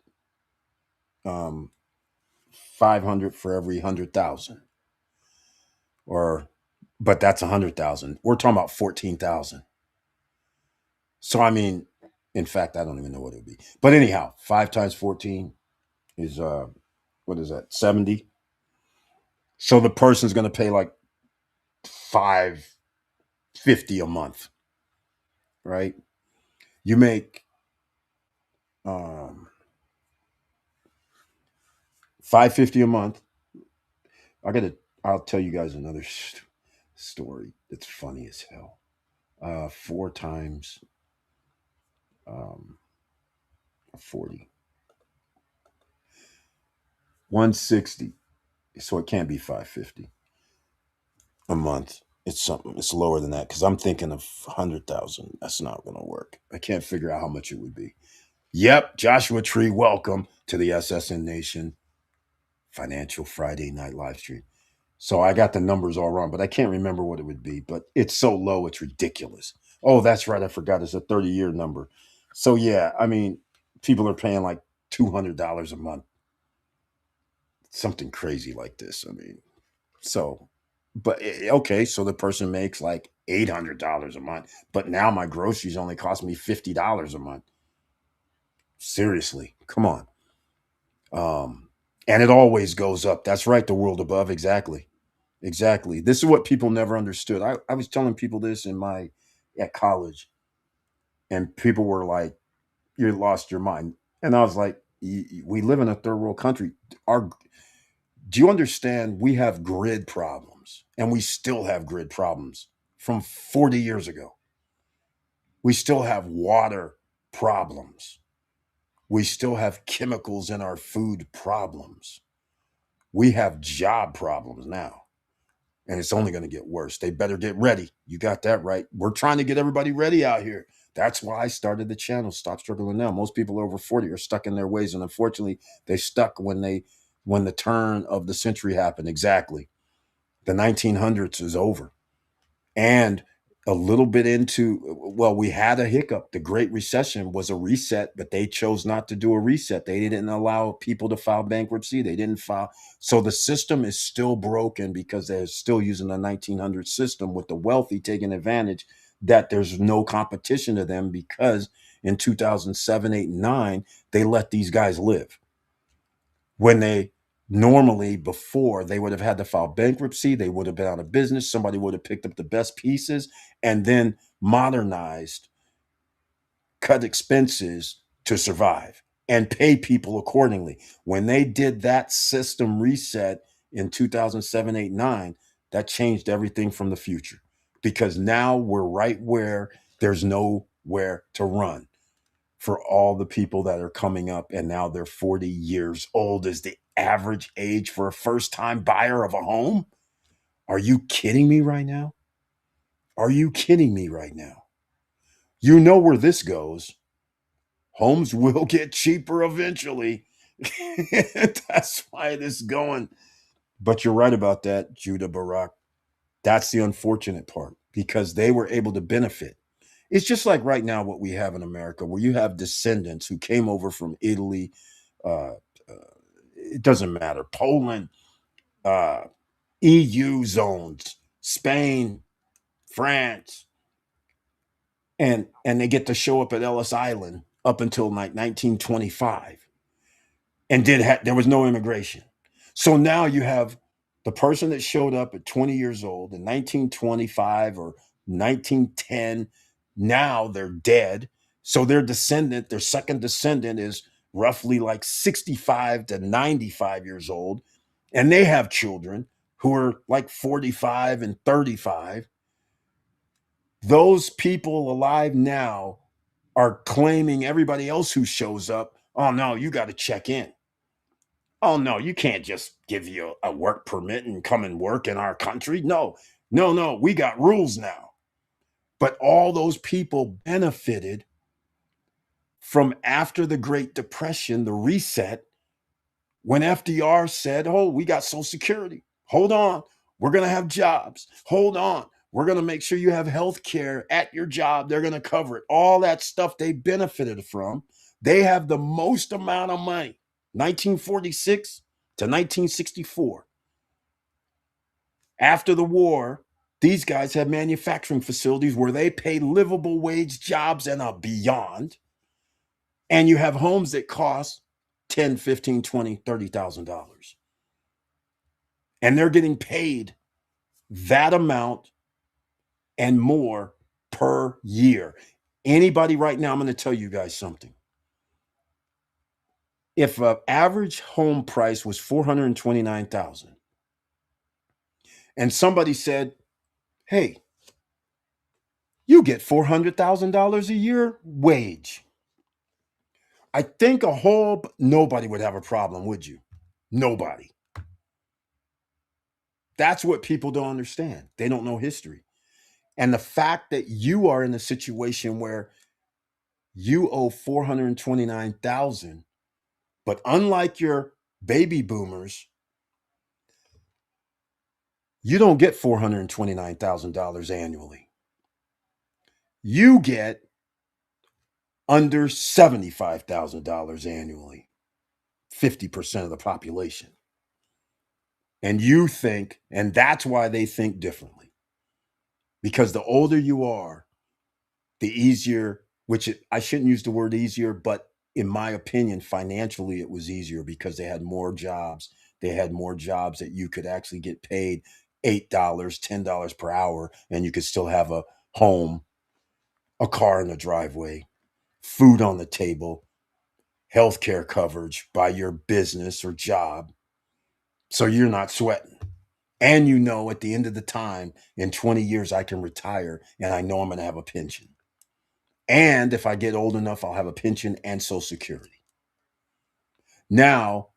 for every 100,000, but that's 100,000. We're talking about 14,000. So I mean, in fact, I don't even know what it would be. But anyhow, 5 times 14 is what is that? 70. So the person's going to pay like $550 a month, right? You make $550 a month. I'll tell you guys another story that's funny as hell. 4 times 40, 160. So it can't be 550 a month. It's lower than that because I'm thinking of 100,000. That's not going to work. I can't figure out how much it would be. Yep, Joshua Tree, welcome to the SSN Nation Financial Friday Night live stream. So I got the numbers all wrong, but I can't remember what it would be. But it's so low, it's ridiculous. Oh, that's right. I forgot. It's a 30-year number. So yeah, I mean, people are paying like $200 a month. Something crazy like this. I mean, so, but okay, so the person makes like $800 a month, but now my groceries only cost me $50 a month. Seriously, come on. And it always goes up. That's right. The world above. Exactly. This is what people never understood. I was telling people this at college, and people were like, "You lost your mind," and I was like, "We live in a third world country. Do you understand? We have grid problems, and we still have grid problems from 40 years ago. We still have water problems. We still have chemicals in our food problems. We have job problems now. And it's only going to get worse. They better get ready. You got that right. We're trying to get everybody ready out here. That's why I started the channel, Stop Struggling Now. Most people over 40 are stuck in their ways. And unfortunately, they stuck when the turn of the century happened. Exactly. The 1900s is over. And a little bit we had a hiccup. The Great Recession was a reset, but they chose not to do a reset. They didn't allow people to file bankruptcy. They didn't file. So the system is still broken because they're still using the 1900 system with the wealthy taking advantage that there's no competition to them because in 2007, 8, and 9, they let these guys live. When they normally before they would have had to file bankruptcy, they would have been out of business, somebody would have picked up the best pieces and then modernized, cut expenses to survive and pay people accordingly. When they did that system reset in 2007, 8, 9, that changed everything from the future because now we're right where there's nowhere to run for all the people that are coming up and now they're 40 years old is the average age for a first-time buyer of a home. Are you kidding me right now? Are you kidding me right now? You know where this goes. Homes will get cheaper eventually. That's why it is going. But you're right about that, Judah Barak. That's the unfortunate part because they were able to benefit. It's just like right now what we have in America, where you have descendants who came over from Italy, uh, it doesn't matter, Poland, uh, EU zones, Spain, France, and they get to show up at Ellis Island up until like 1925, and there was no immigration. So now you have the person that showed up at 20 years old in 1925 or 1910. Now they're dead. So their second descendant is roughly like 65 to 95 years old. And they have children who are like 45 and 35. Those people alive now are claiming everybody else who shows up, oh no, you got to check in. Oh no, you can't just give you a work permit and come and work in our country. No, no, no, we got rules now. But all those people benefited from after the Great Depression, the reset, when FDR said, oh, we got Social Security. Hold on, we're going to have jobs. Hold on, we're going to make sure you have health care at your job. They're going to cover it. All that stuff they benefited from. They have the most amount of money, 1946 to 1964. After the war, these guys have manufacturing facilities where they pay livable wage jobs and a beyond. And you have homes that cost 10, 15, 20, $30,000. And they're getting paid that amount and more per year. Anybody right now, I'm going to tell you guys something. If an average home price was $429,000 and somebody said, hey, you get $400,000 a year wage, I think nobody would have a problem, would you? Nobody. That's what people don't understand. They don't know history. And the fact that you are in a situation where you owe 429,000, but unlike your baby boomers, you don't get $429,000 annually. You get under $75,000 annually, 50% of the population. And you think, and that's why they think differently. Because the older you are, the easier, I shouldn't use the word easier, but in my opinion, financially, it was easier because they had more jobs. They had more jobs that you could actually get paid $8, $10 per hour, and you could still have a home, a car in the driveway, food on the table, healthcare coverage by your business or job. So you're not sweating. And you know, at the end of the time, in 20 years, I can retire and I know I'm going to have a pension. And if I get old enough, I'll have a pension and Social Security. Now,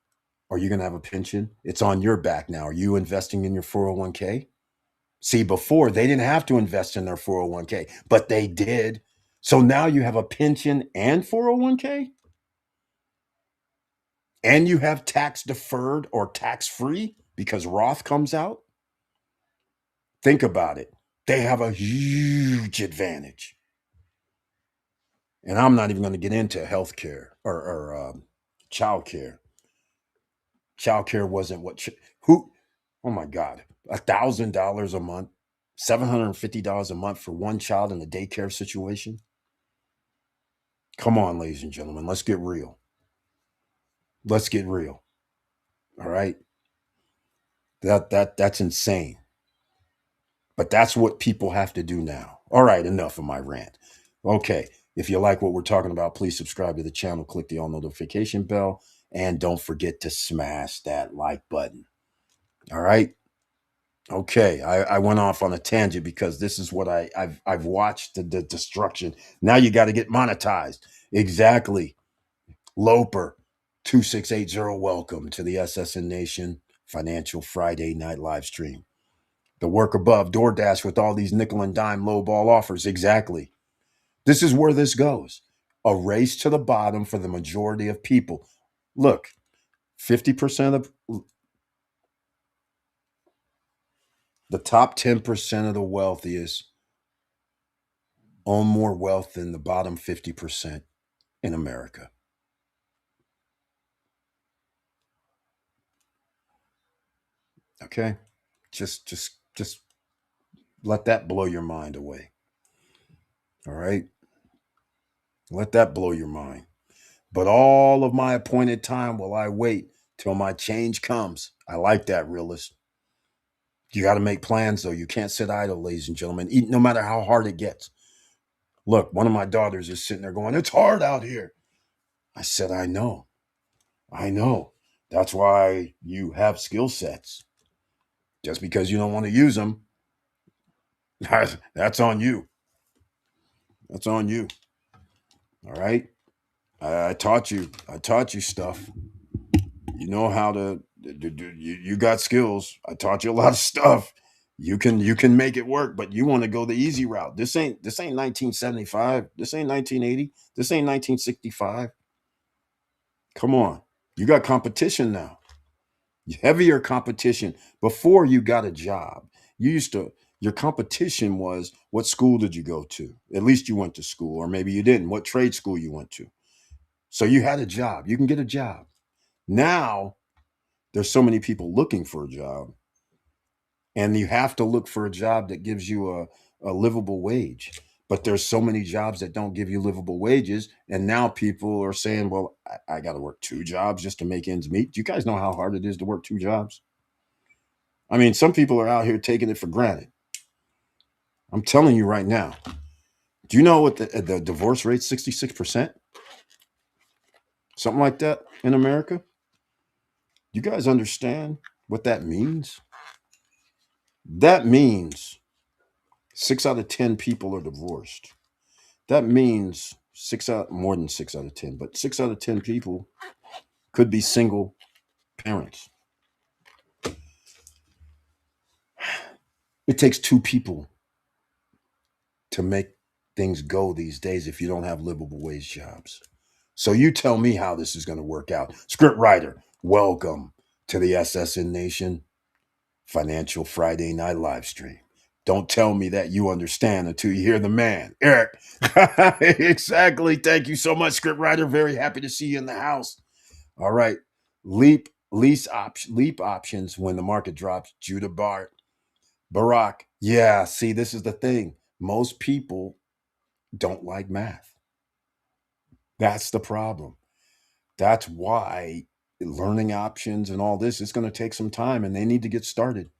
are you going to have a pension? It's on your back now. Are you investing in your 401k? See, before they didn't have to invest in their 401k, but they did. So now you have a pension and 401k? And you have tax deferred or tax free because Roth comes out? Think about it. They have a huge advantage. And I'm not even going to get into healthcare or childcare. Childcare wasn't oh my God, $1,000 a month, $750 a month for one child in a daycare situation. Come on, ladies and gentlemen, let's get real. Let's get real. All right. That's insane. But that's what people have to do now. All right, enough of my rant. Okay, if you like what we're talking about, please subscribe to the channel, click the all notification bell, and don't forget to smash that like button. All right. Okay, I went off on a tangent because this is what I've watched the destruction. Now you got to get monetized. Exactly. Loper 2680, welcome to the SSN Nation Financial Friday Night Live Stream. The work above, DoorDash with all these nickel and dime low ball offers. Exactly. This is where this goes. A race to the bottom for the majority of people. Look, 50% of the top 10% of the wealthiest own more wealth than the bottom 50% in America. Okay? Just let that blow your mind away. All right? Let that blow your mind. But all of my appointed time will I wait till my change comes. I like that, realist. You got to make plans, though. You can't sit idle, ladies and gentlemen, no matter how hard it gets. Look, one of my daughters is sitting there going, "It's hard out here." I said, I know. That's why you have skill sets. Just because you don't want to use them, that's on you. That's on you. All right. I taught you. I taught you stuff. You know how to. You got skills. I taught you a lot of stuff. You can make it work, but you want to go the easy route. This ain't 1975. This ain't 1980. This ain't 1965. Come on. You got competition now. Heavier competition. Before you got a job, your competition was, what school did you go to? At least you went to school, or maybe you didn't. What trade school you went to? So you had a job. You can get a job. Now there's so many people looking for a job, and you have to look for a job that gives you a livable wage. But there's so many jobs that don't give you livable wages, and now people are saying, well, I got to work two jobs just to make ends meet. Do you guys know how hard it is to work two jobs? I mean, some people are out here taking it for granted. I'm telling you right now. Do you know what the divorce rate? 66%? Something like that in America? You guys understand what that means? That means 6 out of 10 people are divorced. That means more than 6 out of 10, but 6 out of 10 people could be single parents. It takes two people to make things go these days if you don't have livable wage jobs. So you tell me how this is going to work out. Script writer, welcome to the SSN Nation Financial Friday Night Live Stream. Don't tell me that you understand until you hear the man, Eric. Exactly. Thank you so much, script writer. Very happy to see you in the house. All right. Leap options when the market drops. Judah Barack. Yeah, see, this is the thing. Most people don't like math. That's the problem. That's why learning options and all this is going to take some time, and they need to get started,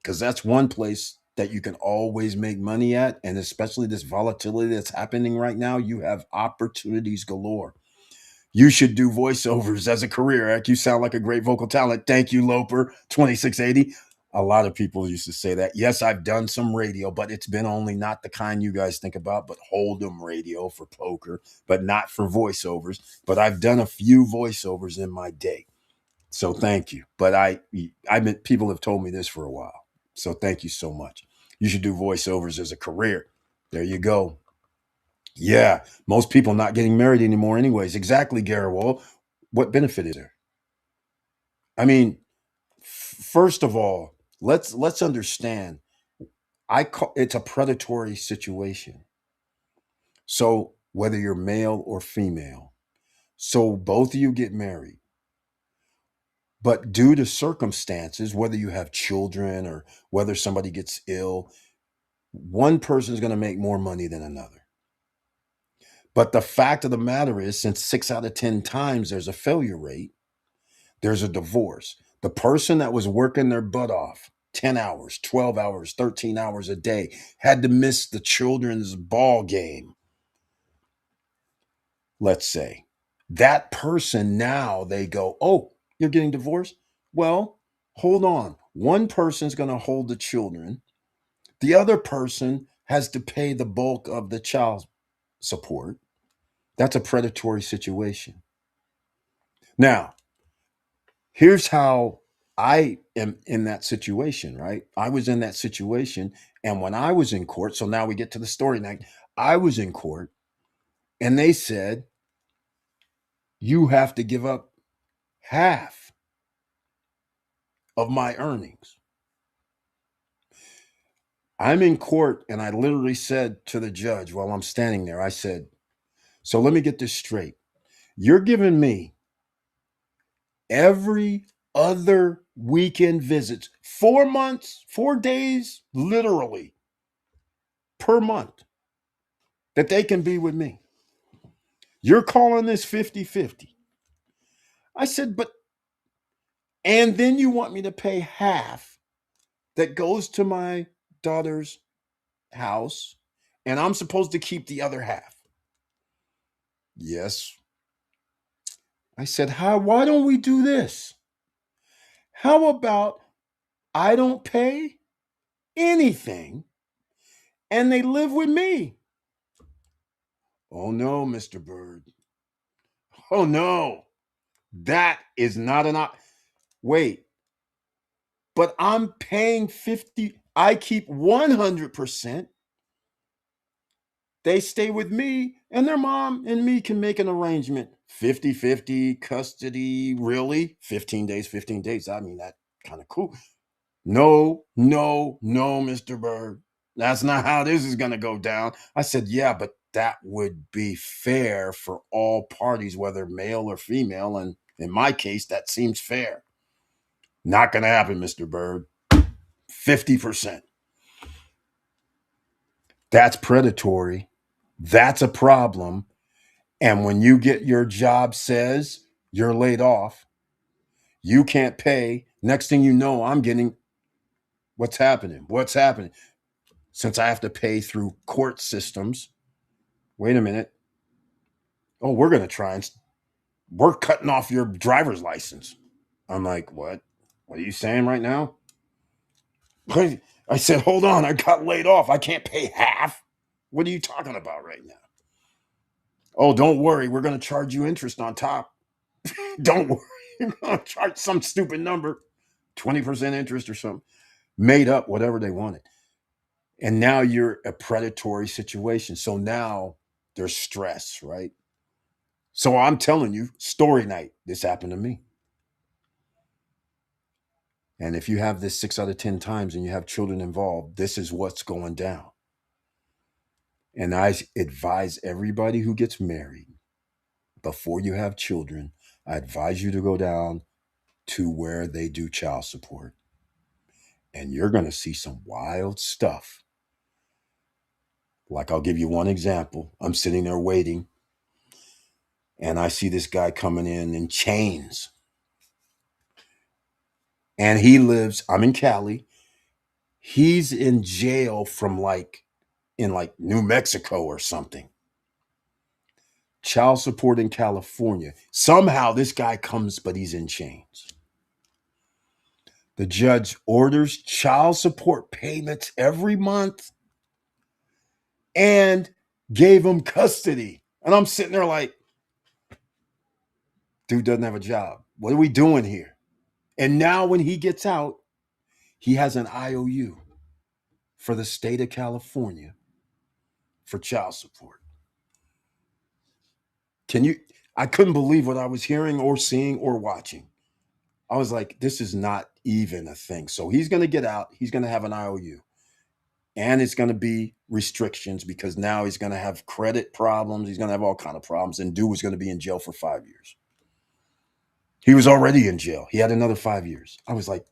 because that's one place that you can always make money at. And especially this volatility that's happening right now, you have opportunities galore. You should do voiceovers as a career, Eric. You sound like a great vocal talent. Thank you, Loper 2680. A lot of people used to say that. Yes, I've done some radio, but it's been only not the kind you guys think about, but Hold'em radio for poker, but not for voiceovers. But I've done a few voiceovers in my day. So thank you. But people have told me this for a while. So thank you so much. You should do voiceovers as a career. There you go. Yeah, most people not getting married anymore anyways. Exactly, Garrett. What benefit is there? I mean, first of all, let's understand. It's a predatory situation. So whether you're male or female, so both of you get married, but due to circumstances, whether you have children or whether somebody gets ill, one person is going to make more money than another. But the fact of the matter is, since 6 out of 10 times there's a failure rate, there's a divorce. The person that was working their butt off 10 hours, 12 hours, 13 hours a day had to miss the children's ball game, let's say. That person, now they go, oh, you're getting divorced? Well, hold on. One person's going to hold the children. The other person has to pay the bulk of the child support. That's a predatory situation. Now, here's how I am in that situation, right? I was in that situation. And when I was in court, so now we get to the story now. I was in court and they said, you have to give up half of my earnings. I'm in court, and I literally said to the judge while I'm standing there, I said, so let me get this straight. You're giving me every other weekend visits, 4 months, 4 days, literally per month that they can be with me. You're calling this 50-50. I said, but, and then you want me to pay half that goes to my daughter's house, and I'm supposed to keep the other half. Yes. I said, why don't we do this? How about I don't pay anything and they live with me? Oh no, Mr. Bird. Oh no. That is not an wait. But I'm paying 50. I keep 100%. They stay with me, and their mom and me can make an arrangement. 50-50 custody, really? 15 days, 15 days. I mean, that kind of cool. No, no, no, Mr. Bird. That's not how this is going to go down. I said, yeah, but that would be fair for all parties, whether male or female. And in my case, that seems fair. Not going to happen, Mr. Bird. 50%. That's predatory. That's a problem. And when you get your job says you're laid off, you can't pay. Next thing you know, I'm getting what's happening? What's happening? Since I have to pay through court systems, wait a minute. Oh, we're going to try and we're cutting off your driver's license. I'm like, what? What are you saying right now? I said, hold on. I got laid off. I can't pay half. What are you talking about right now? Oh, don't worry. We're going to charge you interest on top. Don't worry. We're going to charge some stupid number, 20% interest or something. Made up whatever they wanted. And now you're a predatory situation. So now there's stress, right? So I'm telling you, story night, this happened to me. And if you have this 6 out of 10 times and you have children involved, this is what's going down. And I advise everybody who gets married, before you have children, I advise you to go down to where they do child support. And you're going to see some wild stuff. Like, I'll give you one example. I'm sitting there waiting, and I see this guy coming in chains. And he lives, I'm in Cali. He's in jail from in New Mexico or something. Child support in California. Somehow this guy comes, but he's in chains. The judge orders child support payments every month and gave him custody. And I'm sitting there like, dude doesn't have a job. What are we doing here? And now when he gets out, he has an IOU for the state of California for child support. I couldn't believe what I was hearing or seeing or watching. I was like, this is not even a thing. So he's going to get out. He's going to have an IOU. And it's going to be restrictions because now he's going to have credit problems. He's going to have all kind of problems. And dude was going to be in jail for 5 years. He was already in jail. He had another 5 years. I was like,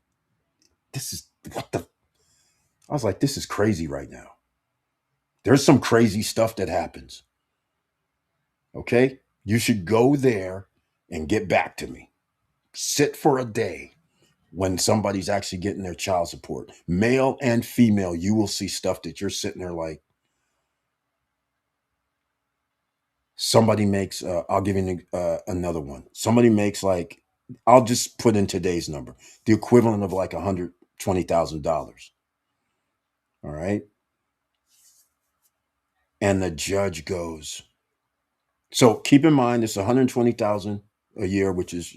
this is crazy right now. There's some crazy stuff that happens. Okay? You should go there and get back to me. Sit for a day when somebody's actually getting their child support. Male and female, you will see stuff that you're sitting there like, somebody makes, I'll give you another one. Somebody makes I'll just put in today's number, the equivalent of like $120,000. All right. And the judge goes, so keep in mind, it's 120,000 a year, which is,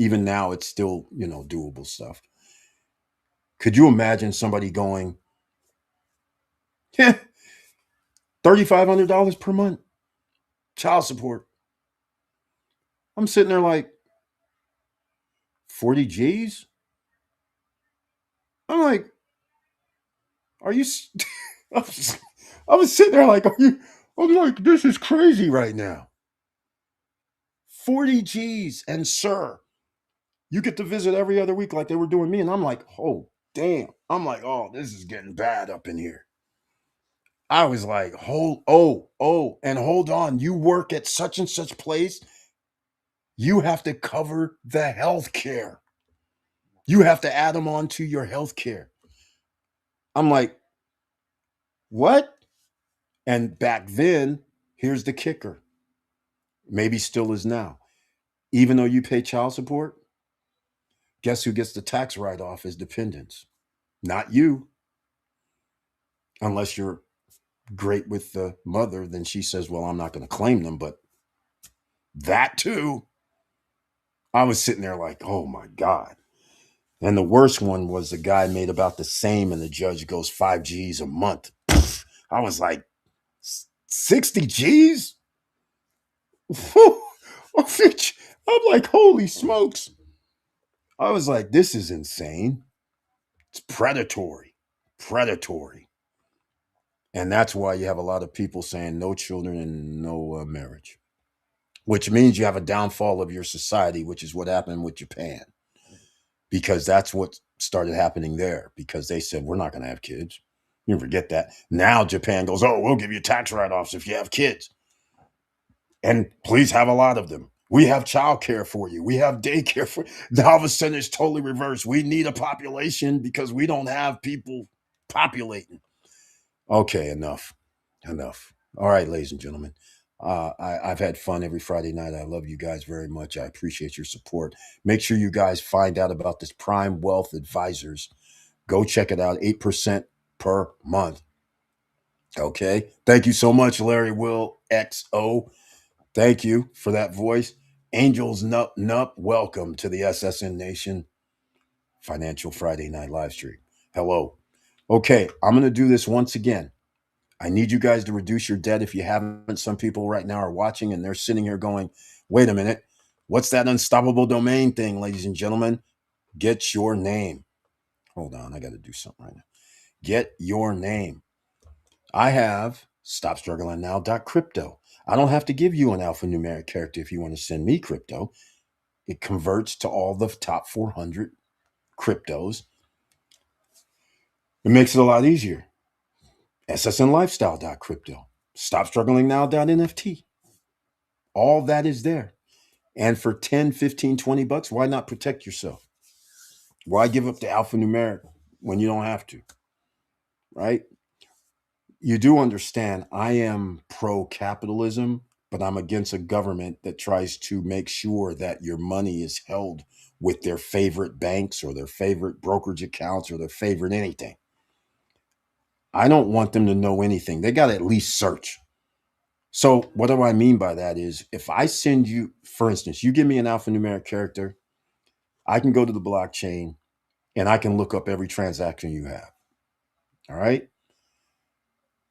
even now it's still, doable stuff. Could you imagine somebody going, $3,500 per month, child support? I'm sitting there like, 40 G's? I'm like, Are you? I was sitting there like, are you? I'm like, this is crazy right now. 40 G's and sir, you get to visit every other week like they were doing me. And I'm like, oh, damn. I'm like, oh, this is getting bad up in here. I was like, and hold on. You work at such and such place. You have to cover the health care. You have to add them on to your health care. I'm like, what? And back then, here's the kicker. Maybe still is now. Even though you pay child support, guess who gets the tax write off as dependents? Not you. Unless you're great with the mother, then she says, well, I'm not going to claim them. But that too, I was sitting there like, oh my God. And the worst one was the guy made about the same, and the judge goes 5 G's a month. I was like, 60 G's? I'm like, holy smokes. I was like, this is insane. It's predatory. Predatory. And that's why you have a lot of people saying no children and no marriage, which means you have a downfall of your society, which is what happened with Japan, because that's what started happening there, because they said, we're not going to have kids. You forget that. Now Japan goes, oh, we'll give you tax write-offs if you have kids. And please have a lot of them. We have childcare for you. We have daycare for you. Now all of a sudden it's totally reversed. We need a population because we don't have people populating. Okay, enough. All right, ladies and gentlemen. I've had fun every Friday night. I love you guys very much. I appreciate your support. Make sure you guys find out about this Prime Wealth Advisors. Go check it out. 8% per month. Okay. Thank you so much, Larry Will XO. Thank you for that voice. Angels Nup Nup. Welcome to the SSN Nation Financial Friday Night Live Stream. Hello. Okay, I'm going to do this once again. I need you guys to reduce your debt if you haven't. Some people right now are watching and they're sitting here going, wait a minute. What's that unstoppable domain thing, ladies and gentlemen? Get your name. Hold on. I got to do something right now. Get your name. I have stopstrugglingnow.crypto. I don't have to give you an alphanumeric character if you want to send me crypto. It converts to all the top 400 cryptos. It makes it a lot easier. ssnlifestyle.crypto. Stopstrugglingnow.nft. All that is there. And for 10, 15, 20 bucks, why not protect yourself? Why give up the alphanumeric when you don't have to? Right? You do understand I am pro-capitalism, but I'm against a government that tries to make sure that your money is held with their favorite banks or their favorite brokerage accounts or their favorite anything. I don't want them to know anything. They got to at least search. So what do I mean by that is if I send you, for instance, you give me an alphanumeric character, I can go to the blockchain and I can look up every transaction you have. All right.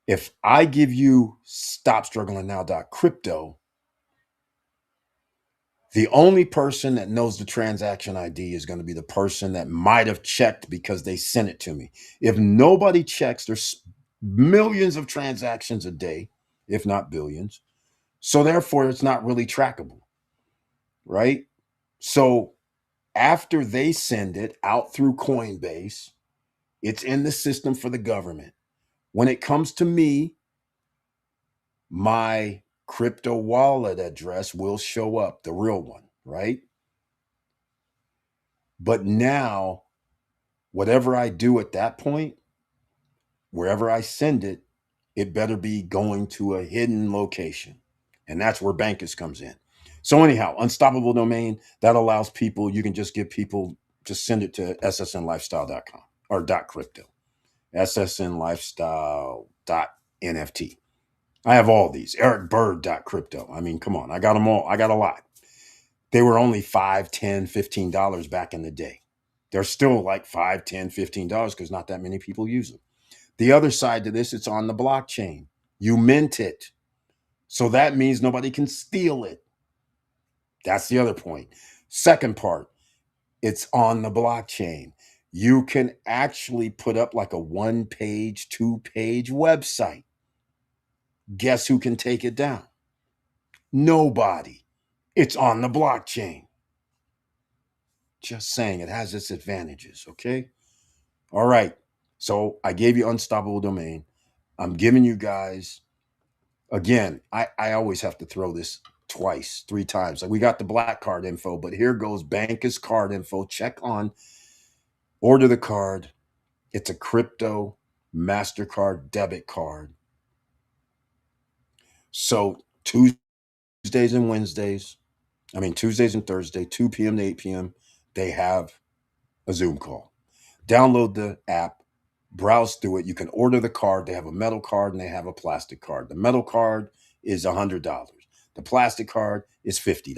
If I give you stopstrugglingnow.crypto, the only person that knows the transaction ID is going to be the person that might have checked because they sent it to me. If nobody checks, there's millions of transactions a day, if not billions. So therefore, it's not really trackable, right? So after they send it out through Coinbase, it's in the system for the government. When it comes to me, my crypto wallet address will show up, the real one, right? But now, whatever I do at that point, wherever I send it, it better be going to a hidden location. And that's where Bankus comes in. So anyhow, unstoppable domain, that allows people, you can just give people, just send it to ssnlifestyle.com or .crypto, ssnlifestyle.nft. I have all these. ericbird.crypto. I mean, come on. I got them all. I got a lot. They were only $5, $10, $15 back in the day. They're still like $5, $10, $15 because not that many people use them. The other side to this, it's on the blockchain. You mint it. So that means nobody can steal it. That's the other point. Second part, it's on the blockchain. You can actually put up like a 1-page, 2-page website. Guess who can take it down? Nobody. It's on the blockchain. Just saying, it has its advantages, okay? All right. So I gave you unstoppable domain. I'm giving you guys, again, I always have to throw this twice, 3 times. Like, we got the black card info, but here goes Bankus card info. Check on, order the card. It's a crypto MasterCard debit card. So Tuesdays and Wednesdays, Tuesdays and Thursdays, 2 p.m. to 8 p.m., they have a Zoom call. Download the app, browse through it. You can order the card. They have a metal card and they have a plastic card. The metal card is $100. The plastic card is $50.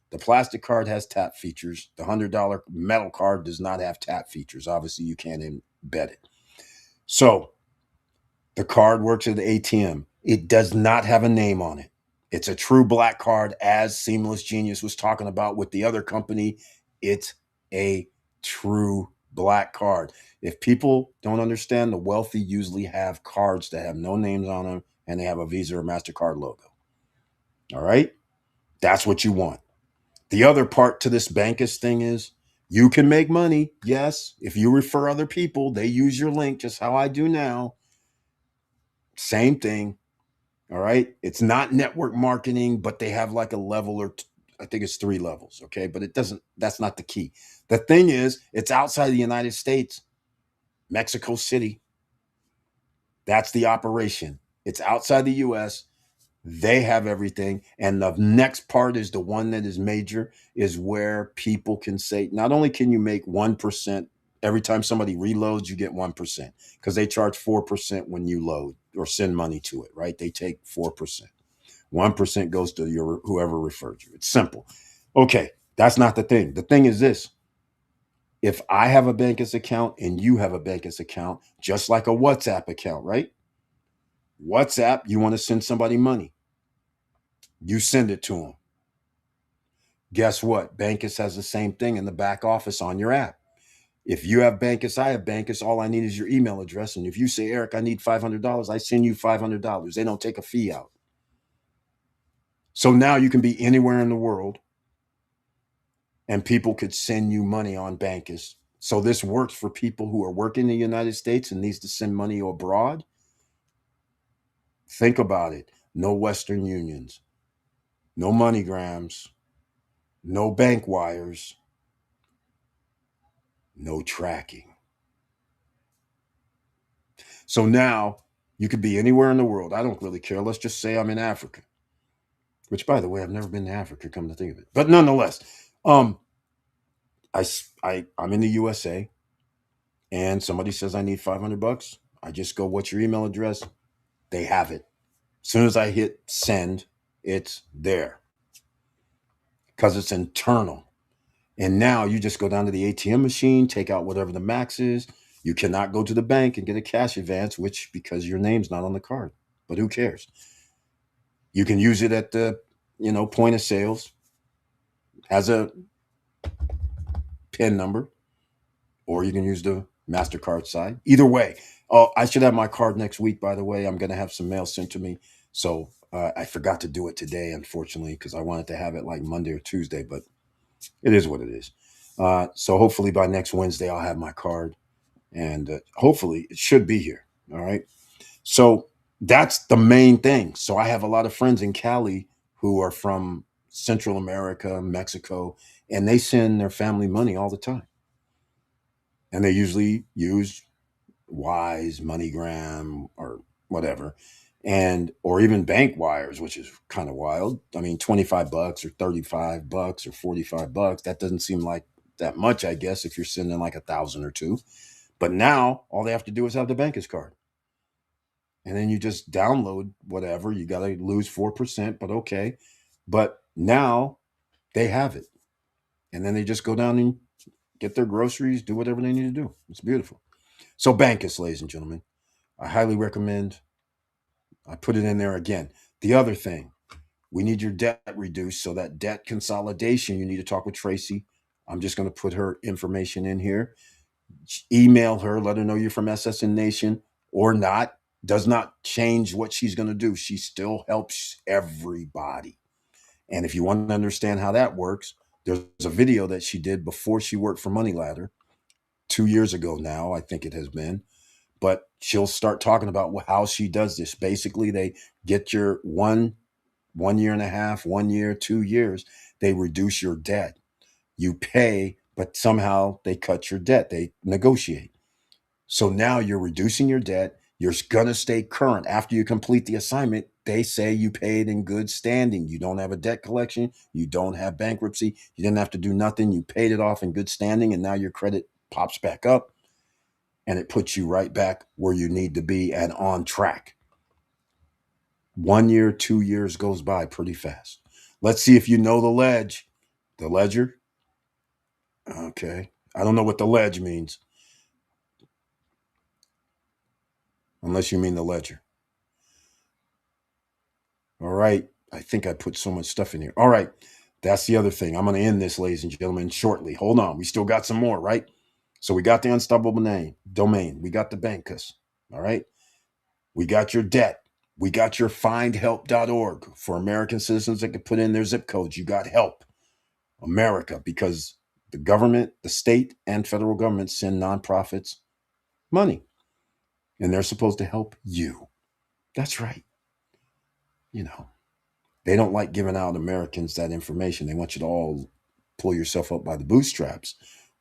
The plastic card has tap features. The $100 metal card does not have tap features. Obviously, you can't embed it. So the card works at the ATM. It does not have a name on it. It's a true black card, as Seamless Genius was talking about with the other company. It's a true black card. If people don't understand, the wealthy usually have cards that have no names on them and they have a Visa or MasterCard logo. All right? That's what you want. The other part to this Bankus thing is you can make money. Yes. If you refer other people, they use your link, just how I do now. Same thing. All right. It's not network marketing, but they have like a level or I think it's 3 levels. Okay. But that's not the key. The thing is, it's outside the United States, Mexico City. That's the operation. It's outside the US. They have everything. And the next part is the one that is major, is where people can say, not only can you make 1%, every time somebody reloads, you get 1%, because they charge 4% when you load or send money to it, right? They take 4%. 1% goes to your whoever referred you. It's simple. Okay, that's not the thing. The thing is this. If I have a Bankus account and you have a Bankus account, just like a WhatsApp account, right? WhatsApp, you want to send somebody money. You send it to them. Guess what? Bankus has the same thing in the back office on your app. If you have Bankus, I have Bankus. All I need is your email address. And if you say, Eric, I need $500, I send you $500. They don't take a fee out. So now you can be anywhere in the world and people could send you money on Bankus. So this works for people who are working in the United States and needs to send money abroad. Think about it. No Western Unions, no MoneyGrams, no bank wires, no tracking. So now you could be anywhere in the world. I don't really care. Let's just say I'm in Africa, which, by the way, I've never been to Africa, come to think of it. But nonetheless, I'm in the USA and somebody says I need $500. I just go, what's your email address? They have it. As soon as I hit send, it's there because it's internal. And now you just go down to the ATM machine, take out whatever the max is. You cannot go to the bank and get a cash advance, which because your name's not on the card. But who cares? You can use it at the, point of sales, has a PIN number, or you can use the MasterCard side. Either way. Oh, I should have my card next week, by the way. I'm going to have some mail sent to me. So I forgot to do it today, unfortunately, because I wanted to have it like Monday or Tuesday, but it is what it is. So hopefully by next Wednesday, I'll have my card, and hopefully it should be here. All right. So that's the main thing. So I have a lot of friends in Cali who are from Central America, Mexico, and they send their family money all the time. And they usually use Wise, MoneyGram, or whatever, or even bank wires, which is kind of wild. I mean, $25 or $35 or $45. That doesn't seem like that much, I guess, if you're sending like 1,000 or 2. But now all they have to do is have the Bankus card. And then you just download whatever. You got to lose 4%, but okay. But now they have it. And then they just go down and get their groceries, do whatever they need to do. It's beautiful. So Bankus, ladies and gentlemen, I highly recommend. I put it in there again. The other thing, we need your debt reduced. So that debt consolidation, you need to talk with Tracy. I'm just going to put her information in here. Email her, let her know you're from SSN Nation or not. Does not change what she's going to do. She still helps everybody. And if you want to understand how that works, there's a video that she did before she worked for Money Ladder 2 years ago now, I think it has been. But she'll start talking about how she does this. Basically, they get your 1 year and a half, 1 year, 2 years, they reduce your debt. You pay, but somehow they cut your debt. They negotiate. So now you're reducing your debt. You're going to stay current. After you complete the assignment, they say you paid in good standing. You don't have a debt collection. You don't have bankruptcy. You didn't have to do nothing. You paid it off in good standing, and now your credit pops back up, and it puts you right back where you need to be and on track. 1 year, 2 years goes by pretty fast. Let's see if you know the ledge. The ledger? Okay. I don't know what the ledge means, unless you mean the ledger. All right. I think I put so much stuff in here. All right. That's the other thing. I'm going to end this, ladies and gentlemen, shortly. Hold on. We still got some more, right? So we got the unstoppable domain. We got the bankus. All right. We got your debt. We got your findhelp.org for American citizens that can put in their zip codes. You got help. America, because the government, the state and federal government send nonprofits money, and they're supposed to help you. That's right. You know, they don't like giving out Americans that information. They want you to all pull yourself up by the bootstraps,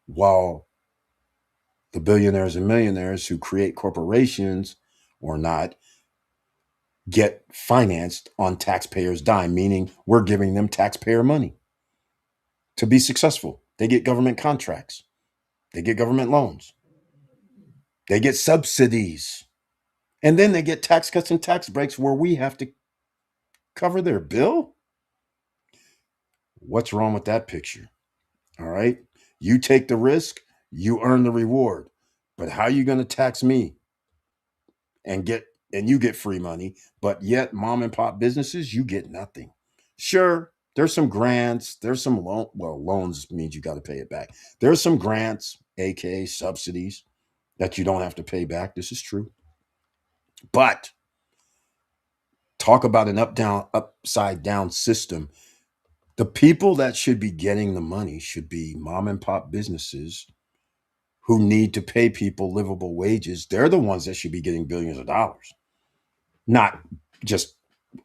while the billionaires and millionaires who create corporations or not get financed on taxpayers' dime, meaning we're giving them taxpayer money to be successful. They get government contracts. They get government loans. They get subsidies. And then they get tax cuts and tax breaks where we have to cover their bill. What's wrong with that picture? All right. You take the risk, you earn the reward. But how are you going to tax me and you get free money, but yet mom and pop businesses, you get nothing? Sure, there's some grants, there's some loans means you got to pay it back. There's some grants, aka subsidies, that you don't have to pay back. This is true. But talk about an upside down system. The people that should be getting the money should be mom and pop businesses who need to pay people livable wages. They're the ones that should be getting billions of dollars, not just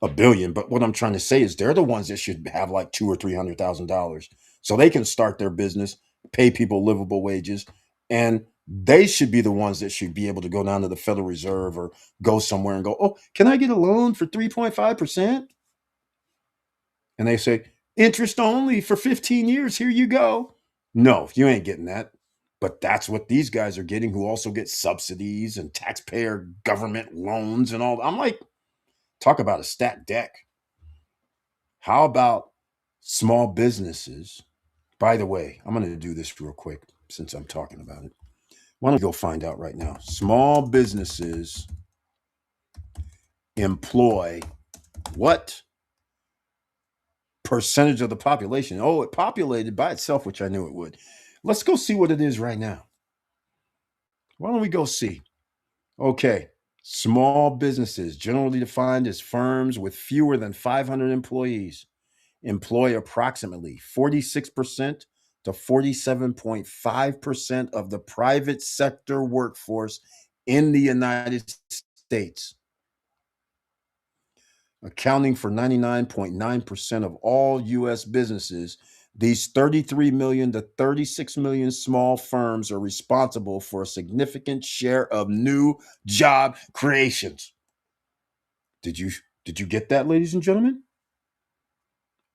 a billion. But what I'm trying to say is they're the ones that should have like $200,000 or $300,000 so they can start their business, pay people livable wages, and they should be the ones that should be able to go down to the Federal Reserve or go somewhere and go, "Oh, can I get a loan for 3.5%?" And they say, "Interest only for 15 years. Here you go." No, you ain't getting that. But that's what these guys are getting, who also get subsidies and taxpayer government loans and all. I'm like, talk about a stacked deck. How about small businesses? By the way, I'm going to do this real quick since I'm talking about it. Why don't we go find out right now? Small businesses employ what percentage of the population? Oh, it populated by itself, which I knew it would. Let's go see what it is right now. Why don't we go see? Okay. Small businesses, generally defined as firms with fewer than 500 employees, employ approximately 46% to 47.5% of the private sector workforce in the United States, accounting for 99.9% of all U.S. businesses. These 33 million to 36 million small firms are responsible for a significant share of new job creations. Did you get that, ladies and gentlemen?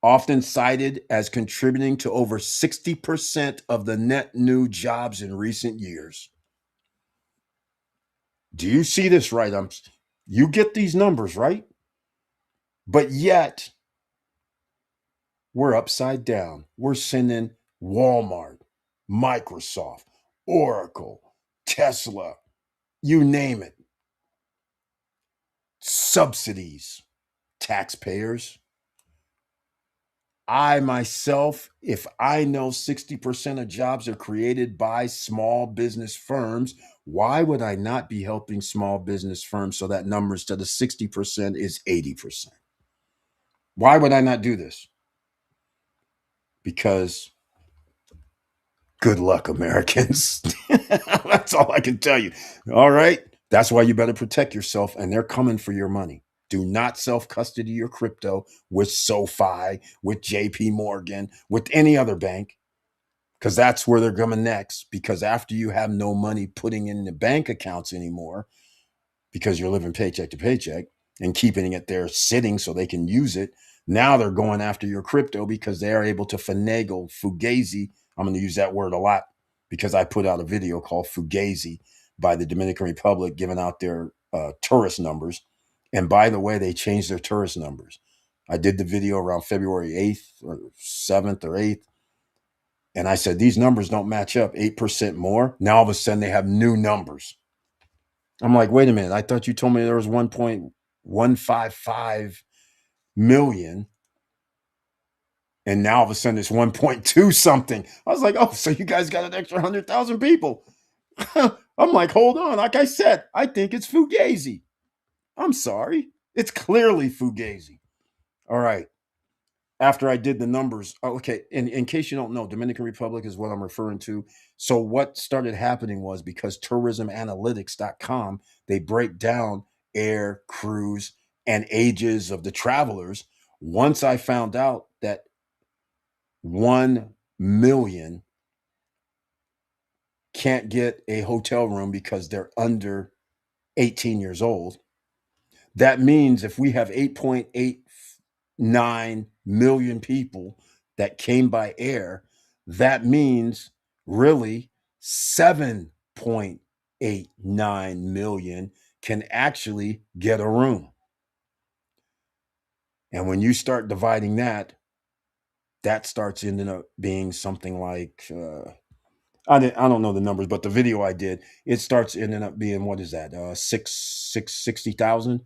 Often cited as contributing to over 60% of the net new jobs in recent years. Do you see this right? You get these numbers, right? But yet, we're upside down. We're sending Walmart, Microsoft, Oracle, Tesla, you name it, subsidies, taxpayers. I myself, if I know 60% of jobs are created by small business firms, why would I not be helping small business firms so that number instead of 60% is 80%? Why would I not do this? Because good luck, Americans. That's all I can tell you. All right. That's why you better protect yourself, and they're coming for your money. Do not self custody your crypto with SoFi, with JP Morgan, with any other bank, because that's where they're coming next. Because after you have no money putting in the bank accounts anymore, because you're living paycheck to paycheck and keeping it there sitting so they can use it. Now they're going after your crypto because they are able to finagle fugazi. I'm going to use that word a lot because I put out a video called Fugazi by the Dominican Republic giving out their tourist numbers. And by the way, they changed their tourist numbers. I did the video around February 8th or 7th or 8th. And I said, these numbers don't match up 8% more. Now all of a sudden they have new numbers. I'm like, wait a minute. I thought you told me there was 1.155 million. And now all of a sudden it's 1.2 something. I was like, oh, so you guys got an extra 100,000 people. I'm like, hold on. Like I said, I think it's Fugazi. I'm sorry. It's clearly Fugazi. All right. After I did the numbers, okay, in case you don't know, Dominican Republic is what I'm referring to. So what started happening was because tourismanalytics.com, they break down air, cruise, and ages of the travelers. Once I found out that 1 million can't get a hotel room because they're under 18 years old, that means if we have 8.89 million people that came by air, that means really 7.89 million can actually get a room. And when you start dividing that, that starts ending up being something like I don't know the numbers, but the video I did, it starts ending up being, what is that? 60,000.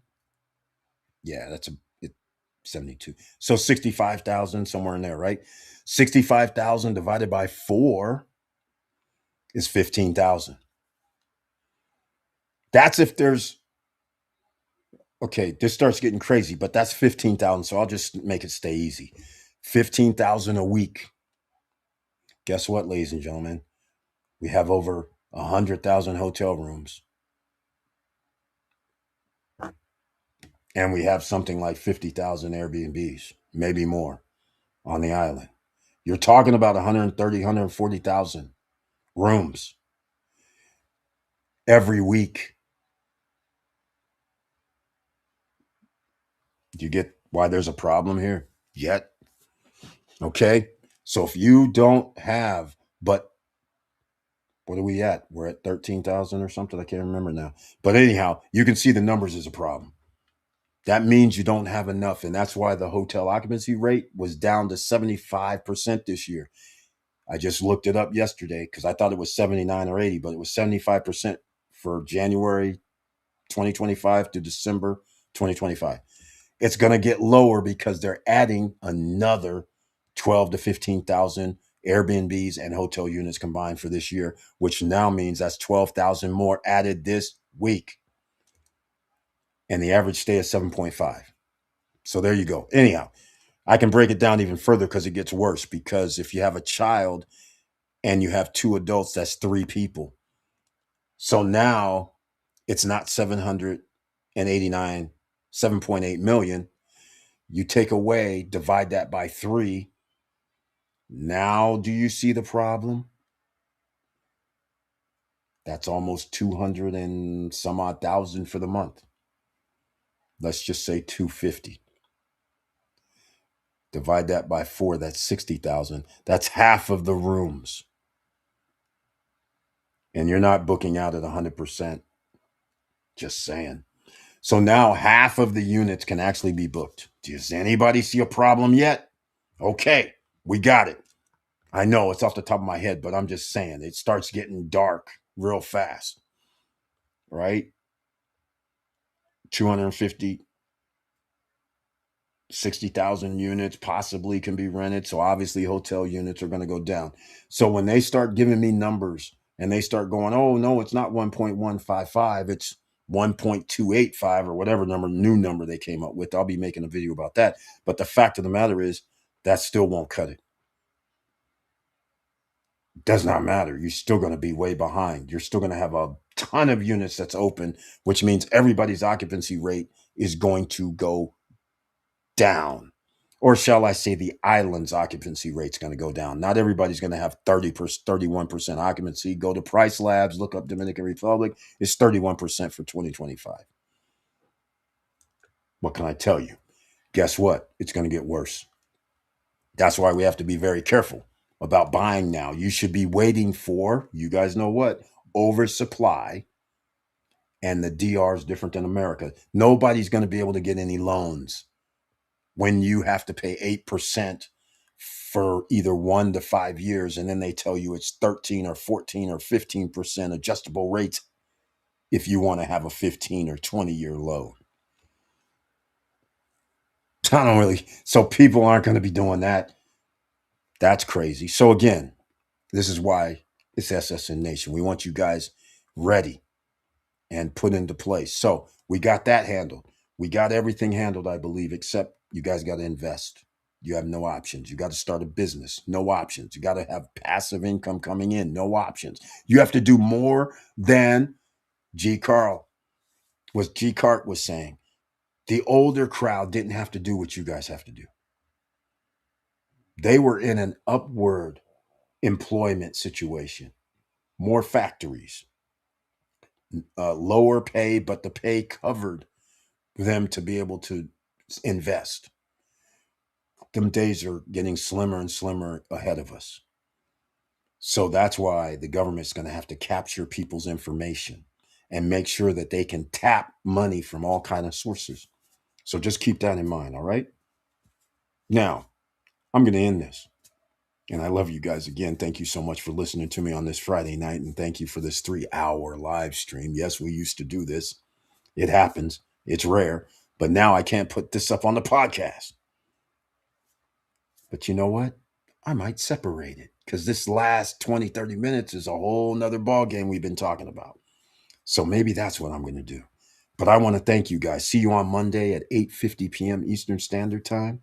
Yeah, that's 72. So 65,000 somewhere in there, right? 65,000 divided by 4 is 15,000. That's if there's okay, this starts getting crazy, but that's 15,000, so I'll just make it stay easy. 15,000 a week. Guess what, ladies and gentlemen? We have over 100,000 hotel rooms. And we have something like 50,000 Airbnbs, maybe more, on the island. You're talking about 130, 140,000 rooms every week. Do you get why there's a problem here yet? Okay. So if you don't have, but what are we at? We're at 13,000 or something. I can't remember now. But anyhow, you can see the numbers is a problem. That means you don't have enough. And that's why the hotel occupancy rate was down to 75% this year. I just looked it up yesterday because I thought it was 79 or 80, but it was 75% for January 2025 to December 2025. It's going to get lower because they're adding another 12 to 15,000 Airbnbs and hotel units combined for this year, which now means that's 12,000 more added this week. And the average stay is 7.5. So there you go. Anyhow, I can break it down even further because it gets worse. Because if you have a child and you have 2 adults, that's 3 people. So now it's not 789, 7.8 million. You take away, divide that by 3. Now, do you see the problem? That's almost 200 and some odd thousand for the month. Let's just say 250. Divide that by 4, that's 60,000. That's half of the rooms. And you're not booking out at 100%. Just saying. So now half of the units can actually be booked. Does anybody see a problem yet? Okay, we got it. I know it's off the top of my head, but I'm just saying it starts getting dark real fast, right? 250 60,000 units possibly can be rented. So obviously hotel units are going to go down. So when they start giving me numbers and they start going, oh no, it's not 1.155, it's 1.285 or whatever new number they came up with, I'll be making a video about that. But the fact of the matter is that still won't cut it. Does not matter. You're still going to be way behind. You're still going to have a ton of units that's open, which means everybody's occupancy rate is going to go down. Or shall I say the island's occupancy rate's going to go down. Not everybody's going to have 31% occupancy. Go to Price Labs, look up Dominican Republic. It's 31% for 2025. What can I tell you? Guess what? It's going to get worse. That's why we have to be very careful about buying now. You should be waiting for, you guys know what, oversupply. And the DR is different than America. Nobody's going to be able to get any loans when you have to pay 8% for either 1 to 5 years, and then they tell you it's 13 or 14 or 15% adjustable rates if you want to have a 15 or 20-year loan. So people aren't going to be doing that. That's crazy. So again, this is why it's SSN Nation. We want you guys ready and put into place. So we got that handled. We got everything handled, I believe, except you guys got to invest. You have no options. You got to start a business. No options. You got to have passive income coming in. No options. You have to do more than G. Cart was saying. The older crowd didn't have to do what you guys have to do. They were in an upward employment situation. More factories. Lower pay, but the pay covered them to be able to invest. Them days are getting slimmer and slimmer ahead of us. So that's why the government's going to have to capture people's information and make sure that they can tap money from all kinds of sources. So just keep that in mind, all right? Now, I'm going to end this. And I love you guys again. Thank you so much for listening to me on this Friday night. And thank you for this 3-hour live stream. Yes, we used to do this. It happens. It's rare. But now I can't put this up on the podcast. But you know what? I might separate it because this last 20, 30 minutes is a whole nother ball game we've been talking about. So maybe that's what I'm going to do. But I want to thank you guys. See you on Monday at 8:50 p.m. Eastern Standard Time.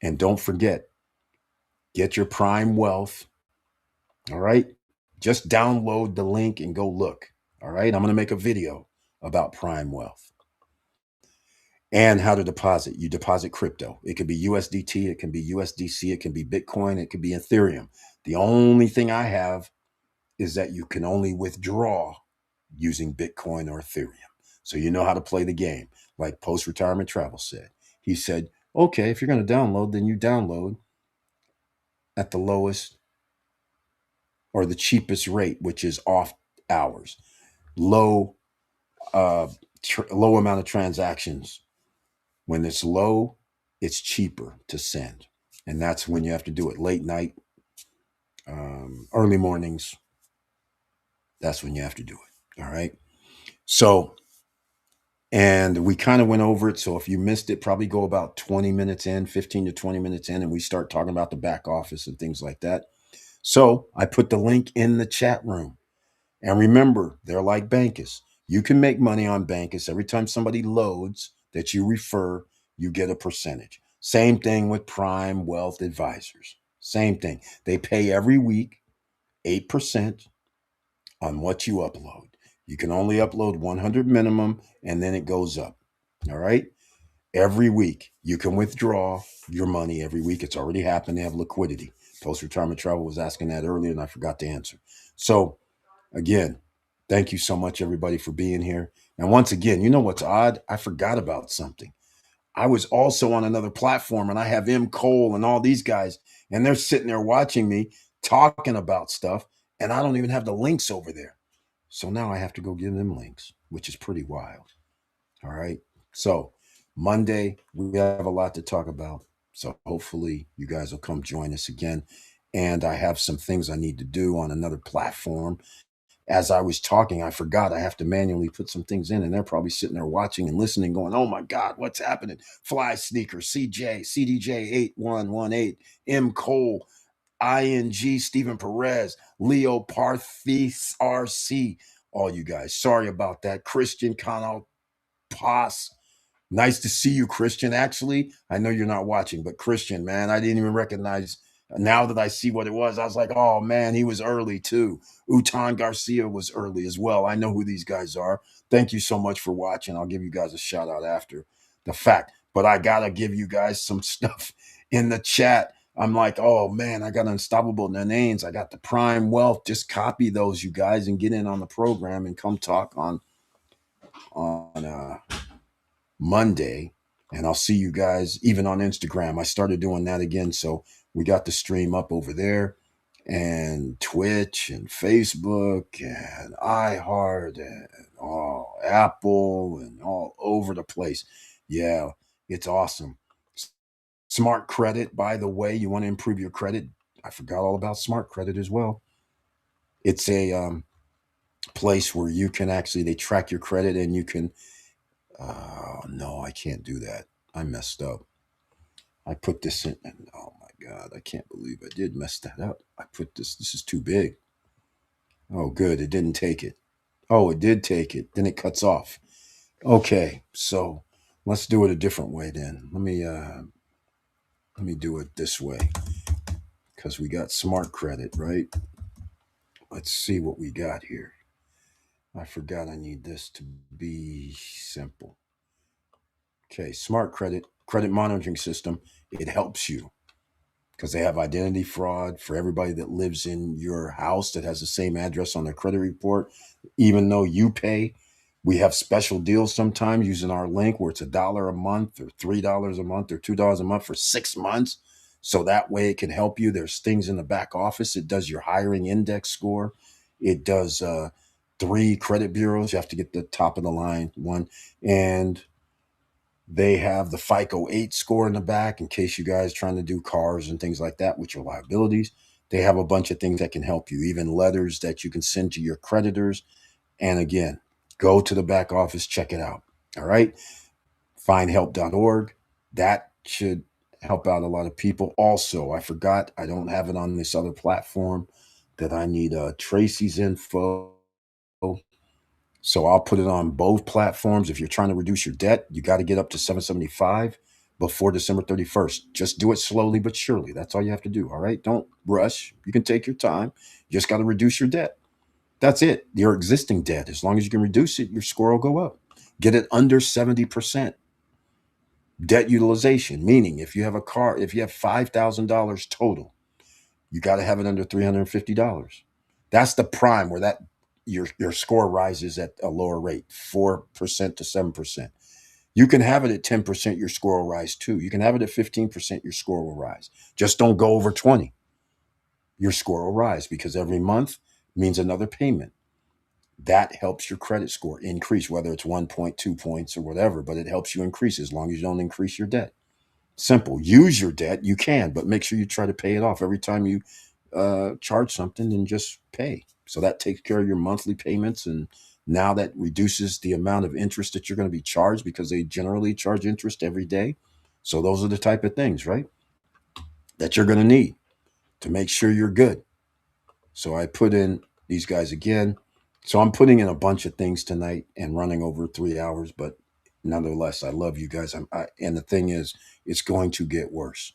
And don't forget, get your Prime Wealth. All right? Just download the link and go look. All right? I'm going to make a video about Prime Wealth and how to deposit. You deposit crypto. It could be USDT, it can be USDC, it can be Bitcoin, it could be Ethereum. The only thing I have is that you can only withdraw using Bitcoin or Ethereum. So you know how to play the game. Like Post-Retirement Travel said. He said, okay, if you're going to download, then you download at the lowest or the cheapest rate, which is off hours. Low amount of transactions. When it's low, it's cheaper to send. And that's when you have to do it. Late night, early mornings. That's when you have to do it. All right. So, and we kind of went over it. So if you missed it, probably go about 20 minutes in, 15 to 20 minutes in, and we start talking about the back office and things like that. So I put the link in the chat room. And remember, they're like Bankus. You can make money on Bankus. Every time somebody loads that you refer, you get a percentage. Same thing with Prime Wealth Advisors. Same thing. They pay every week 8% on what you upload. You can only upload 100 minimum, and then it goes up. All right? Every week, you can withdraw your money every week. It's already happened. They have liquidity. Post-Retirement Travel was asking that earlier, and I forgot to answer. So, again, thank you so much, everybody, for being here. And once again, you know what's odd? I forgot about something. I was also on another platform, and I have M. Cole and all these guys, and they're sitting there watching me talking about stuff, and I don't even have the links over there. So now I have to go give them links, which is pretty wild. All right. So Monday, we have a lot to talk about. So hopefully you guys will come join us again. And I have some things I need to do on another platform as I was talking, I forgot I have to manually put some things in, and they're probably sitting there watching and listening, going, "Oh my God, what's happening?" Fly Sneaker, CJ, CDJ 8118, M Cole, ING, Stephen Perez, Leo Parthis RC, all you guys. Sorry about that. Christian Canal Paz. Nice to see you, Christian. Actually, I know you're not watching, but Christian, man, I didn't even recognize. Now that I see what it was, I was like, oh man, he was early too. Utan Garcia was early as well. I know who these guys are. Thank you so much for watching. I'll give you guys a shout out after the fact. But I gotta give you guys some stuff in the chat. I'm like, oh man, I got Unstoppable names. I got the Prime Wealth. Just copy those, you guys, and get in on the program and come talk on Monday, and I'll see you guys even on Instagram. I started doing that again, so we got the stream up over there, and Twitch and Facebook and iHeart and all Apple and all over the place. Yeah, it's awesome. Smart credit, by the way, you want to improve your credit. I forgot all about smart credit as well. It's a place where you can actually they track your credit and you can no, I can't do that. I messed up. I put this in, and oh my God, I can't believe I did mess that up. I put this is too big. Oh, good. It didn't take it. Oh, it did take it. Then it cuts off. Okay, so let's do it a different way then. Let me do it this way because we got smart credit, right? Let's see what we got here. I forgot I need this to be simple. Okay, smart credit monitoring system. It helps you because they have identity fraud for everybody that lives in your house that has the same address on their credit report. Even though you pay, we have special deals sometimes using our link where it's $1 a month or $3 a month or $2 a month for 6 months. So that way it can help you. There's things in the back office. It does your hiring index score. It does 3 credit bureaus. You have to get the top of the line one. And they have the FICO 8 score in the back in case you guys trying to do cars and things like that with your liabilities. They have a bunch of things that can help you, even letters that you can send to your creditors. And again, go to the back office, check it out. All right. Findhelp.org. That should help out a lot of people. Also, I forgot, I don't have it on this other platform that I need Tracy's info. So I'll put it on both platforms. If you're trying to reduce your debt, you got to get up to 775 before December 31st. Just do it slowly but surely. That's all you have to do. All right. Don't rush. You can take your time. You just got to reduce your debt. That's it. Your existing debt. As long as you can reduce it, your score will go up. Get it under 70% debt utilization, meaning if you have a car, if you have $5,000 total, you got to have it under $350. That's the prime where that your score rises at a lower rate, 4% to 7%. You can have it at 10%, your score will rise too. You can have it at 15%, your score will rise. Just don't go over 20. Your score will rise because every month means another payment. That helps your credit score increase, whether it's 1 point, 2 points, or whatever, but it helps you increase as long as you don't increase your debt. Simple. Use your debt. You can, but make sure you try to pay it off every time you charge something, and just pay. So that takes care of your monthly payments. And now that reduces the amount of interest that you're going to be charged because they generally charge interest every day. So those are the type of things, right, that you're going to need to make sure you're good. So I put in these guys again. So I'm putting in a bunch of things tonight and running over 3 hours, but nonetheless, I love you guys. And the thing is, it's going to get worse.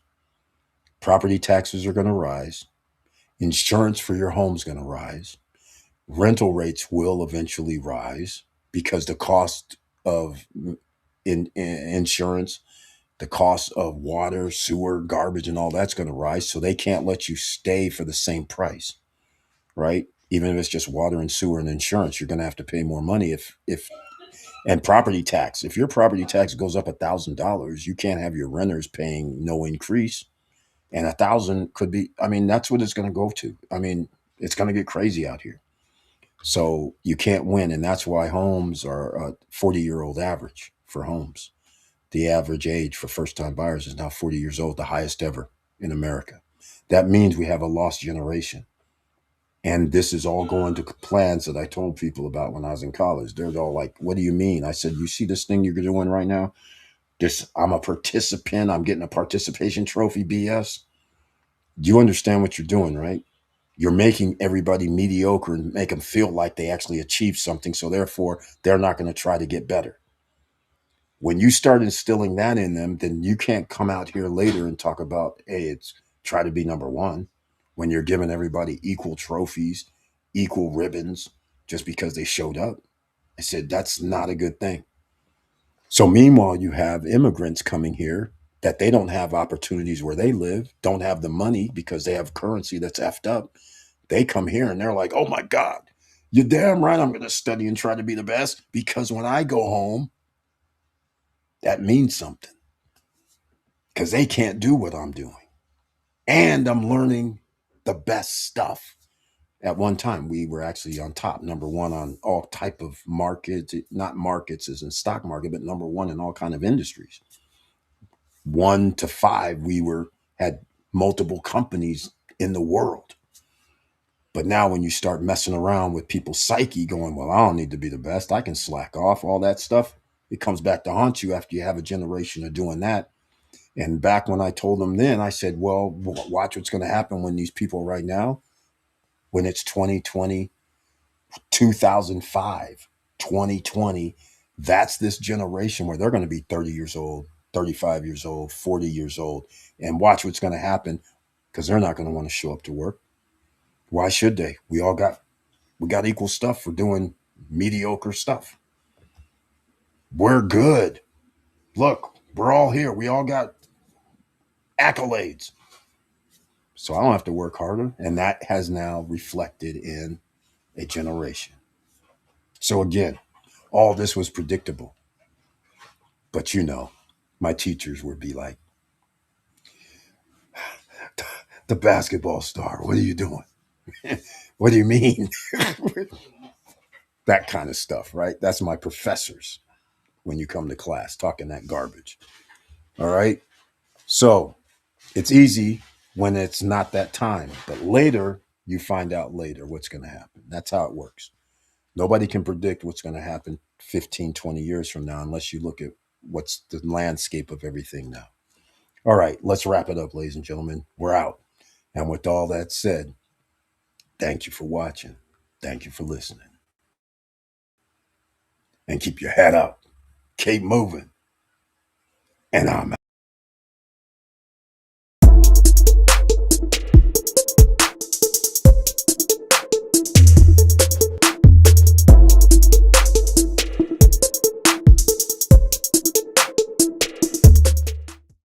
Property taxes are going to rise. Insurance for your home is going to rise. Rental rates will eventually rise because the cost of insurance, the cost of water, sewer, garbage, and all that's going to rise. So they can't let you stay for the same price, right? Even if it's just water and sewer and insurance, you're going to have to pay more money if and property tax. If your property tax goes up $1,000, you can't have your renters paying no increase. And 1,000 could be, I mean, that's what it's going to go to. I mean, it's going to get crazy out here. So you can't win. And that's why homes are a 40-year-old average for homes. The average age for first-time buyers is now 40 years old, the highest ever in America. That means we have a lost generation. And this is all going to plans that I told people about when I was in college. They're all like, "What do you mean?" I said, "You see this thing you're doing right now? I'm a participant. I'm getting a participation trophy, BS. Do you understand what you're doing, right? You're making everybody mediocre and make them feel like they actually achieved something. So therefore, they're not going to try to get better. When you start instilling that in them, then you can't come out here later and talk about, hey, it's try to be number one when you're giving everybody equal trophies, equal ribbons just because they showed up." I said, that's not a good thing. So meanwhile, you have immigrants coming here that they don't have opportunities where they live, don't have the money because they have currency that's effed up. They come here and they're like, "Oh my God, you're damn right. I'm going to study and try to be the best because when I go home, that means something because they can't do what I'm doing. And I'm learning the best stuff." At one time, we were actually on top, number one on all type of markets, not markets as in stock market, but number one in all kind of industries. 1 to 5, we had multiple companies in the world. But now when you start messing around with people's psyche going, "Well, I don't need to be the best. I can slack off," all that stuff, it comes back to haunt you after you have a generation of doing that. And back when I told them then, I said, well, watch what's going to happen when these people right now, when it's 2020, 2005, 2020, that's this generation where they're going to be 30 years old, 35 years old, 40 years old. And watch what's going to happen because they're not going to want to show up to work. Why should they? We got equal stuff for doing mediocre stuff. We're good. Look, we're all here. We all got accolades. So I don't have to work harder. And that has now reflected in a generation. So again, all this was predictable. But my teachers would be like, "The basketball star, what are you doing?" "What do you mean?" That kind of stuff, right? That's my professors when you come to class talking that garbage. All right. So it's easy when it's not that time, but later you find out later what's going to happen. That's how it works. Nobody can predict what's going to happen 15, 20 years from now unless you look at what's the landscape of everything now. All right, let's wrap it up, ladies and gentlemen. We're out. And with all that said, thank you for watching. Thank you for listening. And keep your head up. Keep moving. And I'm out.